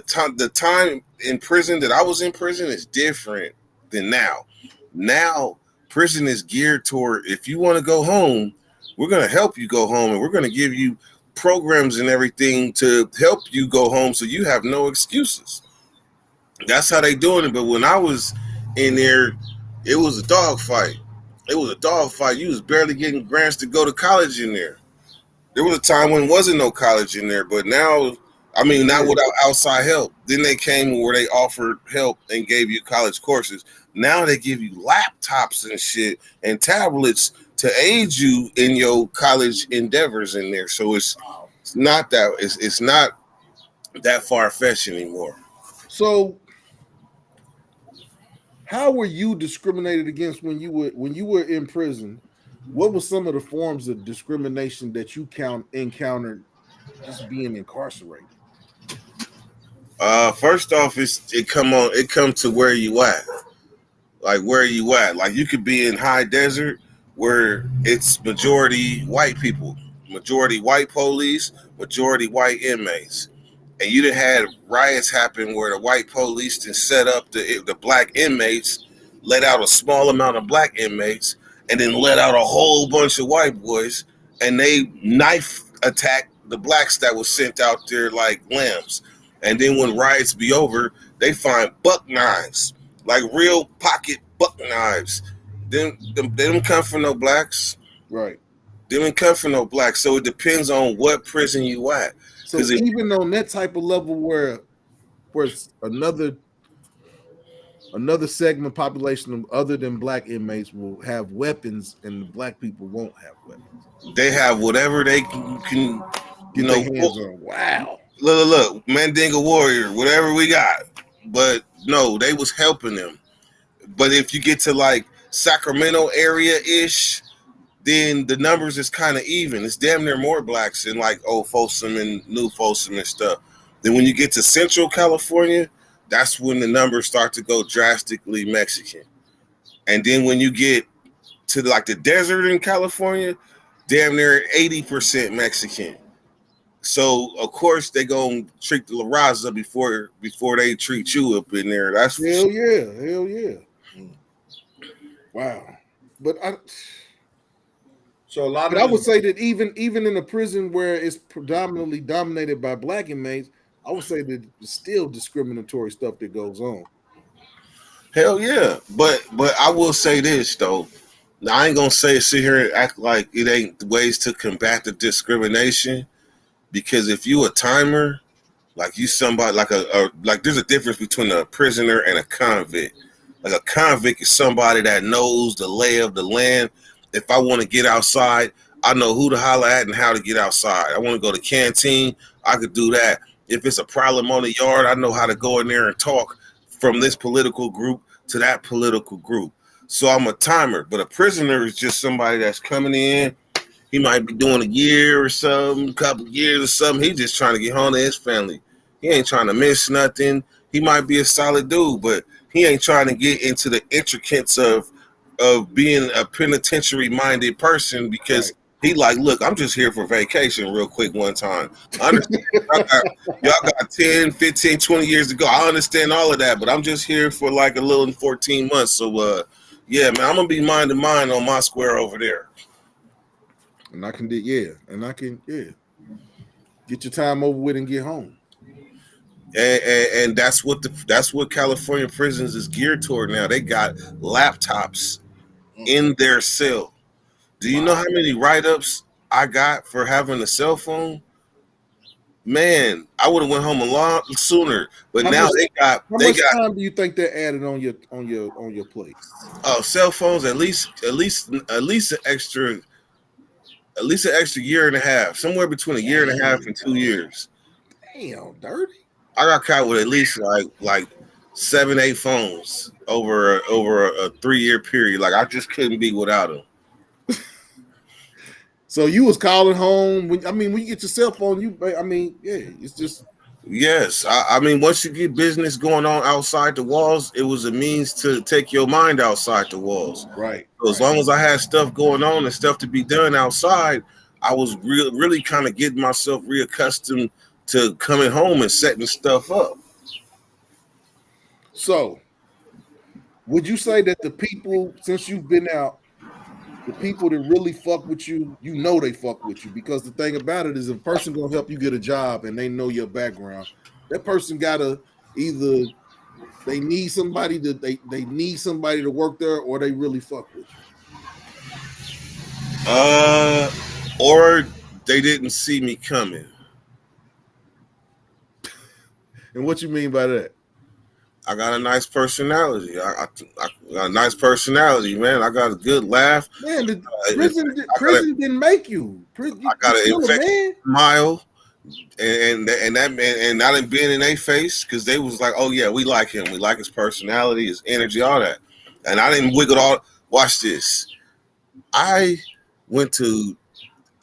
time in prison that I was in prison is different than now. Now prison is geared toward, if you want to go home, we're gonna help you go home, and we're gonna give you programs and everything to help you go home so you have no excuses. That's how they doing it. But when I was in there, it was a dog fight. It was a dog fight. You was barely getting grants to go to college in there. There was a time when wasn't no college in there, but now, I mean, not Yeah. without outside help. Then they came where they offered help and gave you college courses. Now they give you laptops and shit and tablets to aid you in your college endeavors in there. So it's not that far fetched anymore. So how were you discriminated against when you were in prison? What were some of the forms of discrimination that you encountered just being incarcerated? First off, it come to where you at. Like where you at? Like you could be in high desert where it's majority white people, majority white police, majority white inmates, and you done had riots happen where the white police then set up the black inmates, let out a small amount of black inmates, and then let out a whole bunch of white boys, and they knife attack the blacks that was sent out there like lambs. And then when riots be over, they find buck knives, like real pocket buck knives. They don't come from no blacks. Right. They don't come from no blacks. So it depends on what prison you at. So Because if even on that type of level where it's another segment population other than black inmates will have weapons and the black people won't have weapons. they have whatever they can Get their hands on. Wow. look, Mandinga Warrior, whatever we got. But no, they was helping them. But if you get to like Sacramento area ish, then the numbers is kind of even. It's damn near more blacks in like Old Folsom and New Folsom and stuff. Then when you get to Central California, that's when the numbers start to go drastically Mexican. And then when you get to like the desert in California, damn near 80% Mexican. So of course they gonna treat the La Raza before they treat you up in there. That's for Hell sure. yeah, hell yeah. Mm. Wow. But I So a lot but of I would the say that even in a prison where it's predominantly dominated by black inmates, I would say that it's still discriminatory stuff that goes on. Hell yeah. But I will say this though. Now, I ain't gonna sit here and act like it ain't ways to combat the discrimination because if you a timer, like you somebody like like there's a difference between a prisoner and a convict. Like a convict is somebody that knows the lay of the land. If I want to get outside, I know who to holler at and how to get outside. I want to go to canteen, I could do that. If it's a problem on the yard, I know how to go in there and talk from this political group to that political group. So I'm a timer, but a prisoner is just somebody that's coming in. He might be doing a year or something, a couple years or something. He's just trying to get home to his family. He ain't trying to miss nothing. He might be a solid dude, but he ain't trying to get into the intricacies of being a penitentiary minded person because Right. he like, look, I'm just here for vacation real quick one time. I understand y'all got 10, 15, 20 years to go. I understand all of that, but I'm just here for like a little 14 months. So yeah, man, I'm gonna be mind to mind on my square over there. And I can do get your time over with and get home. And that's what California prisons is geared toward now. They got laptops mm, in their cell. Do you know wow. how many write ups I got for having a cell phone? Man, I would have went home a lot sooner. But How now much how they much got time do you think that added on your plate? cell phones at least an extra year and a half, somewhere between a year and a half Dang, and 2 dog. years. Damn, dirty. I got caught with at least like 7, 8 phones over a 3 year period. Like I just couldn't be without them. So you was calling home when you get your cell phone, yeah, it's just Yes, I mean once you get business going on outside the walls, it was a means to take your mind outside the walls. right, So as right. long as I had stuff going on and stuff to be done outside, I was really kind of getting myself reaccustomed to coming home and setting stuff up. So would you say that the people, since you've been out, the people that really fuck with you, you know they fuck with you because the thing about it is, if a person gonna help you get a job and they know your background, that person gotta either they need somebody to work there, or they really fuck with you. Uh, or they didn't see me coming. And what you mean by that? I got a nice personality. I got a nice personality, man. I got a good laugh. Man, the I, I got a prison didn't make you. I You got an still a infectious man. smile. And that man and I didn't been in their face because they was like, oh yeah, we like him, we like his personality, his energy, all that. And I didn't wiggle all. Watch this. I went to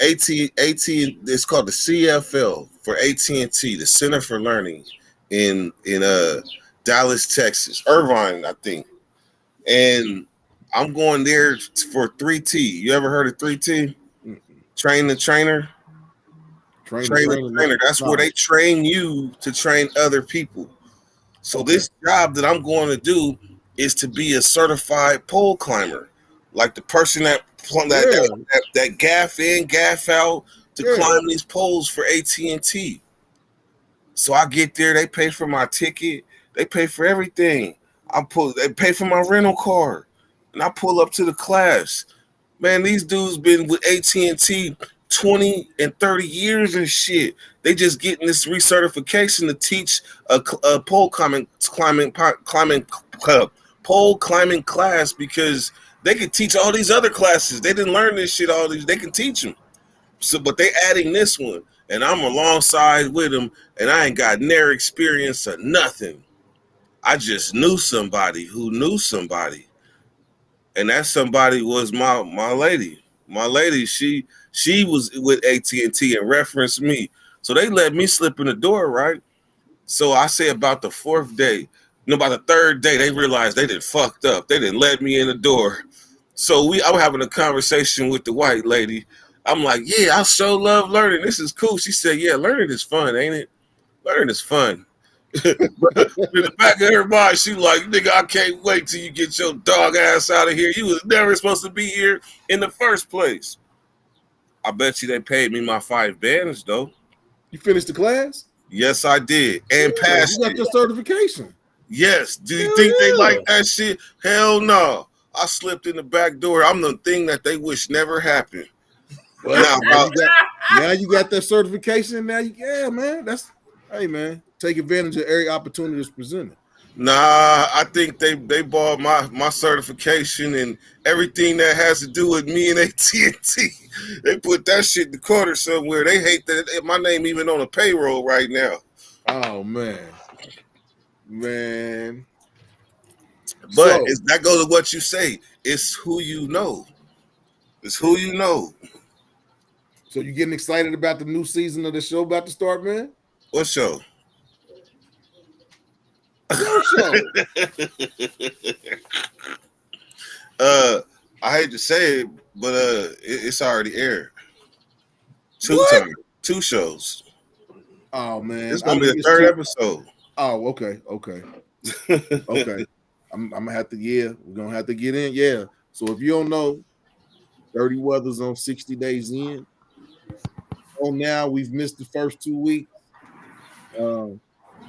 AT. It's called the CFL for AT&T, the Center for Learning in Dallas, Texas, Irvine, I think. And I'm going there for 3T. You ever heard of 3T? Mm-mm. Train the trainer. Train the Train the trainer. trainer. That's where No. they train you to train other people. So Okay. this job that I'm going to do is to be a certified pole climber, like the person Yeah. that gaff in, gaff out to Yeah. climb these poles for AT&T. So I get there, they pay for my ticket, they pay for everything. They pay for my rental car, and I pull up to the class. Man, these dudes been with AT&T 20 and 30 years and shit. They just getting this recertification to teach a uh, pole climbing class because they could teach all these other classes. They didn't learn this shit. All these they can teach them. So, but they adding this one, and I'm alongside with them, and I ain't got near experience or nothing. I just knew somebody who knew somebody, and that somebody was my lady. My lady, she was with AT&T and referenced me. So they let me slip in the door, right? So I say about the fourth day, By the third day, they realized they didn't fucked up. They didn't let me in the door. So I'm having a conversation with the white lady. I'm like, yeah, I so love learning. This is cool. She said, yeah, learning is fun, ain't it? Learning is fun. But in the back of her mind, she like, nigga, I can't wait till you get your dog ass out of here. You was never supposed to be here in the first place. I bet you they paid me my 5 bands, though. You finished the class? Yes, I did. And Yeah, you passed got it. your certification. Yes. Do you Hell think they yeah. like that shit? Hell no. I slipped in the back door. I'm the thing that they wish never happened. Well, now you got that certification. Now yeah, man. Hey man, take advantage of every opportunity that's presented. Nah, I think they bought my certification and everything that has to do with me and AT&T. They put that shit in the corner somewhere. They hate that my name even on a payroll right now. Oh man. But So that goes to what you say. It's who you know. It's who you know. So you getting excited about the new season of the show about to start, man? What show? Your show. I hate to say it, but it's already aired. What? 2 shows. Oh man, It's I gonna be think the it's third too. episode. Oh, okay. Okay. I'm gonna have to. Yeah, we're gonna have to get in. Yeah. So if you don't know, Dirty Weather's on 60 days in. Oh, now we've missed the first 2 weeks. Yeah,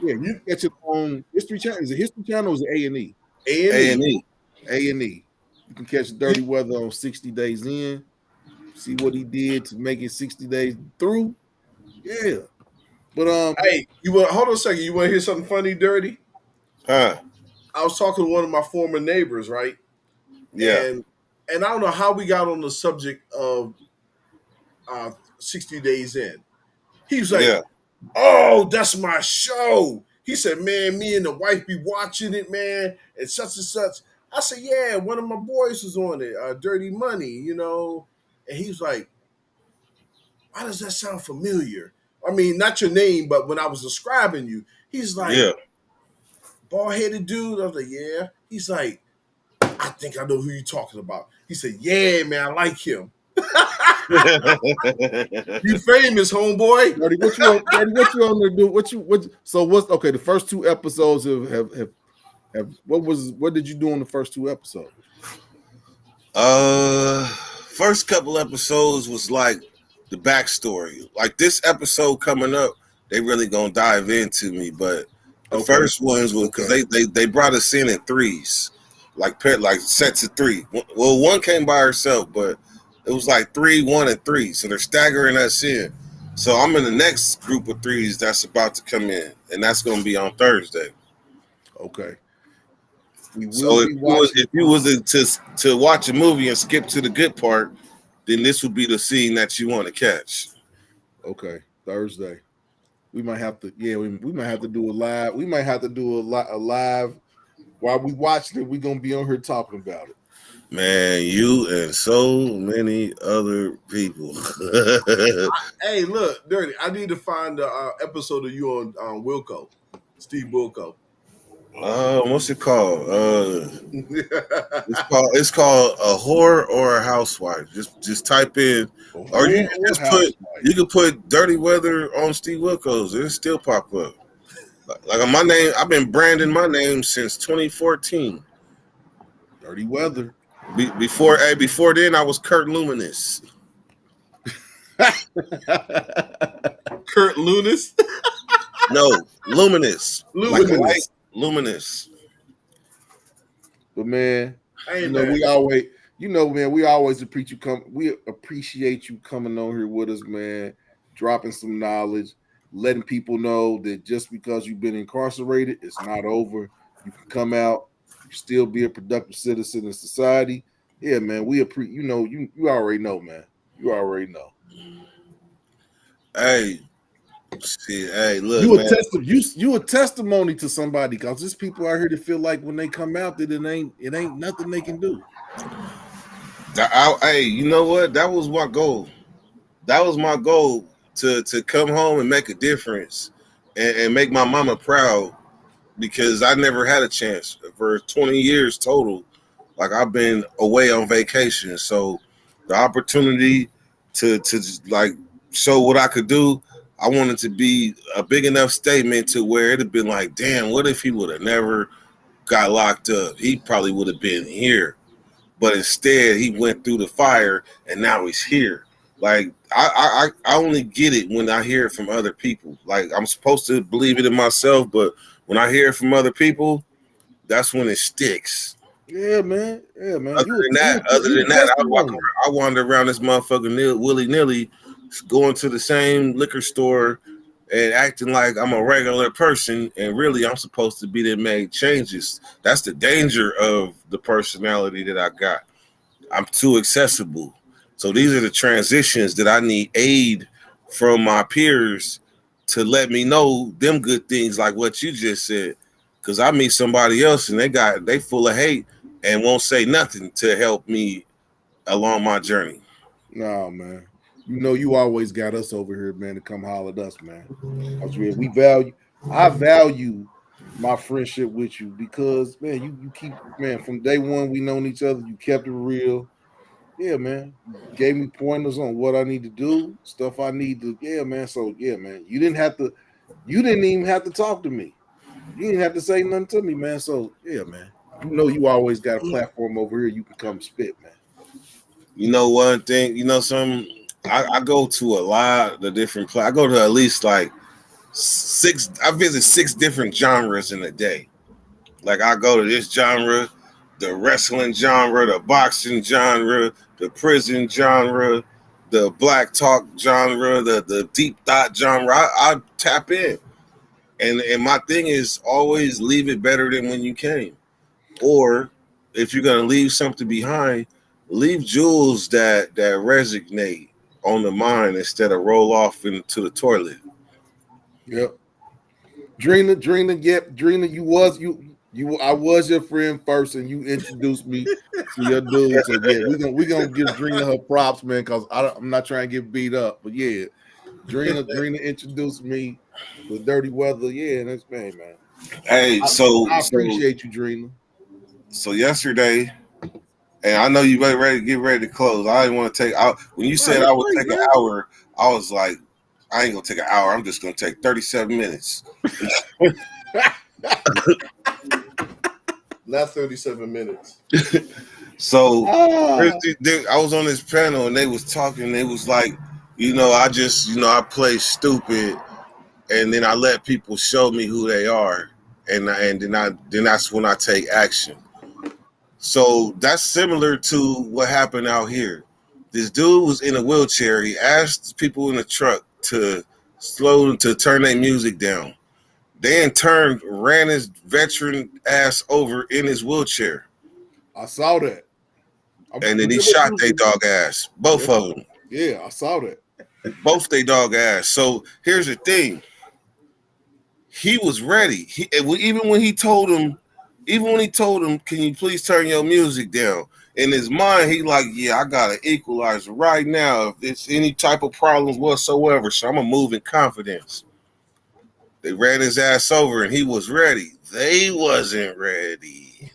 you can catch it on History Channel. Is it History Channel or is it A&E? A&E. A&E. A&E. You can catch Dirty Weather on 60 days in. See what he did to make it 60 days through. Yeah. But Hey, you want hold on a second. You want to hear something funny, dirty? Huh? I was talking to one of my former neighbors, right? Yeah. And I don't know how we got on the subject of 60 days in. He was like, Yeah. "Oh, that's my show." He said, "Man, me and the wife be watching it, man, and such and such." I said, "Yeah, one of my boys was on it, Dirty Money, you know." And he was like, "Why does that sound familiar?" I mean, not your name, but when I was describing you, he's like, Yeah. "Bald headed dude." I was like, "Yeah." He's like, "I think I know who you're talking about." He said, "Yeah, man, I like him." You famous, homeboy. Dirty, what you on? Dirty, what you on there do? So what's okay? The first 2 episodes have what did you do on the first 2 episodes? First couple episodes was like the backstory. Like this episode coming up, they really gonna dive into me. But the Okay. first ones was because they brought us in 3s, like sets of 3. Well, one came by herself, but it was like 3, 1, and 3. So they're staggering us in. So I'm in the next group of 3s that's about to come in, and that's gonna be on Thursday. Okay. We will So be watching. if you was to watch a movie and skip to the good part, then this would be the scene that you want to catch. Okay, Thursday. We might have to. Yeah, we might have to do a live. We might have to do a live while we watching it. We're gonna be on here talking about it. Man, you and so many other people. Hey, look, Dirty. I need to find the episode of you on Wilco, Steve Wilco. What's it called? It's called a whore or a housewife. Just type in, or you can just put Dirty Weather on Steve Wilkos. It'll still pop up. Like my name, I've been branding my name since 2014. Dirty Weather. Before then, I was Kurt Luminous. Kurt Lunis. No, Luminous. Like Luminous. light, luminous. But man, Hey, man, we always appreciate you coming on here with us, man, dropping some knowledge, letting people know that just because you've been incarcerated, it's not over. You can come out, you still be a productive citizen in society. Yeah, man, you already know, man. You already know. Hey, see, hey, look, you a testimony to somebody because there's people out here that feel like when they come out that it ain't nothing they can do. Hey, you know what? That was my goal. That was my goal to come home and make a difference and make my mama proud because I never had a chance for 20 years total. Like I've been away on vacation, so the opportunity to just, like show what I could do, I wanted to be a big enough statement to where it'd have been like, damn, what if he would have never got locked up? He probably would have been here, but instead he went through the fire and now he's here. Like I only get it when I hear it from other people. Like I'm supposed to believe it in myself, but when I hear it from other people, that's when it sticks. Yeah, man. Yeah, man. Other than that, Testimony. I wander around this motherfucker willy nilly, going to the same liquor store and acting like I'm a regular person, and really I'm supposed to be that made changes. That's the danger of the personality that I got. I'm too accessible. So these are the transitions that I need aid from my peers to let me know them good things like what you just said. Cause I meet somebody else and they full of hate and won't say nothing to help me along my journey. No, man. You know you always got us over here, man, to come holler at us, man. We value I value my friendship with you because man, you keep man from day one we known each other, you kept it real. Yeah, man. You gave me pointers on what I need to do, stuff I need to, yeah, man. So yeah, man. You didn't even have to talk to me. You didn't have to say nothing to me, man. So yeah, man. You know you always got a platform over here you can come spit, man. You know one thing, I go to a lot of different I go to at least like I visit 6 different genres in a day. Like I go to this genre, the wrestling genre, the boxing genre, the prison genre, the black talk genre, the deep thought genre. I tap in. And my thing is always leave it better than when you came. Or if you're gonna leave something behind, leave jewels that resonate on the mind instead of roll off into the toilet. Yep. Drina, I was your friend first and you introduced me to your dude. So yeah, we're gonna give Drina her props, man, because I'm not trying to get beat up. But yeah, Drina introduced me to Dirty Weather. Yeah, and that's man. Hey, I appreciate you, Drina. so yesterday, and I know you ready to get ready to close. I didn't want to take out when you said I would take an hour. I was like, I ain't gonna take an hour. I'm just gonna take 37 minutes. Not 37 minutes. So I was on this panel and they was talking. They was like, I play stupid, and then I let people show me who they are, and then that's when I take action. So that's similar to what happened out here. This dude was in a wheelchair. He asked people in the truck to turn their music down. They in turn ran his veteran ass over in his wheelchair. I saw that. And then he shot their dog ass. Both of them. Yeah, I saw that. Both they dog ass. So here's the thing. He was ready. Even when he told him, can you please turn your music down? In his mind, he like, yeah, I got an equalizer right now. If it's any type of problems whatsoever, so I'm gonna move in confidence. They ran his ass over and he was ready. They wasn't ready.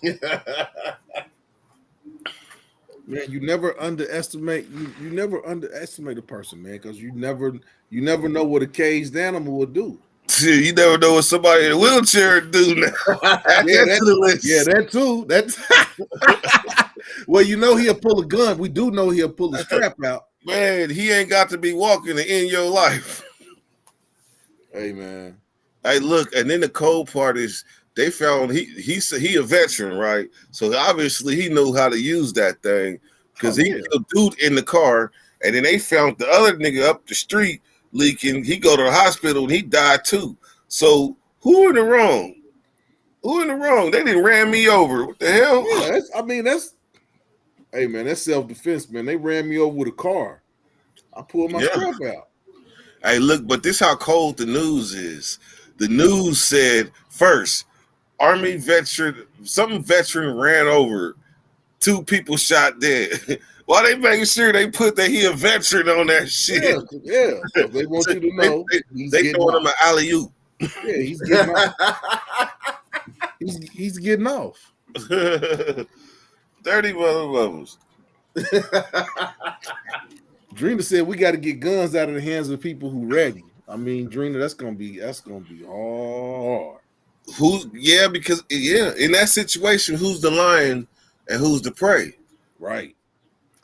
Man, you never underestimate a person, man, because you never know what a caged animal will do. You never know what somebody in a wheelchair do now. That too. That's well, he'll pull a gun. We do know he'll pull a strap out. Man, he ain't got to be walking to end your life. Hey, man. Hey, look, and then the cold part is they found he a veteran, right? So obviously he knew how to use that thing because he killed dude in the car, and then they found the other nigga up the street leaking. He go to the hospital and he died too. So who in the wrong? Who in the wrong? They didn't ran me over. What the hell? Yeah, hey man, that's self-defense, man. They ran me over with a car. I pulled my strap out. Hey, look, but this how cold the news is. The news said first, Army veteran, some veteran ran over, 2 people shot dead. Why they making sure they put that he a veteran on that shit? Yeah. So they want you to know they throwing him an alley-oop. Yeah, he's getting out. He's getting off. Dirty motherfuckers. Drina said we got to get guns out of the hands of people who ready. I mean, Drina, that's gonna be hard. Because in that situation, who's the lion and who's the prey? Right.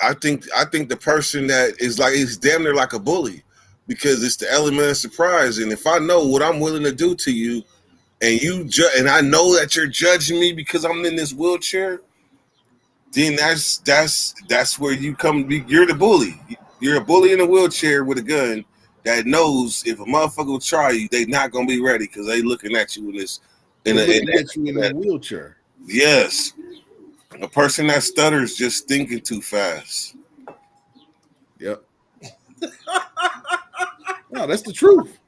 I think the person that is like, it's damn near like a bully, because it's the element of surprise. And if I know what I'm willing to do to you, and and I know that you're judging me because I'm in this wheelchair, then that's where you come. You're the bully. You're a bully in a wheelchair with a gun that knows if a motherfucker will try you, they not gonna be ready because they looking at you in this. They're looking at you in that wheelchair. Yes, a person that stutters just thinking too fast. Yep. No, that's the truth.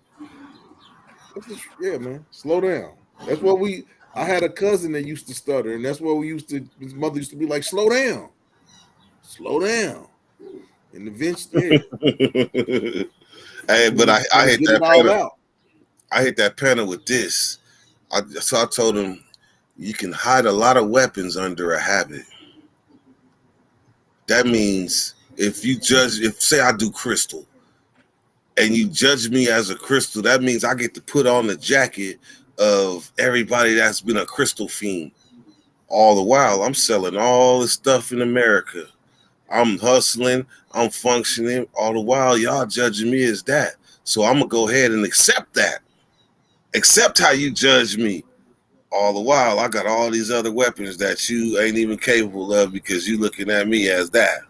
Yeah, man. Slow down. That's what I had a cousin that used to stutter, and that's what his mother used to be like, slow down. Slow down. And eventually, Hey, but I hit get that it all panel. out. I hit that panel with this. So I told him, you can hide a lot of weapons under a habit. That means if say I do crystal, and you judge me as a crystal, that means I get to put on the jacket of everybody that's been a crystal fiend. All the while, I'm selling all the stuff in America. I'm hustling, I'm functioning. All the while, y'all judging me as that. So I'm going to go ahead and accept that. Accept how you judge me. All the while, I got all these other weapons that you ain't even capable of because you looking at me as that.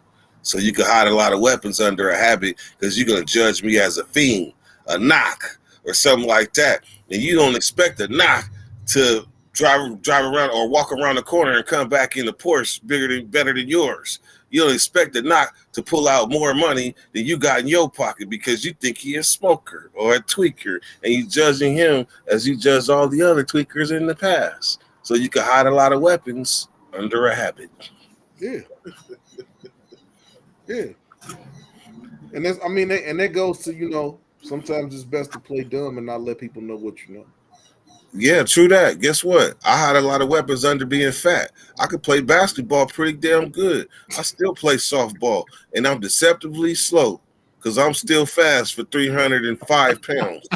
So you can hide a lot of weapons under a habit because you're going to judge me as a fiend, a knock, or something like that. And you don't expect a knock to drive around or walk around the corner and come back in the Porsche better than yours. You don't expect a knock to pull out more money than you got in your pocket because you think he a smoker or a tweaker, and you judging him as you judged all the other tweakers in the past. So you can hide a lot of weapons under a habit. Yeah. Yeah. And that goes to, sometimes it's best to play dumb and not let people know what you know. Yeah, true that. Guess what? I had a lot of weapons under being fat. I could play basketball pretty damn good. I still play softball, and I'm deceptively slow because I'm still fast for 305 pounds.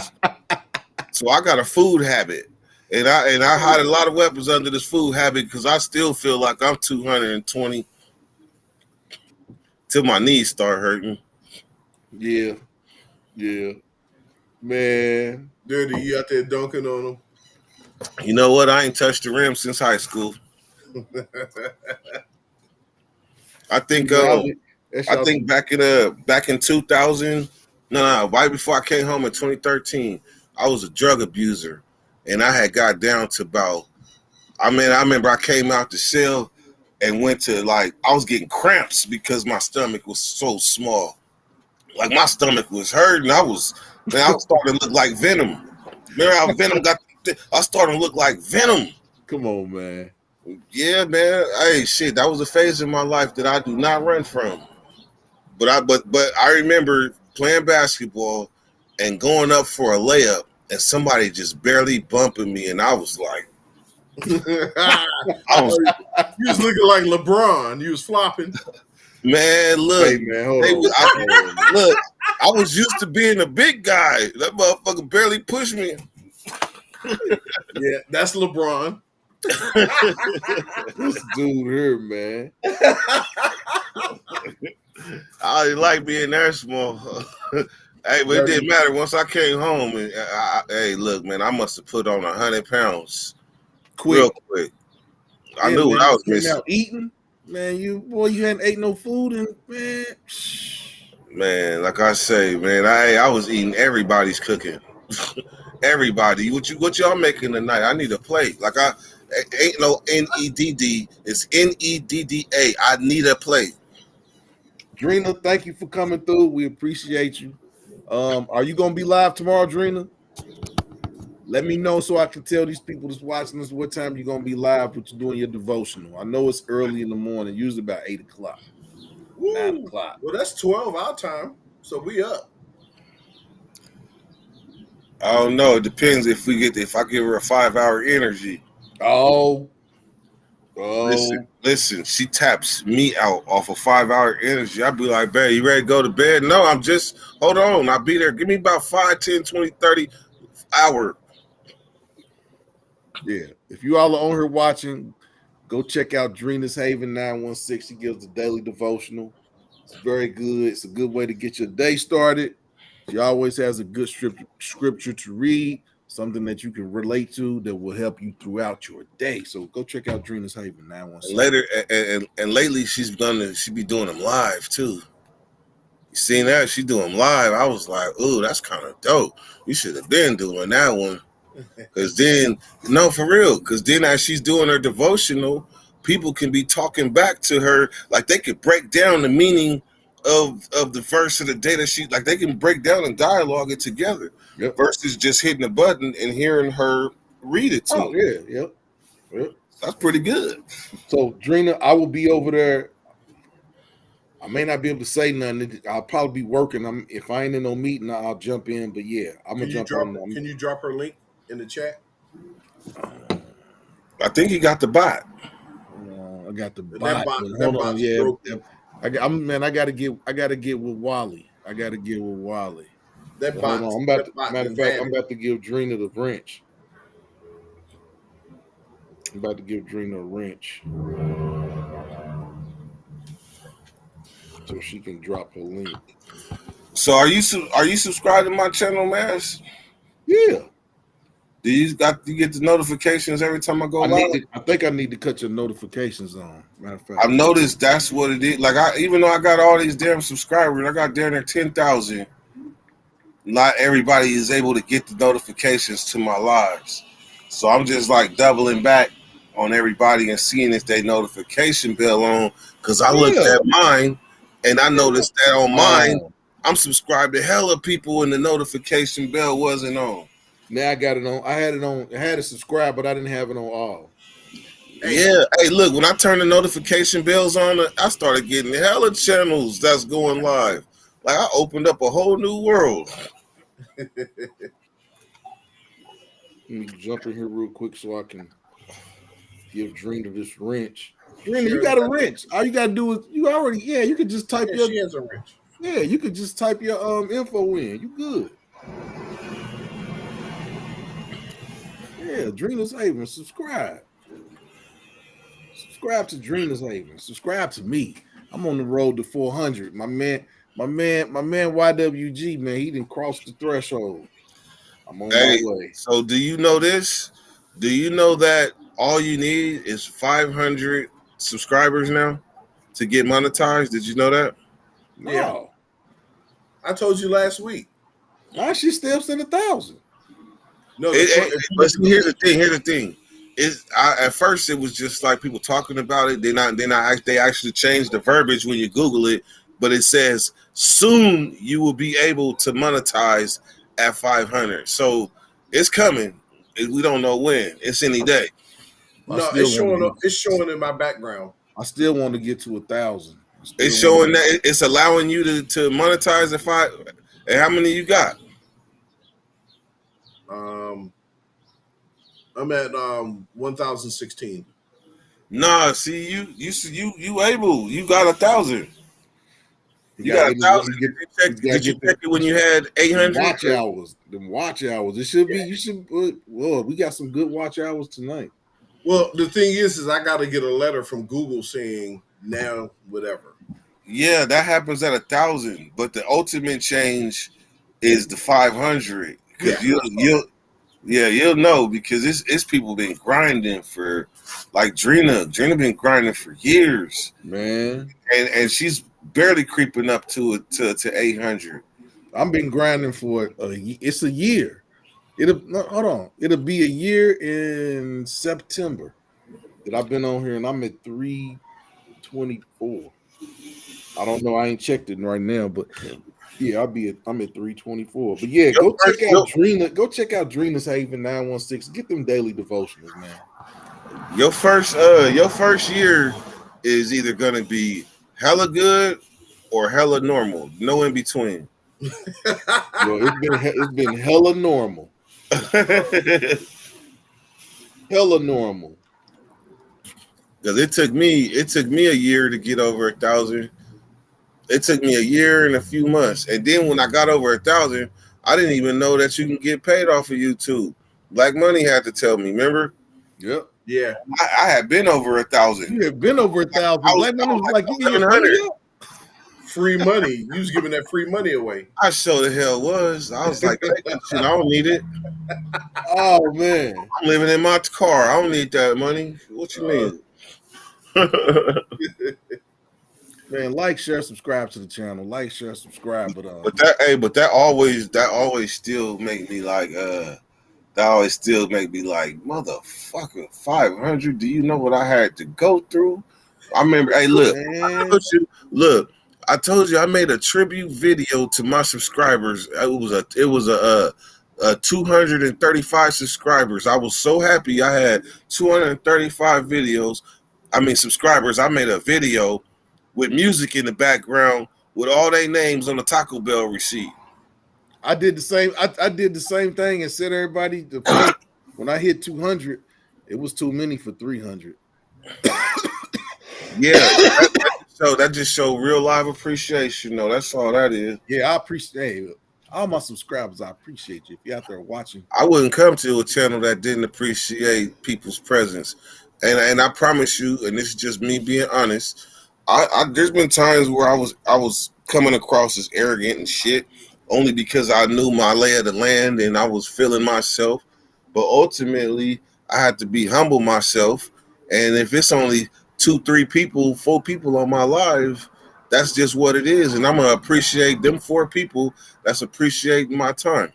So I got a food habit, and I hide a lot of weapons under this food habit because I still feel like I'm 220 till my knees start hurting. Yeah. Yeah. Man. Dirty, you out there dunking on them. You know what? I ain't touched the rim since high school. I think back in 2000, right before I came home in 2013, I was a drug abuser, and I had got down to about. I remember I came out the cell and went to I was getting cramps because my stomach was so small. Like my stomach was hurting. I was starting to look like Venom. Remember how Venom got? I started to look like Venom. Come on, man. Yeah, man. Hey, shit, that was a phase in my life that I do not run from. But I remember playing basketball and going up for a layup and somebody just barely bumping me, and I was like, You was looking like LeBron. You was flopping. Man, look, hey, man, hold on. Look, I was used to being a big guy. That motherfucker barely pushed me. Yeah, that's LeBron. This dude here, man. I didn't like being there small. Hey, but it didn't matter. Once I came home, and hey, look, man, I must have put on 100 pounds real quick. I knew what I was missing. Out eating, man. You hadn't ate no food, and man, like I say, man, I was eating everybody's cooking. Everybody, what y'all making tonight? I need a plate. Like ain't no NEDD. It's NEDDA. I need a plate. Drina, thank you for coming through. We appreciate you. Are you gonna be live tomorrow, Drina? Let me know so I can tell these people that's watching us what time you're gonna be live, what you're doing your devotional. I know it's early in the morning, usually about 8 o'clock. 9 o'clock. Well, that's 12 our time, so we up. I don't know. It depends if I give her a 5-hour energy. Oh, Listen, oh, listen. She taps me out off of 5 hour energy. I'd be like, babe, you ready to go to bed? No, I'm just, hold on. I'll be there. Give me about 5, 10, 20, 30 hour. yeah. If you all are on here watching, go check out Drina's Haven 916. She gives a daily devotional. It's very good. It's a good way to get your day started. She always has a good scripture to read, something that you can relate to that will help you throughout your day. So go check out Drina's Haven And 916. later, and lately, she be doing them live too. You seen that? She do them live. I was like, ooh, that's kind of dope. You should have been doing that one. Cause then, no, for real. Cause then, as she's doing her devotional, people can be talking back to her, like they could break down the meaning of the verse of the day that she, like they can break down and dialogue it together, Yep. versus just hitting a button and hearing her read it to Oh, them. yeah. Yep. Yep. That's pretty good. So, Drina, I will be over there. I may not be able to say nothing. I'll probably be working. If I ain't in no meeting, I'll jump in. But yeah, I'm gonna jump on. Can you drop her link in the chat? I think he got the bot. I got the That bot, bot but that hold on. bot's Yeah, broken. man. I gotta get with Wally. I gotta get with Wally. That But hold bot on. that bot Matter of done fact, had I'm it. about to give Drina the wrench. I'm about to give Drina a wrench so she can drop her link. So are you subscribed to my channel, man? Yeah, Do you get the notifications every time I go live? I think I need to cut your notifications on. Matter of fact, I've noticed that's what it is. Like even though I got all these damn subscribers, I got damn near 10,000. Not everybody is able to get the notifications to my lives, so I'm just like doubling back on everybody and seeing if they notification bell on. Because I looked yeah, at mine and I yeah. noticed that on mine Oh, I'm subscribed to hella people and the notification bell wasn't on. now I got it on. I had it on. I had it subscribed, but I didn't have it on all. Hey, Yeah, hey, look, when I turned the notification bells on, I started getting hella channels that's going live. Like I opened up a whole new world. Let me jump in here real quick so I can give Drina this wrench. Drina, she you already got a got the wrench. All you gotta do is you already, yeah, you could just type yeah, your she has a wrench. yeah, you could just type your info in. You good. Yeah, Drina's Haven. Subscribe. Subscribe to Drina's Haven. Subscribe to me. I'm on the road to 400. My man YWG, man, he didn't cross the threshold. I'm on my Hey, way. so do you know this? Do you know that all you need is 500 subscribers now to get monetized? Did you know that? Yeah. No. I told you last week. Now she still sent 1,000. No, if you But look at see, the here's the first thing. Here's the thing. At first it was just like people talking about it. They actually changed the verbiage when you Google it, but it says soon you will be able to monetize at 500. So it's coming. We don't know when. It's any day. I no, still want to get it's showing in my background. I still want to get to 1,000. I It's still want showing to. that it's allowing you to monetize at five. And how many you got? Um I'm at 1016. Nah, see you able. You got 1,000. You You gotta got a get me. thousand. You gotta Did you get check it when you had them 800? watch hours. Them watch hours. It should be. You should. Well, we got some good watch hours tonight. Well, the thing is I got to get a letter from Google saying now whatever. Yeah, that happens at 1,000. But the ultimate change is the 500 Yeah, because you'll know because it's people been grinding for like Drina been grinding for years Man, and she's barely creeping up to it to 800. I've been grinding for it's a year. It'll no, hold on. It'll be a year in September that I've been on here, and I'm at 324. I don't know. I ain't checked it right now, but yeah, I'm at 324. But yeah, Your go check first out your, Drina. Go check out Drina's Haven 916. Get them daily devotionals, man. your first year is either gonna be hella good or hella normal. No in between. Well, it's been hella normal. Hella normal. Because it took me a year to get over 1,000. It took me a year and a few months, and then when I got over 1,000, I didn't even know that you can get paid off of YouTube. Black Money had to tell me. Remember, Yep. Yeah, I had been over 1,000. You have been over 1,000. Black I Money was was like like, you get your 700. money up? free money. You was giving that free money away. I sure the hell was. I was like, take that shit. I don't need it. Oh man. I'm living in my car. I don't need that money. What you Uh, mean? Man, like, share, subscribe to the channel. Like, share, subscribe. But But that always still make me like that always still make me like motherfucker 500. Do you know what I had to go through? I remember. Hey, look, man, look. I told you I made a tribute video to my subscribers. It was a 235 subscribers. I was so happy I had 235 videos. I mean subscribers. I made a video with music in the background with all their names on the Taco Bell receipt. I did the same. I did the same thing and sent everybody the pay. When I hit 200, it was too many for 300. Yeah, that just show real live appreciation. No, that's all that is. Yeah, I appreciate all my subscribers. I appreciate you. If you're out there watching, I wouldn't come to a channel that didn't appreciate people's presence, and I promise you, and this is just me being honest. There's been times where I was coming across as arrogant and shit, only because I knew my lay of the land and I was feeling myself. But ultimately, I had to be humble myself, and if it's only two, three people, four people on my live, that's just what it is, and I'm gonna appreciate them four people that's appreciating my time.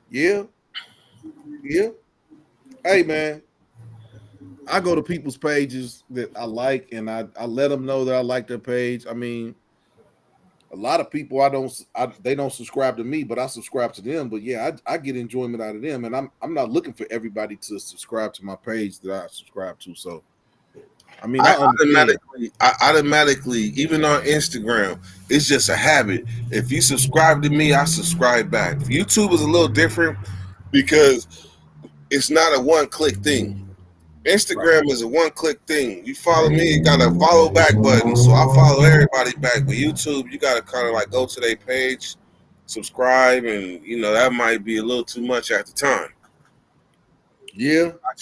yeah, yeah. Hey, man, I go to people's pages that I like, and I let them know that I like their page. I mean, a lot of people they don't subscribe to me, but I subscribe to them. But yeah, I get enjoyment out of them, and I'm not looking for everybody to subscribe to my page that I subscribe to. So I mean, I understand. I automatically, even on Instagram, it's just a habit. If you subscribe to me, I subscribe back. YouTube is a little different because it's not a one-click thing. Right. Instagram is a one-click thing. You follow me, you got a follow back button, so I follow everybody back. But YouTube, you got to kind of like go to their page, subscribe, and that might be a little too much at the time. Yeah. I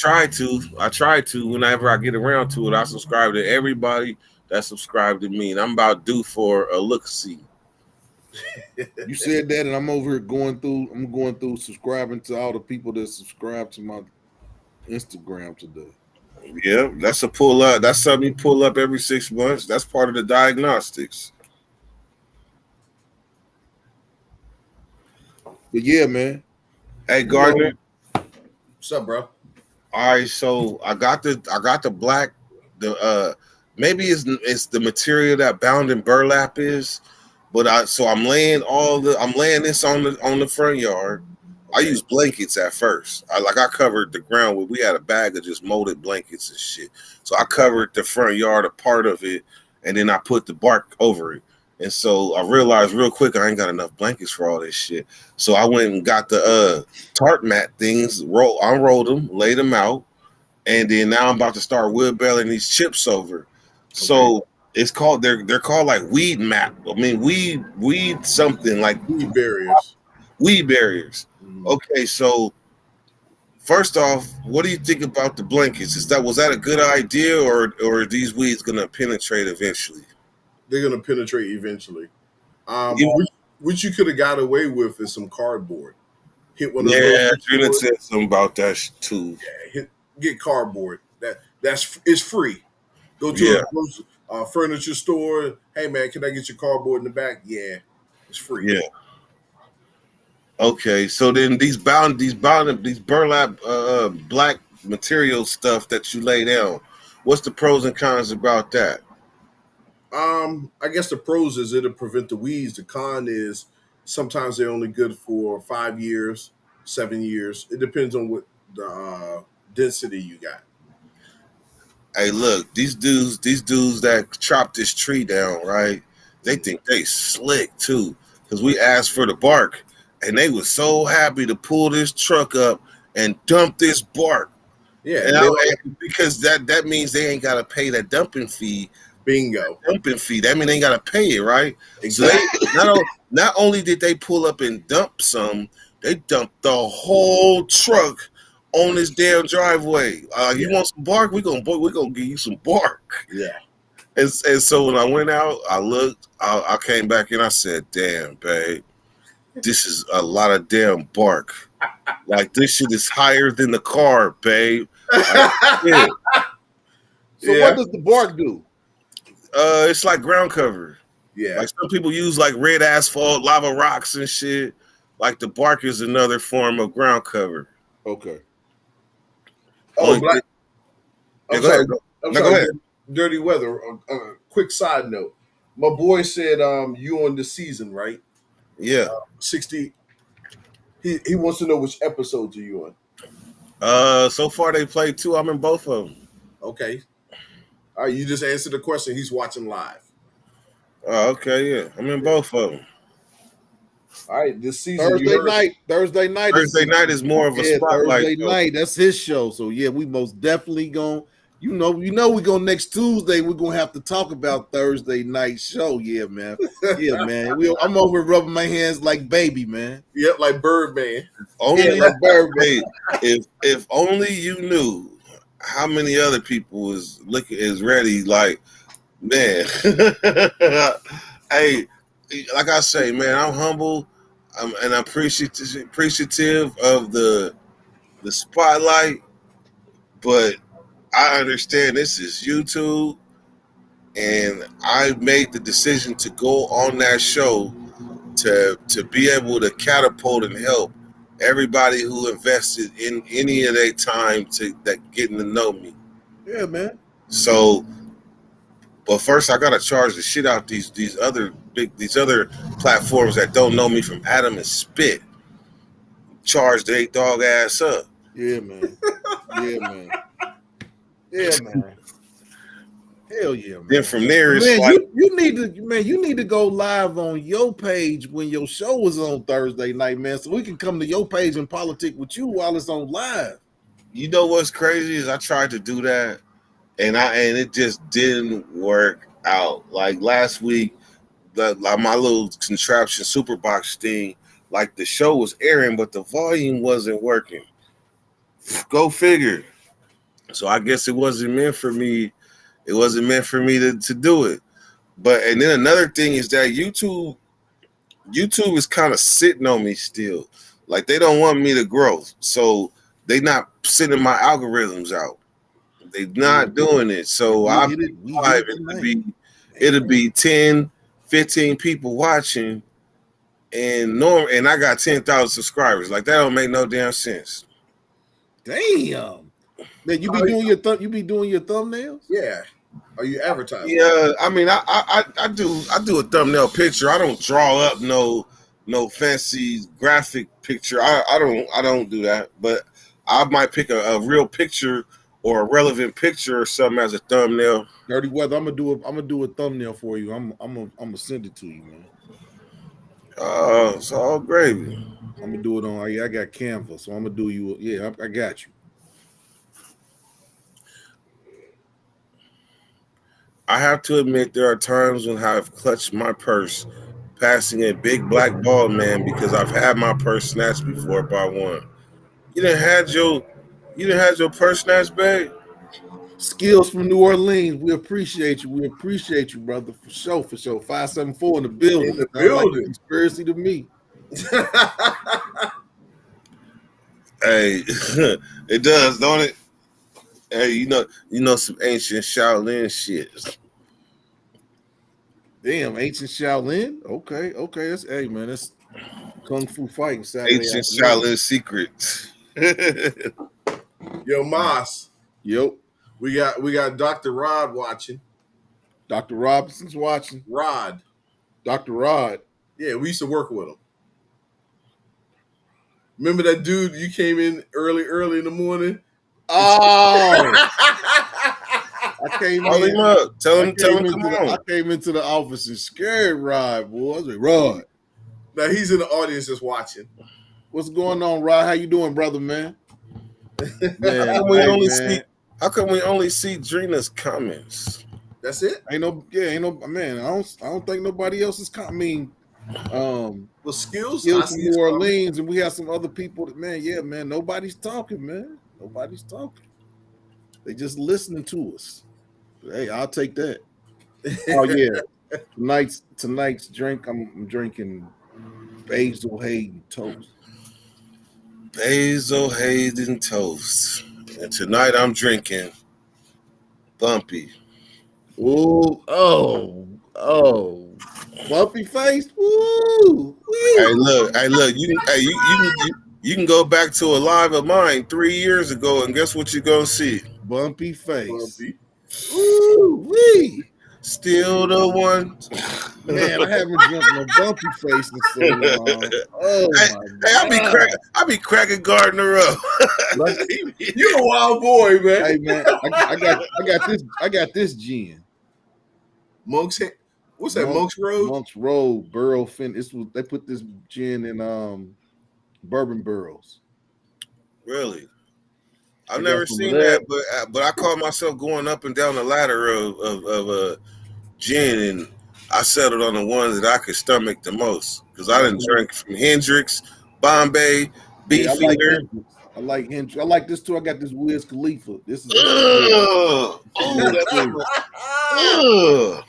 try to. Whenever I get around to it, I subscribe to everybody that subscribed to me, and I'm about due for a look see. You said that, and I'm over here going through. I'm going through subscribing to all the people that subscribe to my Instagram today. Yeah, that's a pull up. That's something you pull up every 6 months. That's part of the diagnostics. But yeah, man. Hey, You know, Gardner. What's up, bro? All right, so I got the black. The maybe it's the material that bound and burlap is, but I'm laying this on the front yard. I Okay. used blankets at first. I covered the ground with. We had a bag of just molded blankets and shit. So I covered the front yard, a part of it, and then I put the bark over it. And so I realized real quick I ain't got enough blankets for all this shit. So I went and got the tarp mat things, unrolled them, laid them out, and then now I'm about to start wood belling these chips over. Okay. So it's called they're called like weed mat. I mean weed something like Weed barriers. weed barriers. Mhm. Okay, so first off, what do you think about the blankets? Was that a good idea, or are these weeds gonna penetrate eventually? They're gonna penetrate eventually. You- Which you could have got away with is some cardboard. Hit one of the yeah, grocery Trina stores. said something about that too. Get cardboard. That's it's free. Go to Yeah, a furniture store. Hey man, can I get your cardboard in the back? Yeah, it's free. yeah. Okay, so then these burlap black material stuff that you lay down, what's the pros and cons about that? I guess the pros is it'll prevent the weeds. The con is sometimes they're only good for 5 years, 7 years. It depends on what the density you got. Hey, look, these dudes that chopped this tree down, right? They Mhm. think they slick too, because we asked for the bark, and they was so happy to pull this truck up and dump this bark. Yeah, And, they like because that means they ain't gotta pay that dumping fee. bingo. Dumping fee. That means they ain't gotta pay it, right? So they Exactly. not only did they pull up and dump some, they dumped the whole truck on this damn driveway. You Yeah. want some bark? We gonna give you some bark. Yeah. And so when I went out, I looked. I came back and I said, "Damn, babe, this is a lot of damn bark. Like this shit is higher than the car, babe." Like, yeah. So Yeah. what does the bark do? It's like ground cover. Yeah. Like some people use like red asphalt, lava rocks and shit. Like the bark is another form of ground cover. Okay. Oh, Only black. thing- yeah, I'm go sorry. ahead. I'm No, go sorry. ahead. Dirty weather. Quick side note. My boy said, you on the season, right? Yeah. 60. He wants to know which episodes are you on. So far they played two. I'm in both of them. Okay. All right. You just answered the question. He's watching live. Oh, okay, yeah. I'm in both of them. All right. This season, you heard. Thursday night Thursday night is more of a spotlight Thursday show. night. That's his show. So yeah, we most definitely going. We go next Tuesday. We're gonna have to talk about Thursday night show. Yeah, man. Yeah, man. I'm over rubbing my hands like baby, man. Yep, like Birdman. Only Yeah, like Birdman. hey, if only you knew how many other people is ready. Like, man, hey, like I say, man, I'm humble. And I'm appreciative of the spotlight, but I understand this is YouTube, and I made the decision to go on that show to be able to catapult and help everybody who invested in any of their time to that getting to know me. Yeah, man. So, but first I gotta charge the shit out these other platforms that don't know me from Adam and Spit. Charge their dog ass up. Yeah, man. Yeah, man. Yeah, man. Hell yeah, man. Then from there, it's Man, like, you need to go live on your page when your show is on Thursday night, man, so we can come to your page and politic with you while it's on live. you know what's crazy is I tried to do that, and it just didn't work out. Like last week, like my little contraption Superbox thing, like the show was airing, but the volume wasn't working. Go figure. So I guess it wasn't meant for me. It wasn't meant for me to do it. But and then another thing is that YouTube is kind of sitting on me still. Like they don't want me to grow. So they not sending my algorithms out. They not doing it. So I'll be live. It'll be 10, 15 people watching and I got 10,000 subscribers. Like that don't make no damn sense. Damn. Man, you be doing your thumbnails? Yeah. Are you advertising? Yeah, I mean, I do a thumbnail picture. I don't draw up no fancy graphic picture. I don't do that. But I might pick a real picture or a relevant picture or something as a thumbnail. Dirty weather. I'm gonna do a thumbnail for you. I'm gonna send it to you, man. It's all gravy. I'm gonna do it on. I got Canva, so I'm gonna do you. Yeah, I got you. I have to admit there are times when I've clutched my purse, passing a big black ball man because I've had my purse snatched before by one. You done had your purse snatched, babe? Skills from New Orleans. We appreciate you. We appreciate you, brother. For sure. 574 in the building. In the Sound like building. a conspiracy to me. Hey, it does, don't it? Hey, you know some ancient Shaolin shit. Damn, ancient Shaolin. Okay. That's kung fu fighting Saturday. Ancient afternoon. Shaolin secrets. Yo, Moss. Yep. We got Dr. Rod watching. Dr. Robinson's watching. Rod. Dr. Rod. Yeah, we used to work with him. Remember that dude you came in early in the morning? Oh, I came Call in. him up. Tell him come I on. came into the office and scared Rod, boy. I was like, Rod, Now he's in the audience just watching. what's going on, Rod? How you doing, brother, man? How Man, come we hey only see? man, How come we only see Drina's comments? That's it. ain't no man. I don't think nobody else is. I mean, Well, skills. I Skills from see New his comment. Orleans, and we have some other people that, man, yeah, man, nobody's talking, man. Nobody's talking. They just listening to us. But, hey, I'll take that. Oh yeah, tonight's drink. I'm drinking Basil Hayden toast. Basil Hayden toast, and tonight I'm drinking Bumpy. Oh, bumpy face. Woo, wee. Hey, look, you can go back to a live of mine 3 years ago, and guess what you're gonna see? Bumpy face. Bumpy. Ooh, wee. Still the one. Man, I haven't drunk no bumpy face in so long. Oh Hey, my hey, god. I be cracking Gardner up. Like, You're a wild boy, man. hey man, I got this gin. Monk's. What's that? Monk, Monk's Road. Monk's Road, Burrow Fin. They put this gin in bourbon barrels. Really, I I've got never some of seen that. that, but I caught myself going up and down the ladder of gin, and I settled on the ones that I could stomach the most because I I got didn't some. drink from Hendrix, Bombay, Yeah, I like Beefeater. Hendrix. I like Hendrix. I like this too. I got this Wiz Khalifa. This is good. Ugh, This oh, is good. ugh.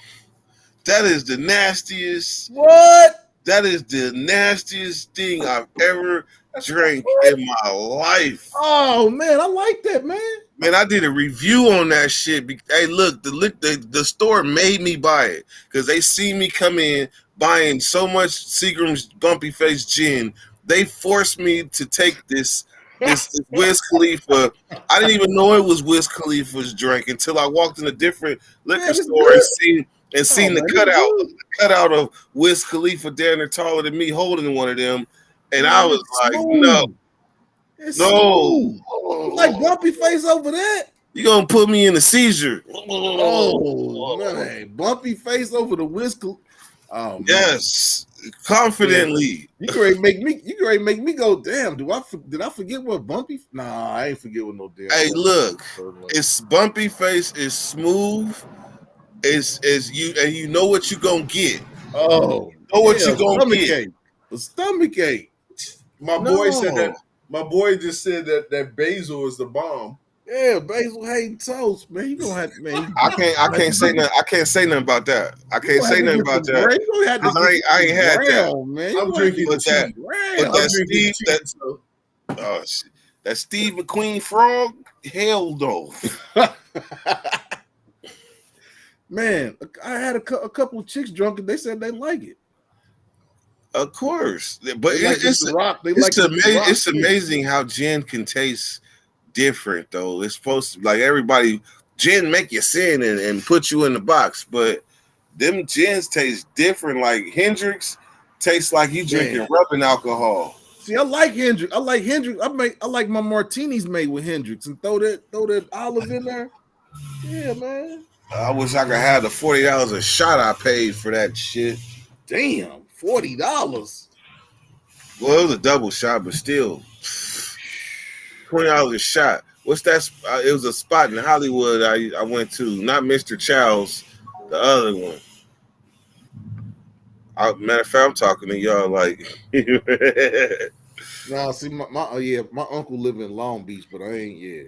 That is the nastiest. What? That is the nastiest thing I've ever drank in my life. Oh man, I like that, man. Man, I did a review on that shit. Hey, look, the store made me buy it because they see me come in buying so much Seagram's Bumpy Face gin. They forced me to take this Wiz Khalifa. I didn't even know it was Wiz Khalifa's drink until I walked in a different liquor Man, it's store and good. seen Oh the man, it's good. cutout of Wiz Khalifa down there taller than me holding one of them, and I Man, was it's like, no, smooth. It's no. smooth. You like bumpy face over that? You gonna put me in a seizure? Oh man, bumpy face over the whisker. Oh man, Yes, man, confidently. you can ready make me. You can ready make me go. Damn, did I forget what bumpy? Nah, I ain't forget what no damn. Hey, Bumpy look, was. it's Bumpy Face is smooth. Is you and you know what you gonna get. Oh Know what yeah, you a gonna stomach get. ache. A stomach ache. My boy said that. No, My boy just said that basil is the bomb. Yeah, Basil Hayden toast, man. You gonna have man. I can't say nothing. I can't say nothing about that. I You can't gonna have say to nothing get about some that. brown. You gonna have to get I some ain't had that. brown, man. You I'm gonna have to drinking get But some that, tea. but I'm brown. that drinking Steve, tea. So shit. That Steve McQueen frog, hell no. Man, I had a couple of chicks drunk and they said they like it. Of course, but They like the Ciroc. They like it's the amazing. Ciroc It's too. amazing how gin can taste different, though. It's supposed to like everybody. Gin make you sin and put you in the box, but them gins taste different. Like Hendrix tastes like you drinking Man. rubbing alcohol. See, I like Hendrix. I like my martinis made with Hendrix and throw that olive in there. Yeah, man. I wish I could have the $40 a shot I paid for that shit. Damn, $40. Well, it was a double shot, but still, $20 a shot. What's that? It was a spot in Hollywood I went to, not Mr. Chow's, the other one. Matter of fact, I'm talking to y'all like. Nah, see, my uncle live in Long Beach, but I ain't. Yeah,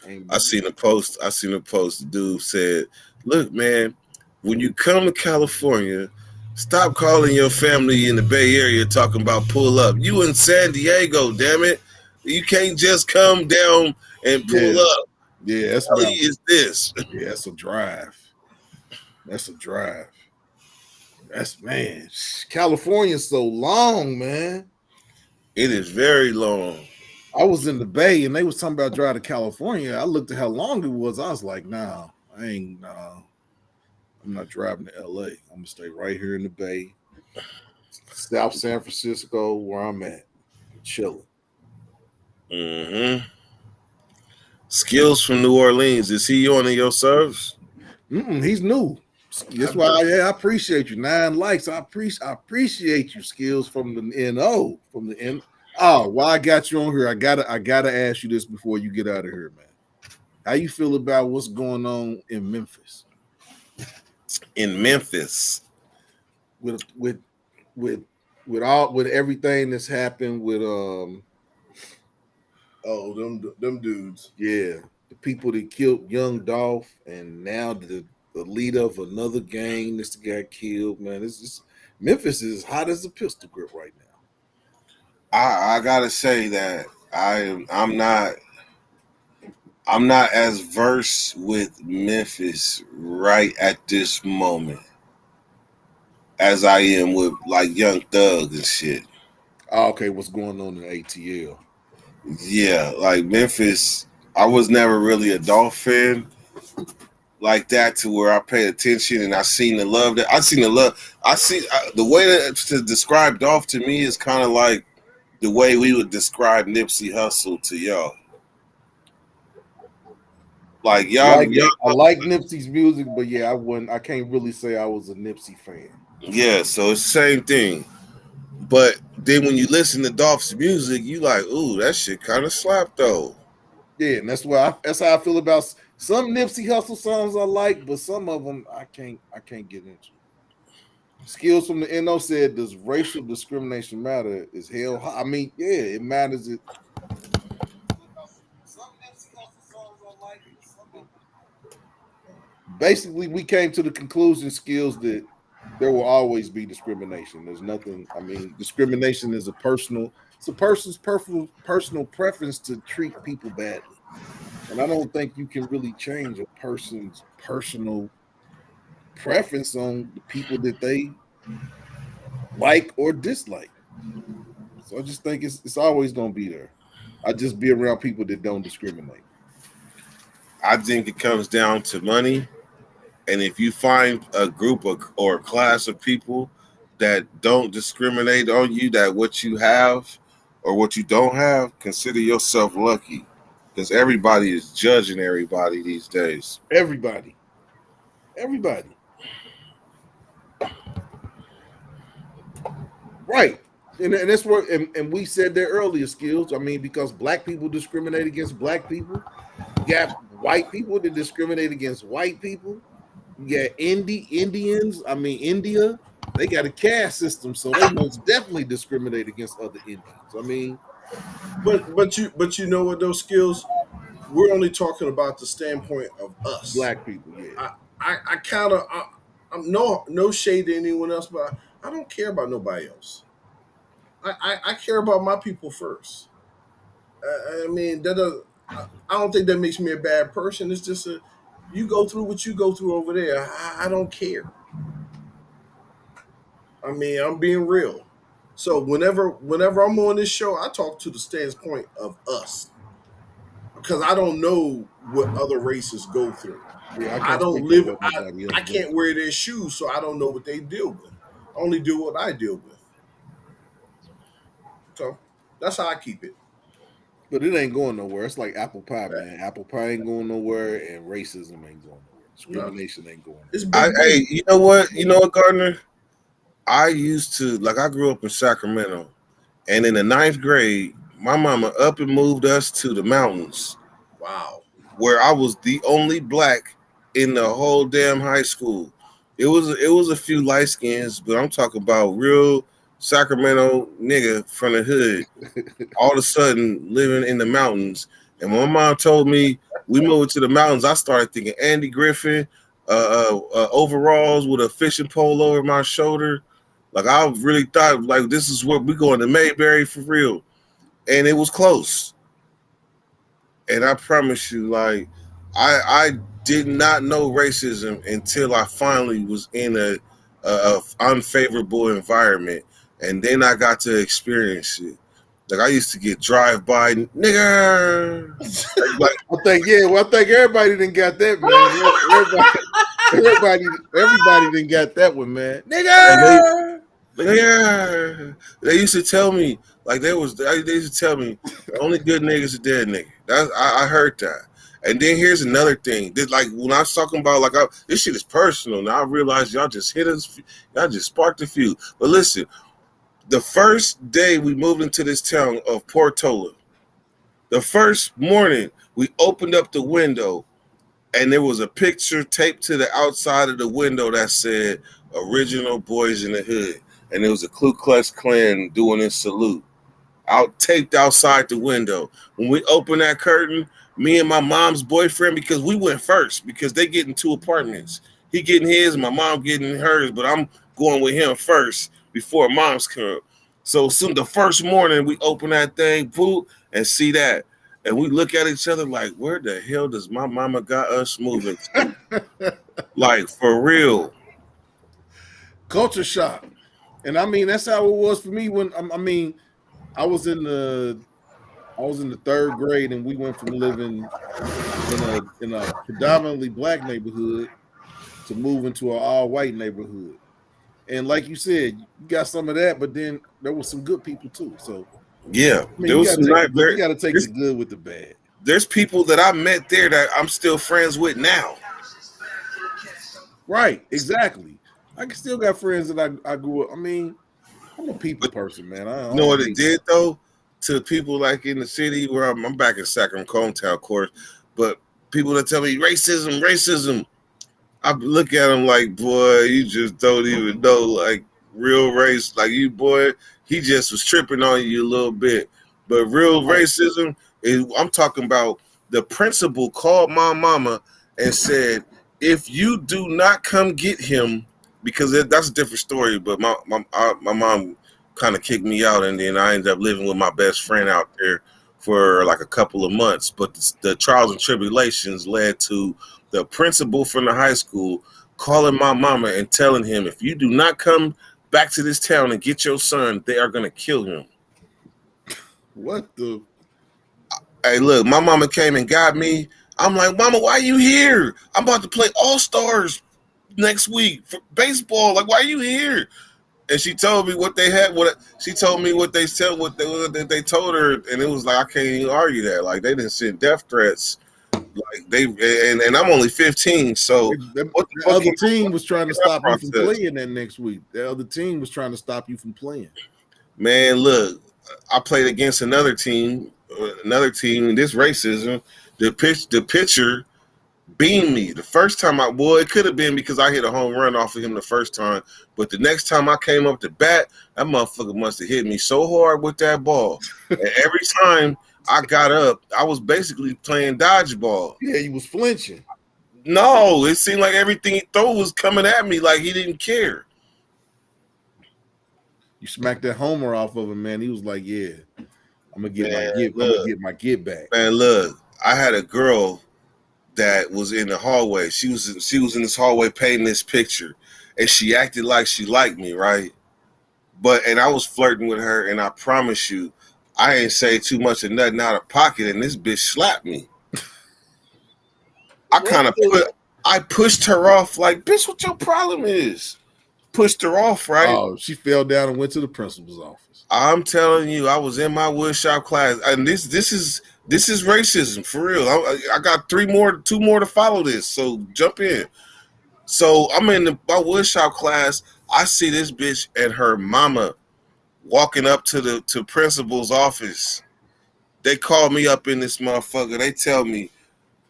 I ain't I been there. seen a post. I seen a post. The dude said, "Look, man, when you come to California, stop calling your family in the Bay Area talking about pull up. You in San Diego, damn it. You can't just come down and pull Yeah, up. yeah, that's What about. is this? Yeah, that's a drive. That's a drive. That's man. California's so long, man. It is very long. I was in the Bay and they was talking about driving to California. I looked at how long it was. I was like, nah, I ain't. Nah, I'm not driving to LA. I'm gonna stay right here in the Bay, South San Francisco, where I'm at, chilling. Mm-hmm. Skills from New Orleans. Is he on in your service? He's new. That's why I appreciate you. 9 likes. I appreciate you. Skills from the NO. From the N. Oh, while I got you on here, I gotta ask you this before you get out of here, man. How you feel about what's going on in Memphis In Memphis. with with with with everything that's happened with Oh, them dudes. yeah, the people that killed young Dolph, and now the leader of another gang that's got killed. Man, it's just Memphis is hot as a pistol grip right now. I gotta say that I'm not as versed with Memphis right at this moment as I am with like Young Thug and shit. Oh, okay, what's going on in ATL? Yeah, like Memphis, I was never really a Dolph fan like that to where I paid attention and I seen the love that I seen the love. I see the way to describe Dolph to me is kind of like the way we would describe Nipsey Hussle to y'all. Like I like Nipsey's music, but yeah, I can't really say I was a Nipsey fan. yeah. So it's the same thing. But then when you listen to Dolph's music, you like, ooh, that shit kind of slapped though. Yeah, and that's how I feel about some Nipsey Hustle songs I like, but some of them I can't get into. Skills from the NO said, "Does racial discrimination matter?" Is hell? I mean, yeah, it matters. Some Nipsey Hustle songs I like, but some of them. Basically, we came to the conclusion, skills, that there will always be discrimination. There's nothing. I mean, discrimination is a personal. It's a person's personal preference to treat people badly. And I don't think you can really change a person's personal preference on the people that they like or dislike. So I just think it's always gonna be there. I just be around people that don't discriminate. I think it comes down to money. And if you find a group of, or a class of people that don't discriminate on you, that what you have or what you don't have, consider yourself lucky. Because everybody is judging everybody these days. Everybody, everybody, right? And that's where and we said that earlier, skills. I mean, because black people discriminate against black people. You got white people that discriminate against white people. You got Indians. I mean, India. They got a caste system, so they most definitely discriminate against other Indians. I mean, But you know what, those skills, we're only talking about the standpoint of us. black people, yeah. I kind of I'm no shade to anyone else, but I don't care about nobody else. I care about my people first. I mean that I don't think that makes me a bad person. It's just a you go through what you go through over there. I don't care. I mean, I'm being real. So whenever I'm on this show, I talk to the standpoint of us because I don't know what other races go through. Yeah, I I can't don't speak on live. what nobody else I do. can't wear their shoes, so I don't know what they deal with. I only do what I deal with. So that's how I keep it. But it ain't going nowhere. It's like apple pie, man. Apple pie ain't going nowhere, and racism ain't going nowhere. No, Discrimination ain't going it's nowhere. big Hey, business. you know what? You know what, Gardner? I used to, like, I grew up in Sacramento. And in the ninth grade, my mama up and moved us to the mountains Wow. where I was the only black in the whole damn high school. It was a few light skins, but I'm talking about real Sacramento nigga from the hood. All of a sudden living in the mountains. And when my mom told me we moved to the mountains, I started thinking Andy Griffin, overalls with a fishing pole over my shoulder. Like I really thought like this is where we going to Mayberry for real. And it was close. And I promise you, like I did not know racism until I finally was in a unfavorable environment, and then I got to experience it. Like I used to get drive by nigger, like I think everybody didn't got that, man. Everybody didn't got that one, man. like they Nigga. nigger. They used to tell me like they used to tell me the only good niggas are dead nigga. I heard that. And then here's another thing. This, like when I was talking about this shit is personal. Now I realize y'all just hit us, y'all just sparked a few. But listen, The first day we moved into this town of Portola, the first morning we opened up the window and there was a picture taped to the outside of the window that said "Original Boys in the Hood," and it was a Ku Klux Klan doing his salute out taped outside the window. When we opened that curtain, me and my mom's boyfriend, because we went first, because they get in two apartments. He getting his, my mom getting hers, but I'm going with him first before mom's come. So soon the first morning we open that thing, boot, and see that. And we look at each other like, where the hell does my mama got us moving to? Like for real. Culture shock. And I mean, that's how it was for me when I mean, I was in the I was in the third grade, and we went from living in a predominantly black neighborhood to moving to an all white neighborhood. And like you said, you got some of that, but then there was some good people too. So Yeah, I mean, there was some you got to take the good with the bad. there's people that I met there that I'm still friends with now. Right? Exactly. I still got friends that I grew up. I mean, I'm a people person, man. I You know don't what it hate. did though to people like in the city where I'm back in Sacramento, hometown, of course, but people that tell me racism, racism, I look at them like, boy, you just don't even know like real race. Like you, boy, he just was tripping on you a little bit. But real Right. racism is, I'm talking about the principal called my mama and said, if you do not come get him, because that's a different story. But my mom kind of kicked me out, and then I ended up living with my best friend out there for like a couple of months. But the trials and tribulations led to the principal from the high school calling my mama and telling him, if you do not come back to this town and get your son, they are going to kill him. What the? Hey, look, my mama came and got me. I'm like, Mama, why you here? I'm about to play All Stars next week for baseball. Like, why are you here? And she told me what they had. What she told me what they said. What they told her, and it was like I can't even argue that. Like they didn't send death threats. Like they and I'm only 15. So what the The fuck? other team was trying to stop you from Process? playing that next week. The other team was trying to stop you from playing. Man, look, I played against another team. This racism. The pitcher beamed me the first time it could have been because I hit a home run off of him the first time, but the next time I came up to bat, that motherfucker must have hit me so hard with that ball. And every time I got up, I was basically playing dodgeball. Yeah, he was flinching. No, it seemed like everything he threw was coming at me like he didn't care. You smacked that homer off of him, man. He was like, "Yeah, I'm gonna get Man, I'm gonna look, get my get back." man, look. I had a girl that was in the hallway. She was in this hallway painting this picture, and she acted like she liked me, right? And I was flirting with her, and I promise you, I ain't say too much of nothing out of pocket, and this bitch slapped me. What the? I pushed her off like, bitch, what your problem is? Pushed her off, right? Oh, she fell down and went to the principal's office. I'm telling you, I was in my woodshop class, and this is racism for real. I got two more to follow this, so jump in. So I'm in my woodshop class. I see this bitch and her mama walking up to principal's office. They call me up in this motherfucker. They tell me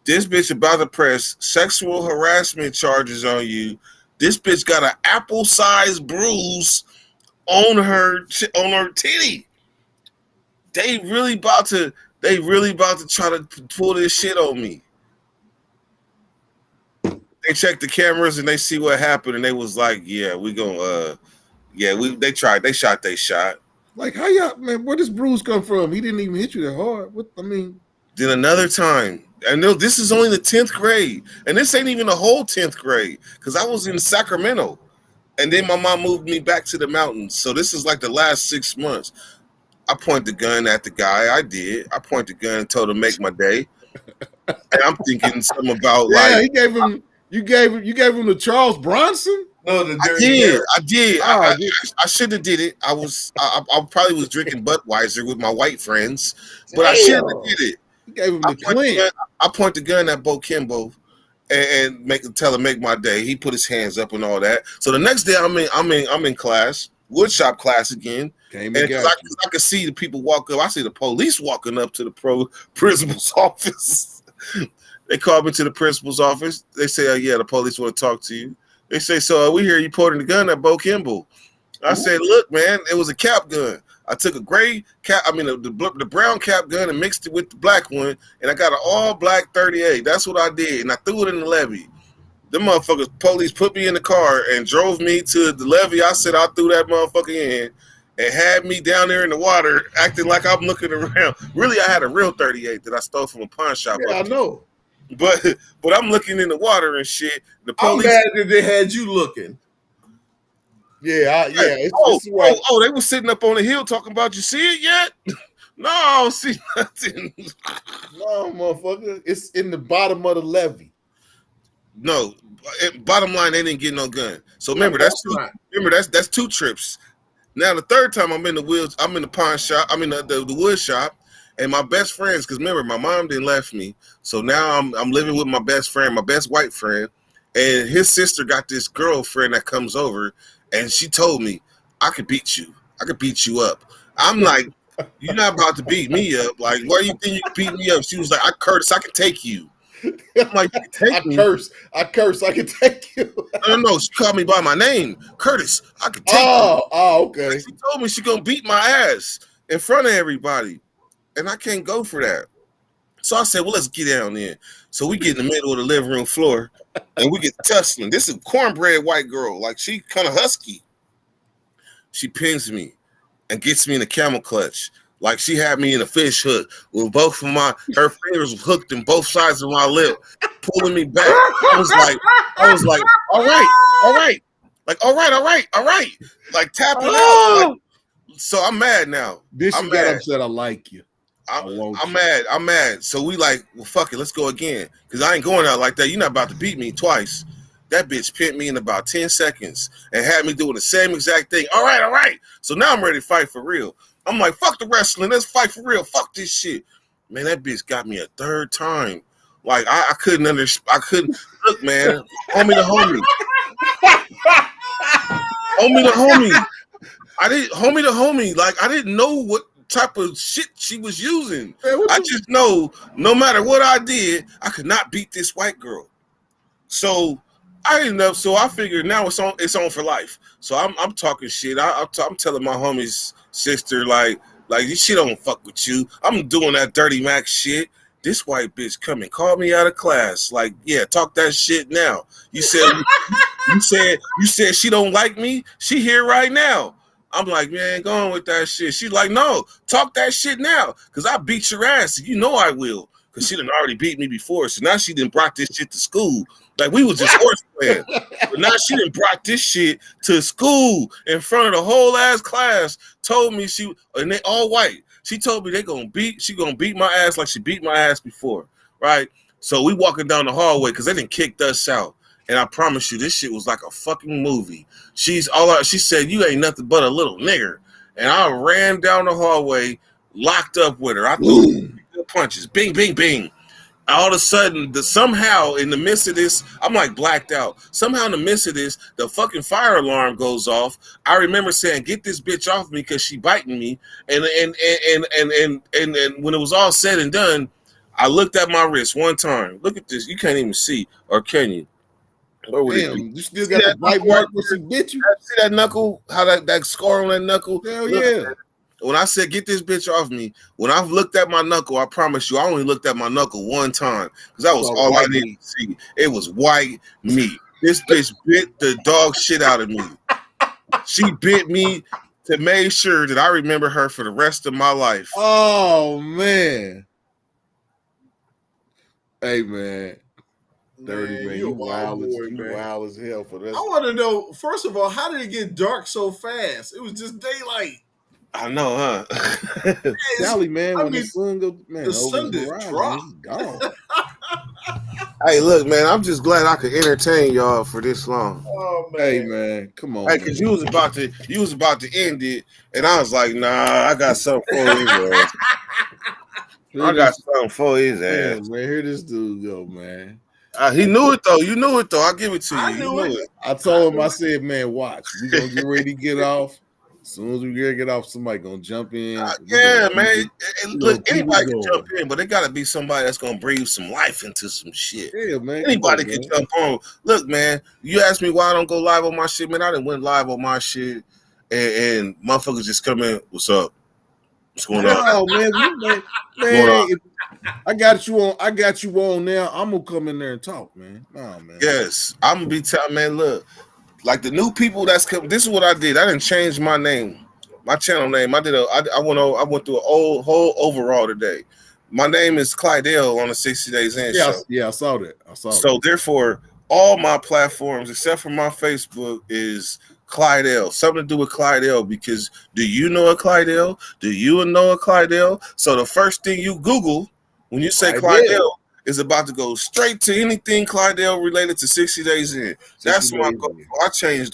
this bitch about to press sexual harassment charges on you. This bitch got an apple-sized bruise on her titty. They really about to try to pull this shit on me. They checked the cameras and they see what happened, and they was like, yeah, we gonna they tried, they shot they shot. Like, how y'all, man? Where does bruise come from? He didn't even hit you that hard. What I mean, Then another time, I know this is only the 10th grade, and this ain't even the whole 10th grade, because I was in Sacramento. And then my mom moved me back to the mountains. So this is like the last 6 months. I point the gun at the guy. I did. I point the gun and told him make my day. And I'm thinking something about yeah, like he gave him. You gave him the Charles Bronson. No, the I dirty did. Harry. I did. Oh, I shouldn't have did it. I probably was drinking Budweiser with my white friends, but I damn. shouldn't have did it. He gave him the Clint. I point the gun at Bo Kimbo and tell him make my day. He put his hands up and all that. So the next day I'm in class. woodshop class again. Came And and because got I could see the people walk up, I see the police walking up to the principal's office. They called me to the principal's office. They say, "Oh yeah, the police want to talk to you." They say, "So we hear you pointing the gun at Bo Kimball." I said, "Look, man, it was a cap gun. I took a gray cap, the brown cap gun and mixed it with the black one, and I got an all black 38. That's what I did, and I threw it in the levee. The motherfuckers, police put me in the car and drove me to the levee. I said I threw that motherfucker in, and had me down there in the water, acting like I'm looking around. Really, I had a real 38 that I stole from a pawn shop yeah, up I there. know. But I'm looking in the water and shit. The I'm police. mad that they had you looking. Yeah, Like, it's right. they were sitting up on the hill talking about, you see it yet? No, I don't see nothing. No, motherfucker. It's in the bottom of the levee. No, bottom line, they didn't get no gun. So remember, that's two trips. Now the third time I'm in the pawn shop, I'm in the wood shop, and my best friends, because remember, my mom didn't left me, so now I'm living with my best friend, my best white friend, and his sister got this girlfriend that comes over, and she told me, I could beat you up. I'm like, you're not about to beat me up. Like, why do you think you can beat me up? She was like, Curtis, I can take you. I'm like, you can take me. I curse, I can take you. No, she called me by my name. Curtis, I can take you. Okay. She told me she gonna beat my ass in front of everybody. And I can't go for that. So I said, well, let's get down there. So we get in the middle of the living room floor and we get tussling. This is a cornbread white girl. Like, she kind of husky. She pins me and gets me in a camel clutch. Like, she had me in a fish hook with both of her fingers hooked in both sides of my lip, pulling me back. I was like, all right. Like, all right. Like, tapping out. Like, so I'm mad now. This I'm you got mad. upset. I like you. I'm mad. So we like, well, fuck it, let's go again. Because I ain't going out like that. You're not about to beat me twice. That bitch pinned me in about 10 seconds and had me doing the same exact thing. All right. So now I'm ready to fight for real. I'm like, fuck the wrestling. Let's fight for real. Fuck this shit. Man, that bitch got me a third time. Like, I couldn't understand. I couldn't. Look, man. Homie to homie. Homie to homie. Like, I didn't know what type of shit she was using. I just know no matter what I did, I could not beat this white girl. So I didn't know. So I figured now it's on for life. So I'm talking shit. I'm telling my homie's sister like she don't fuck with you. I'm doing that dirty Mac shit. This white bitch come and call me out of class. Like, yeah, talk that shit now. You said she don't like me. She here right now. I'm like, man, go on with that shit. She's like, no, talk that shit now, because I beat your ass. You know I will, because she done already beat me before. So now she done brought this shit to school. Like, we was just horse playing. But now she done brought this shit to school in front of the whole ass class. Told me and they all white. She told me she gonna beat my ass like she beat my ass before, right? So we walking down the hallway because they done kicked us out. And I promise you, this shit was like a fucking movie. She said, you ain't nothing but a little nigger. And I ran down the hallway, locked up with her. I threw punches. Bing, bing, bing. All of a sudden, somehow in the midst of this, I'm like blacked out. Somehow in the midst of this, the fucking fire alarm goes off. I remember saying, get this bitch off me because she biting me. And when it was all said and done, I looked at my wrist one time. Look at this. You can't even see, or can you? Damn, you still got the bite mark where she bit you? See that knuckle? How that scar on that knuckle? Hell yeah. When I said get this bitch off me, when I've looked at my knuckle, I promise you, I only looked at my knuckle one time because that was all I needed to see. It was white meat. This bitch bit the dog shit out of me. She bit me to make sure that I remember her for the rest of my life. Oh man. Hey man. Dirty man, you wild as hell for this. I want to know, first of all, how did it get dark so fast? It was just daylight. I know, huh? Sally, man, when the sun goes, man, the sun just dropped. Gone. Hey, look, man, I'm just glad I could entertain y'all for this long. Oh man. Hey man, come on. Hey, because you was about to end it, and I was like, nah, I got something for his ass. I got something for his ass. Man, here this dude go, man. He knew it though. You knew it though. I'll give it to you. I knew it. I told him, I said, man, watch. We gonna get ready to get off. As soon as we get off, somebody gonna jump in. Yeah, man. We gonna Look, keep anybody it can going. jump in, but it got to be somebody that's gonna breathe some life into some shit. Yeah, man. Come Anybody on, can man. jump on. Look, man, you asked me why I don't go live on my shit, man. I done went live on my shit, and motherfuckers just come in. What's up? What's going on? No, man, What's going on? if I got you on. I got you on now. I'm gonna come in there and talk, man. Nah, man. Yes, I'm gonna be telling, man. Look, like the new people that's coming. This is what I did. I didn't change my name, my channel name. I went through a whole overall today. My name is Clydell on the 60 Days In show. Yeah, I saw that. So therefore, all my platforms except for my Facebook is Clydell. Something to do with Clydell, because do you know a Clydell? Do you know a Clydell? So the first thing you Google when you say Clydell is about to go straight to anything Clydell related to 60 Days In. That's my goal. I changed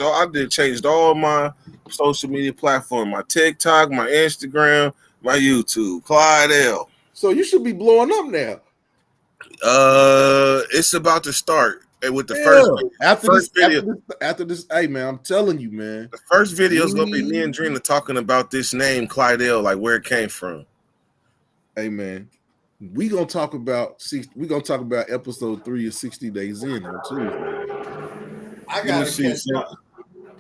all my social media platform, my TikTok, my Instagram, my YouTube. Clydell. So you should be blowing up now. It's about to start. And with the After this, hey man, I'm telling you, man. The first video is gonna be me and Drina talking about this name Clydell, like where it came from. Hey man, we gonna talk about episode 3 of 60 Days In on Tuesday. I gotta catch up.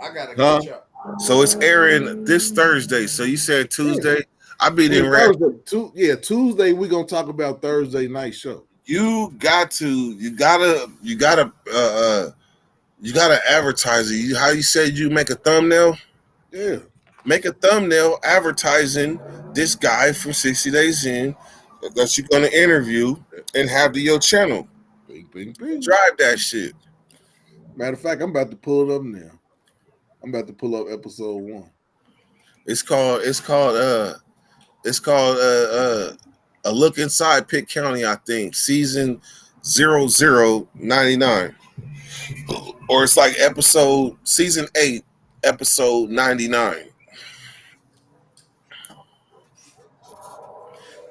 Catch up. So it's airing this Thursday. So you said Tuesday? Yeah. I be in Tuesday we gonna talk about Thursday night show. You gotta advertise it. How you said you make a thumbnail? Yeah. Make a thumbnail advertising this guy from 60 Days In that you're gonna interview and have to your channel. Bing, bing, bing. Drive that shit. Matter of fact, I'm about to pull it up now. I'm about to pull up episode 1. It's called A Look Inside Pitt County, I think, season 0099. Or it's like season 8, episode 99.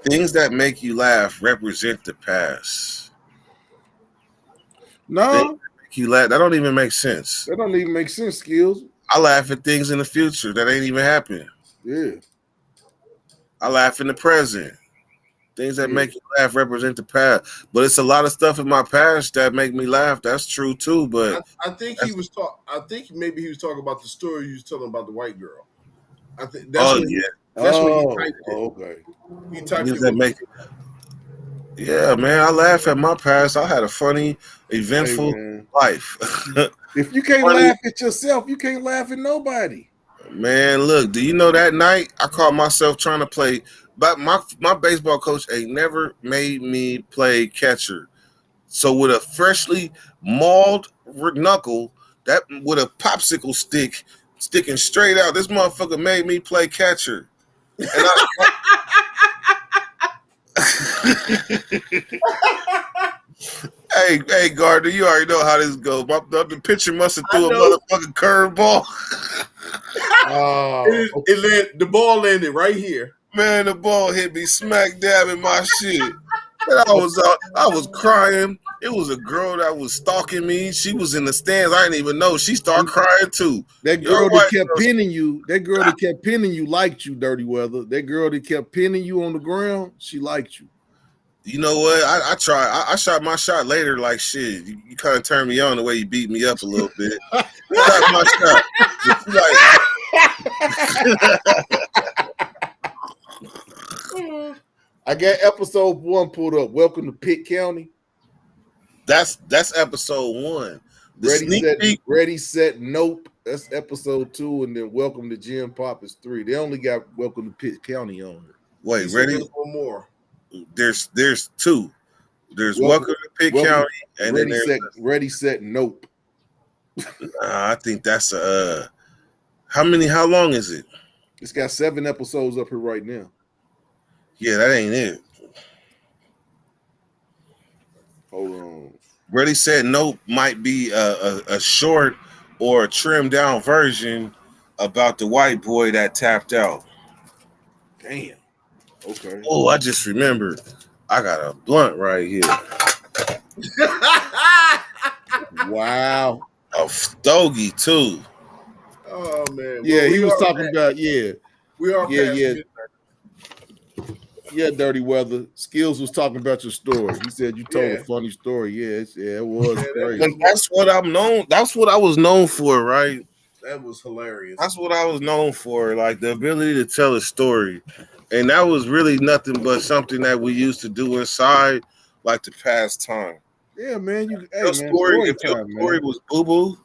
Things that make you laugh represent the past. No. That don't even make sense. That don't even make sense, Skills. I laugh at things in the future that ain't even happening. Yeah. I laugh in the present. Things that make you laugh represent the past. But it's a lot of stuff in my past that make me laugh. That's true too. But I think he was maybe he was talking about the story you was telling about the white girl. I think that's when he typed it. Okay. He typed things that make Yeah, man, I laugh at my past. I had a funny, eventful life. If you can't laugh at yourself, you can't laugh at nobody. Man, look, do you know that night I caught myself trying to play, but my baseball coach ain't never made me play catcher. So with a freshly mauled knuckle, that with a popsicle stick sticking straight out, this motherfucker made me play catcher. And Hey, Gardner, you already know how this goes. The pitcher must have threw a motherfucking curveball. The ball landed right here. Man, the ball hit me smack dab in my shit. And I was crying. It was a girl that was stalking me. She was in the stands. I didn't even know. She started crying too. That girl that kept pinning you. That girl that kept pinning you liked you, Dirty Weather. That girl that kept pinning you on the ground, she liked you. You know what? I tried. I shot my shot later. Like shit, you kind of turned me on the way you beat me up a little bit. I shot my shot. I got episode 1 pulled up. Welcome to Pitt County. That's episode 1. Ready, set, nope. That's episode 2, and then Welcome to Jim Pop is 3. They only got Welcome to Pitt County on it. Wait, ready? One more. There's 2. There's Welcome to Pitt County, and Ready, then there's Ready, Set, Nope. I think that's how long is it? It's got 7 episodes up here right now. Yeah, that ain't it. Hold on. Ready, Set, Nope might be a short or a trimmed down version about the white boy that tapped out. Damn. Okay. Oh, I just remembered. I got a blunt right here. Wow. A stogie too. Oh man. Well, Yeah, he was talking about we are past yeah. midnight. Yeah, Dirty Weather. Skills was talking about your story. He said you told a Yeah, funny story. Yeah, it was man. great. That's what I'm known. That's what I was known for, right? That was hilarious. That's what I was known for, like the ability to tell a story. And that was really nothing but something that we used to do inside, like to pass time. Yeah, man. Hey Your man, story, story if your time, story man. was boo boo,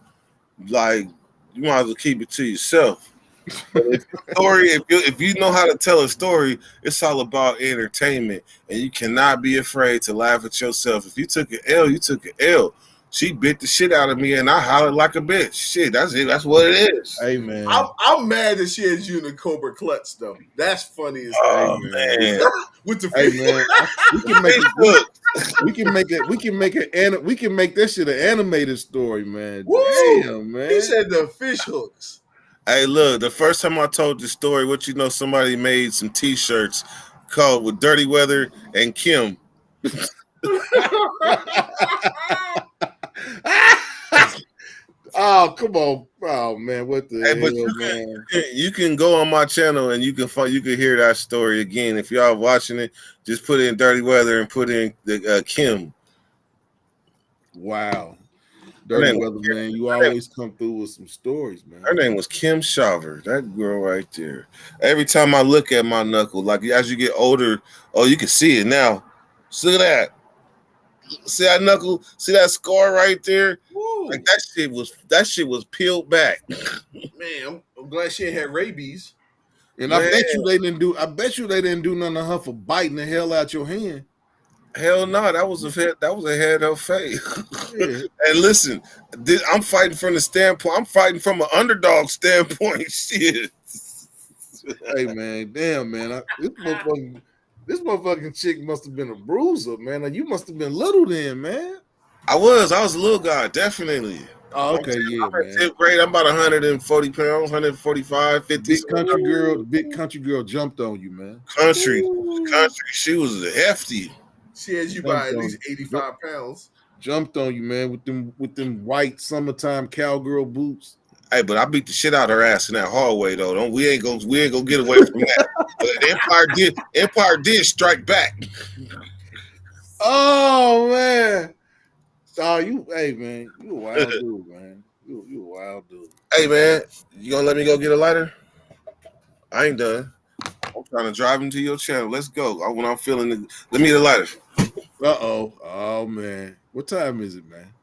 like you might as well keep it to yourself. But if your story, if you know how to tell a story, it's all about entertainment, and you cannot be afraid to laugh at yourself. If you took an L, you took an L. She bit the shit out of me, and I hollered like a bitch. Shit, that's it. That's what it is. Hey man. I'm mad that she has you in the Cobra Clutch though. That's funny as hell. Hey Oh man. man, With the Hey fish. man. We can make it. Facebook. We can make that shit an animated story, man. Woo! Damn, He man. said the fish hooks. Hey, look, the first time I told the story, what you know, somebody made some T-shirts called with Dirty Weather and Kim. Oh, come on. Oh man, what the Hey, but hell, man? you can go on my channel and you can hear that story again. If y'all watching it, just put in Dirty Weather and put in the Kim. Wow. Her Dirty name, Weather, man. You her name, always come through with some stories, her man. name was Kim Shaver. That girl right there. Every time I look at my knuckle, like as you get older, oh, you can see it now. See that? See that knuckle? See that scar right there? Like Woo! that shit was peeled back. Man, I'm glad she ain't had rabies. And Man, I bet you they didn't do nothing to her for biting the hell out your hand. hell no, that was a head of fate. Yeah. And listen, I'm fighting from the standpoint. I'm fighting from an underdog standpoint. Shit. Hey man, damn man. This motherfucking chick must have been a bruiser, man. Like, you must have been little then, man. I was a little guy, definitely. Oh, I'm, okay, yeah, I'm in man. 10th grade. I'm about 140 pounds, 145, 50. The big country girl jumped on you, man. Country, Ooh. country. She was hefty. She has you by Jumped at on least you. 85 pounds. Jumped on you, man, with them white summertime cowgirl boots. Hey, but I beat the shit out of her ass in that hallway though. Don't we ain't gonna get away from that. But Empire did strike back. Oh man. Oh, hey man, you a wild dude, man. You a wild dude. Hey man, you gonna let me go get a lighter? I ain't done. I'm trying to drive into your channel. Let's go. When I'm feeling it, let me get a lighter. Uh-oh. Oh man. What time is it, man?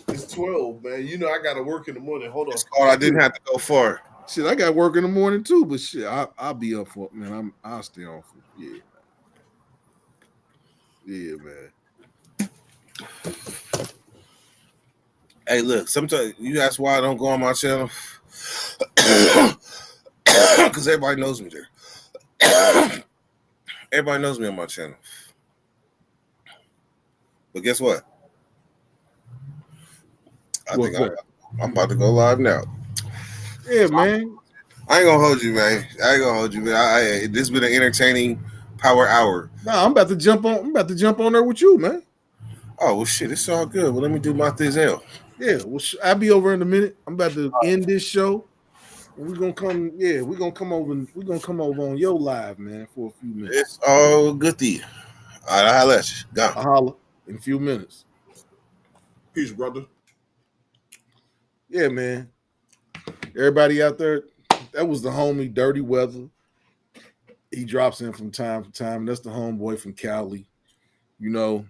It's 12, man. You know I gotta work in the morning. Hold on. It's called I didn't have to go far. Shit, I got work in the morning too, but shit, I'll be up for it, man. I'll stay on for it. Yeah, man. Hey, look, sometimes you ask why I don't go on my channel. Because everybody knows me there. Everybody knows me on my channel. But guess what? What's that? I'm about to go live now. Yeah, man. I ain't gonna hold you, man. This has been an entertaining power hour. Nah, I'm about to jump on. I'm about to jump on there with you, man. Oh well, shit, it's all good. Well, let me do my thizel. Yeah, well, I'll be over in a minute. I'm about to end this show, and we're gonna come. Yeah, we're gonna come over. We're gonna come over on your live, man, for a few minutes. It's all good. All right, I'll let you go. I'll holler in a few minutes. Peace, brother. Yeah, man. Everybody out there, that was the homie Dirty Weather. He drops in from time to time. That's the homeboy from Cali. You know,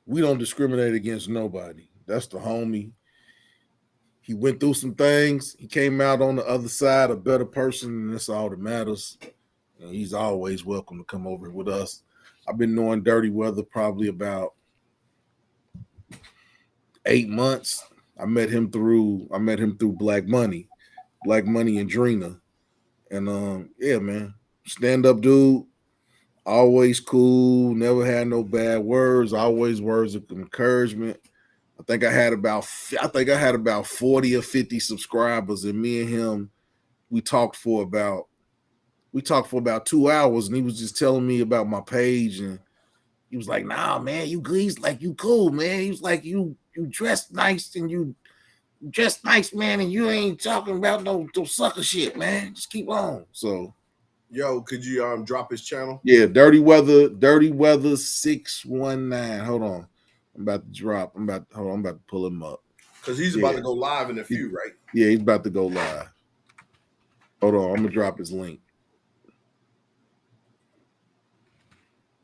we don't discriminate against nobody. That's the homie. He went through some things. He came out on the other side a better person, and that's all that matters. And he's always welcome to come over with us. I've been knowing Dirty Weather probably about 8 months. I met him through Black Money and Drina. And yeah, man, stand up dude, always cool, never had no bad words, always words of encouragement. I think I had about 40 or 50 subscribers, and me and him, we talked for about 2 hours, and he was just telling me about my page, and he was like, "Nah, man, you good." He's like, "You cool, man." He was like, "You dress nice, and you dress nice, man, and you ain't talking about no sucker shit, man. Just keep on. So Yo, could you drop his channel? yeah, Dirty Weather 619. Hold on. I'm about to drop. I'm about to pull him up. Because he's about Yeah. to go live in a He- few, right? yeah, he's about to go live. Hold on, I'm gonna drop his link.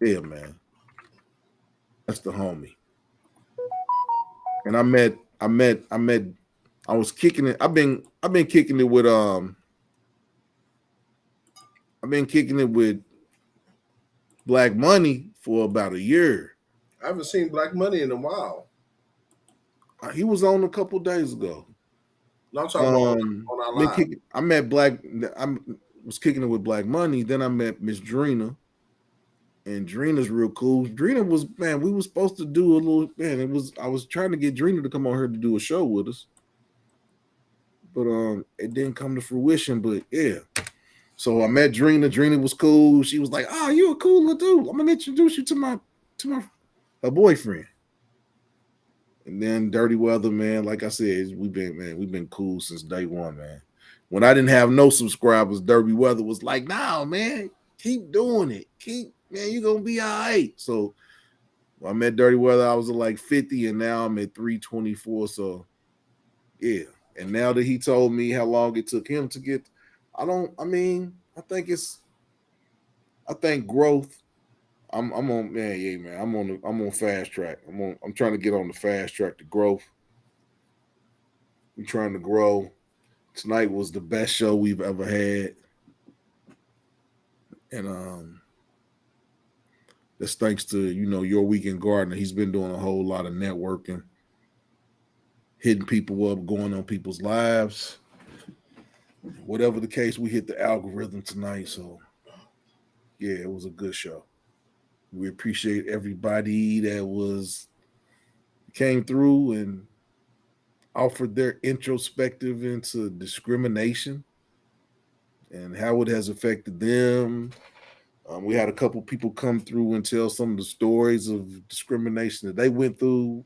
Yeah, man. That's the homie. And I was kicking it. I've been kicking it with I've been kicking it with Black Money for about a year. I haven't seen Black Money in a while. He was on a couple days ago. No, I'm talking about on our Been live. kicking. I met Black. I was kicking it with Black Money. Then I met Miss Drina, and Drina's real cool. Drina was man. We were supposed to do a little man. It was I was trying to get Drina to come on here to do a show with us, but it didn't come to fruition. But yeah, so I met Drina. Drina was cool. She was like, "Oh, you a cool little dude. I'm gonna introduce you to my her boyfriend." And then Dirty Weather, man. Like I said, we've been cool since day one, man. When I didn't have no subscribers, Dirty Weather was like, "Nah, man, keep doing it. Keep, man, you gonna be all right." So when I met Dirty Weather, I was at like 50, and now I'm at 324. So yeah. And now that he told me how long it took him to get, I mean, I think growth. I'm on man, yeah, man. I'm on fast track. I'm trying to get on the fast track to growth. I'm trying to grow. Tonight was the best show we've ever had. And that's thanks to, your weekend gardener. He's been doing a whole lot of networking, hitting people up, going on people's lives. Whatever the case, we hit the algorithm tonight. So yeah, it was a good show. We appreciate everybody that came through and offered their introspective into discrimination and how it has affected them. We had a couple people come through and tell some of the stories of discrimination that they went through.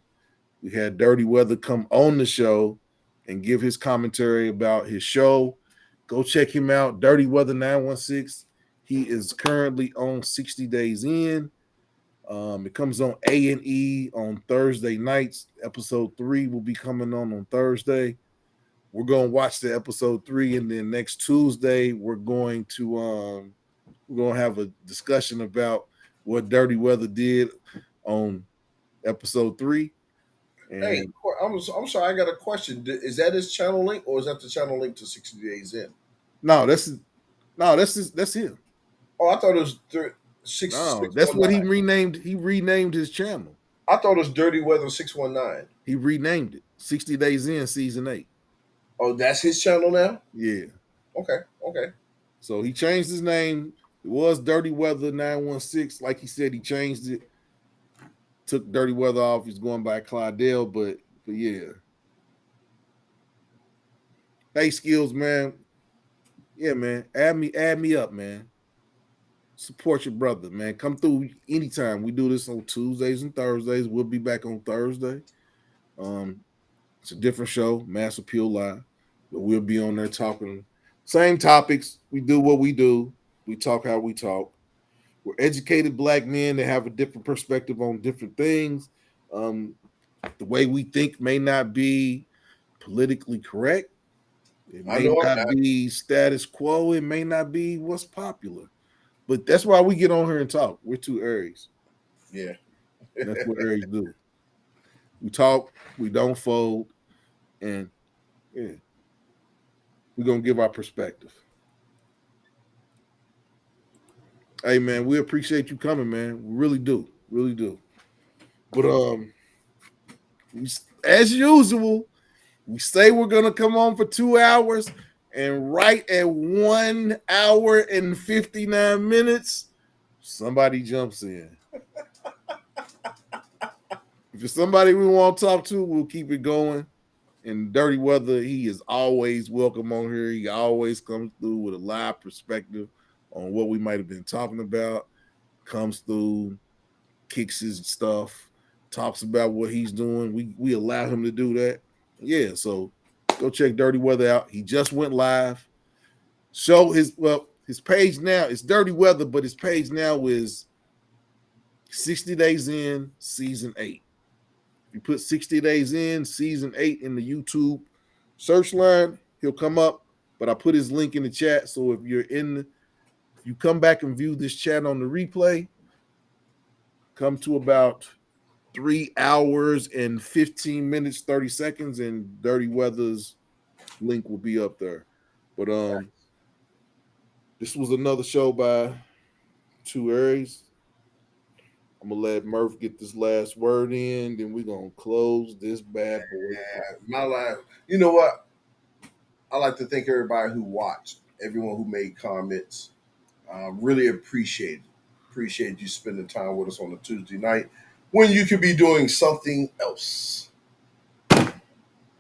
We had Dirty Weather come on the show and give his commentary about his show. Go check him out, Dirty Weather 916. He is currently on 60 Days In. It comes on A&E on Thursday nights. Episode 3 will be coming on Thursday. We're going to watch the episode 3, and then next Tuesday we're going to have a discussion about what Dirty Weather did on episode 3. Hey, And I'm sorry, I got a question. Is that his channel link or is that the channel link to 60 Days In? no, that's him. Oh, I thought it was No, six that's one what he nine. renamed. He renamed his channel. I thought it was Dirty Weather 619. He renamed it. 60 Days In, season 8. Oh, that's his channel now? Yeah. Okay, okay. So he changed his name. It was Dirty Weather 916. Like he said, he changed it. Took Dirty Weather off. He's going by Clydell, but yeah. Hey, Skills, man. Yeah, man. Add me up, man. Support your brother, man. Come through anytime. We do this on Tuesdays and Thursdays. We'll be back on Thursday. Um, it's a different show, Mass Appeal Live, but we'll be on there talking same topics. We do what we do. We talk how we talk. We're educated Black men that have a different perspective on different things. The way we think may not be politically correct. It I may know I'm not not. be status quo. It may not be what's popular. But that's why we get on here and talk. We're two Aries. Yeah. That's what Aries do. We talk, we don't fold, and yeah, we're gonna give our perspective. Hey man, we appreciate you coming, man. We really do. Really do. But as usual, we say we're gonna come on for 2 hours, and right at 1 hour and 59 minutes, somebody jumps in. If it's somebody we want to talk to, we'll keep it going. And Dirty Weather, he is always welcome on here. He always comes through with a live perspective on what we might have been talking about. Comes through, kicks his stuff, talks about what he's doing. We allow him to do that. Yeah, so Go check Dirty Weather out. He just went live. Show his page now. It's Dirty Weather, but his page now is 60 Days In, Season 8. If you put 60 Days In, Season 8 in the YouTube search line, he'll come up. But I put his link in the chat. So if you come back and view this chat on the replay, come to about 3 hours and 15 minutes, 30 seconds, and Dirty Weather's link will be up there. But this was another show by two Aries. I'm gonna let Murph get this last word in, then we're gonna close this bad boy. My life. You know what? I like to thank everybody who watched, everyone who made comments. Really appreciate it. Appreciate you spending time with us on a Tuesday night when you could be doing something else.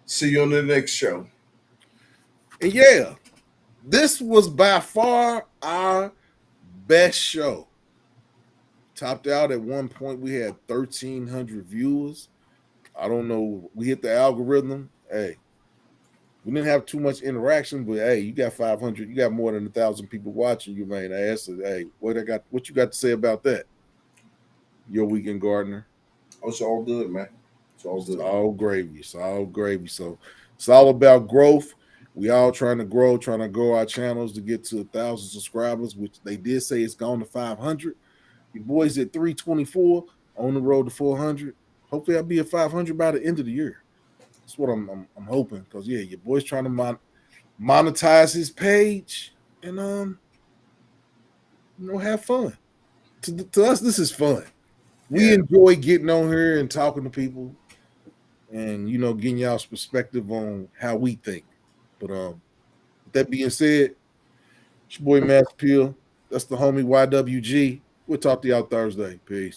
See you on the next show. And yeah, this was by far our best show. Topped out at one point, we had 1,300 viewers. I don't know. We hit the algorithm. Hey, we didn't have too much interaction, but hey, you got 500. You got more than 1,000 people watching you, man. Ask it. Hey, what you got to say about that? Your weekend gardener. Oh, it's all good, man. It's all It's good. all gravy. It's all gravy. So it's all about growth. We all trying to grow our channels to get to 1,000 subscribers, which they did say it's gone to 500. Your boys at 324 on the road to 400. Hopefully, I'll be at 500 by the end of the year. That's what I'm hoping. Because yeah, your boy's trying to monetize his page and have fun. To us, this is fun. We enjoy getting on here and talking to people, and getting y'all's perspective on how we think. But with that being said, it's your boy Mass Peel. That's the homie YWG. We'll talk to y'all Thursday. Peace.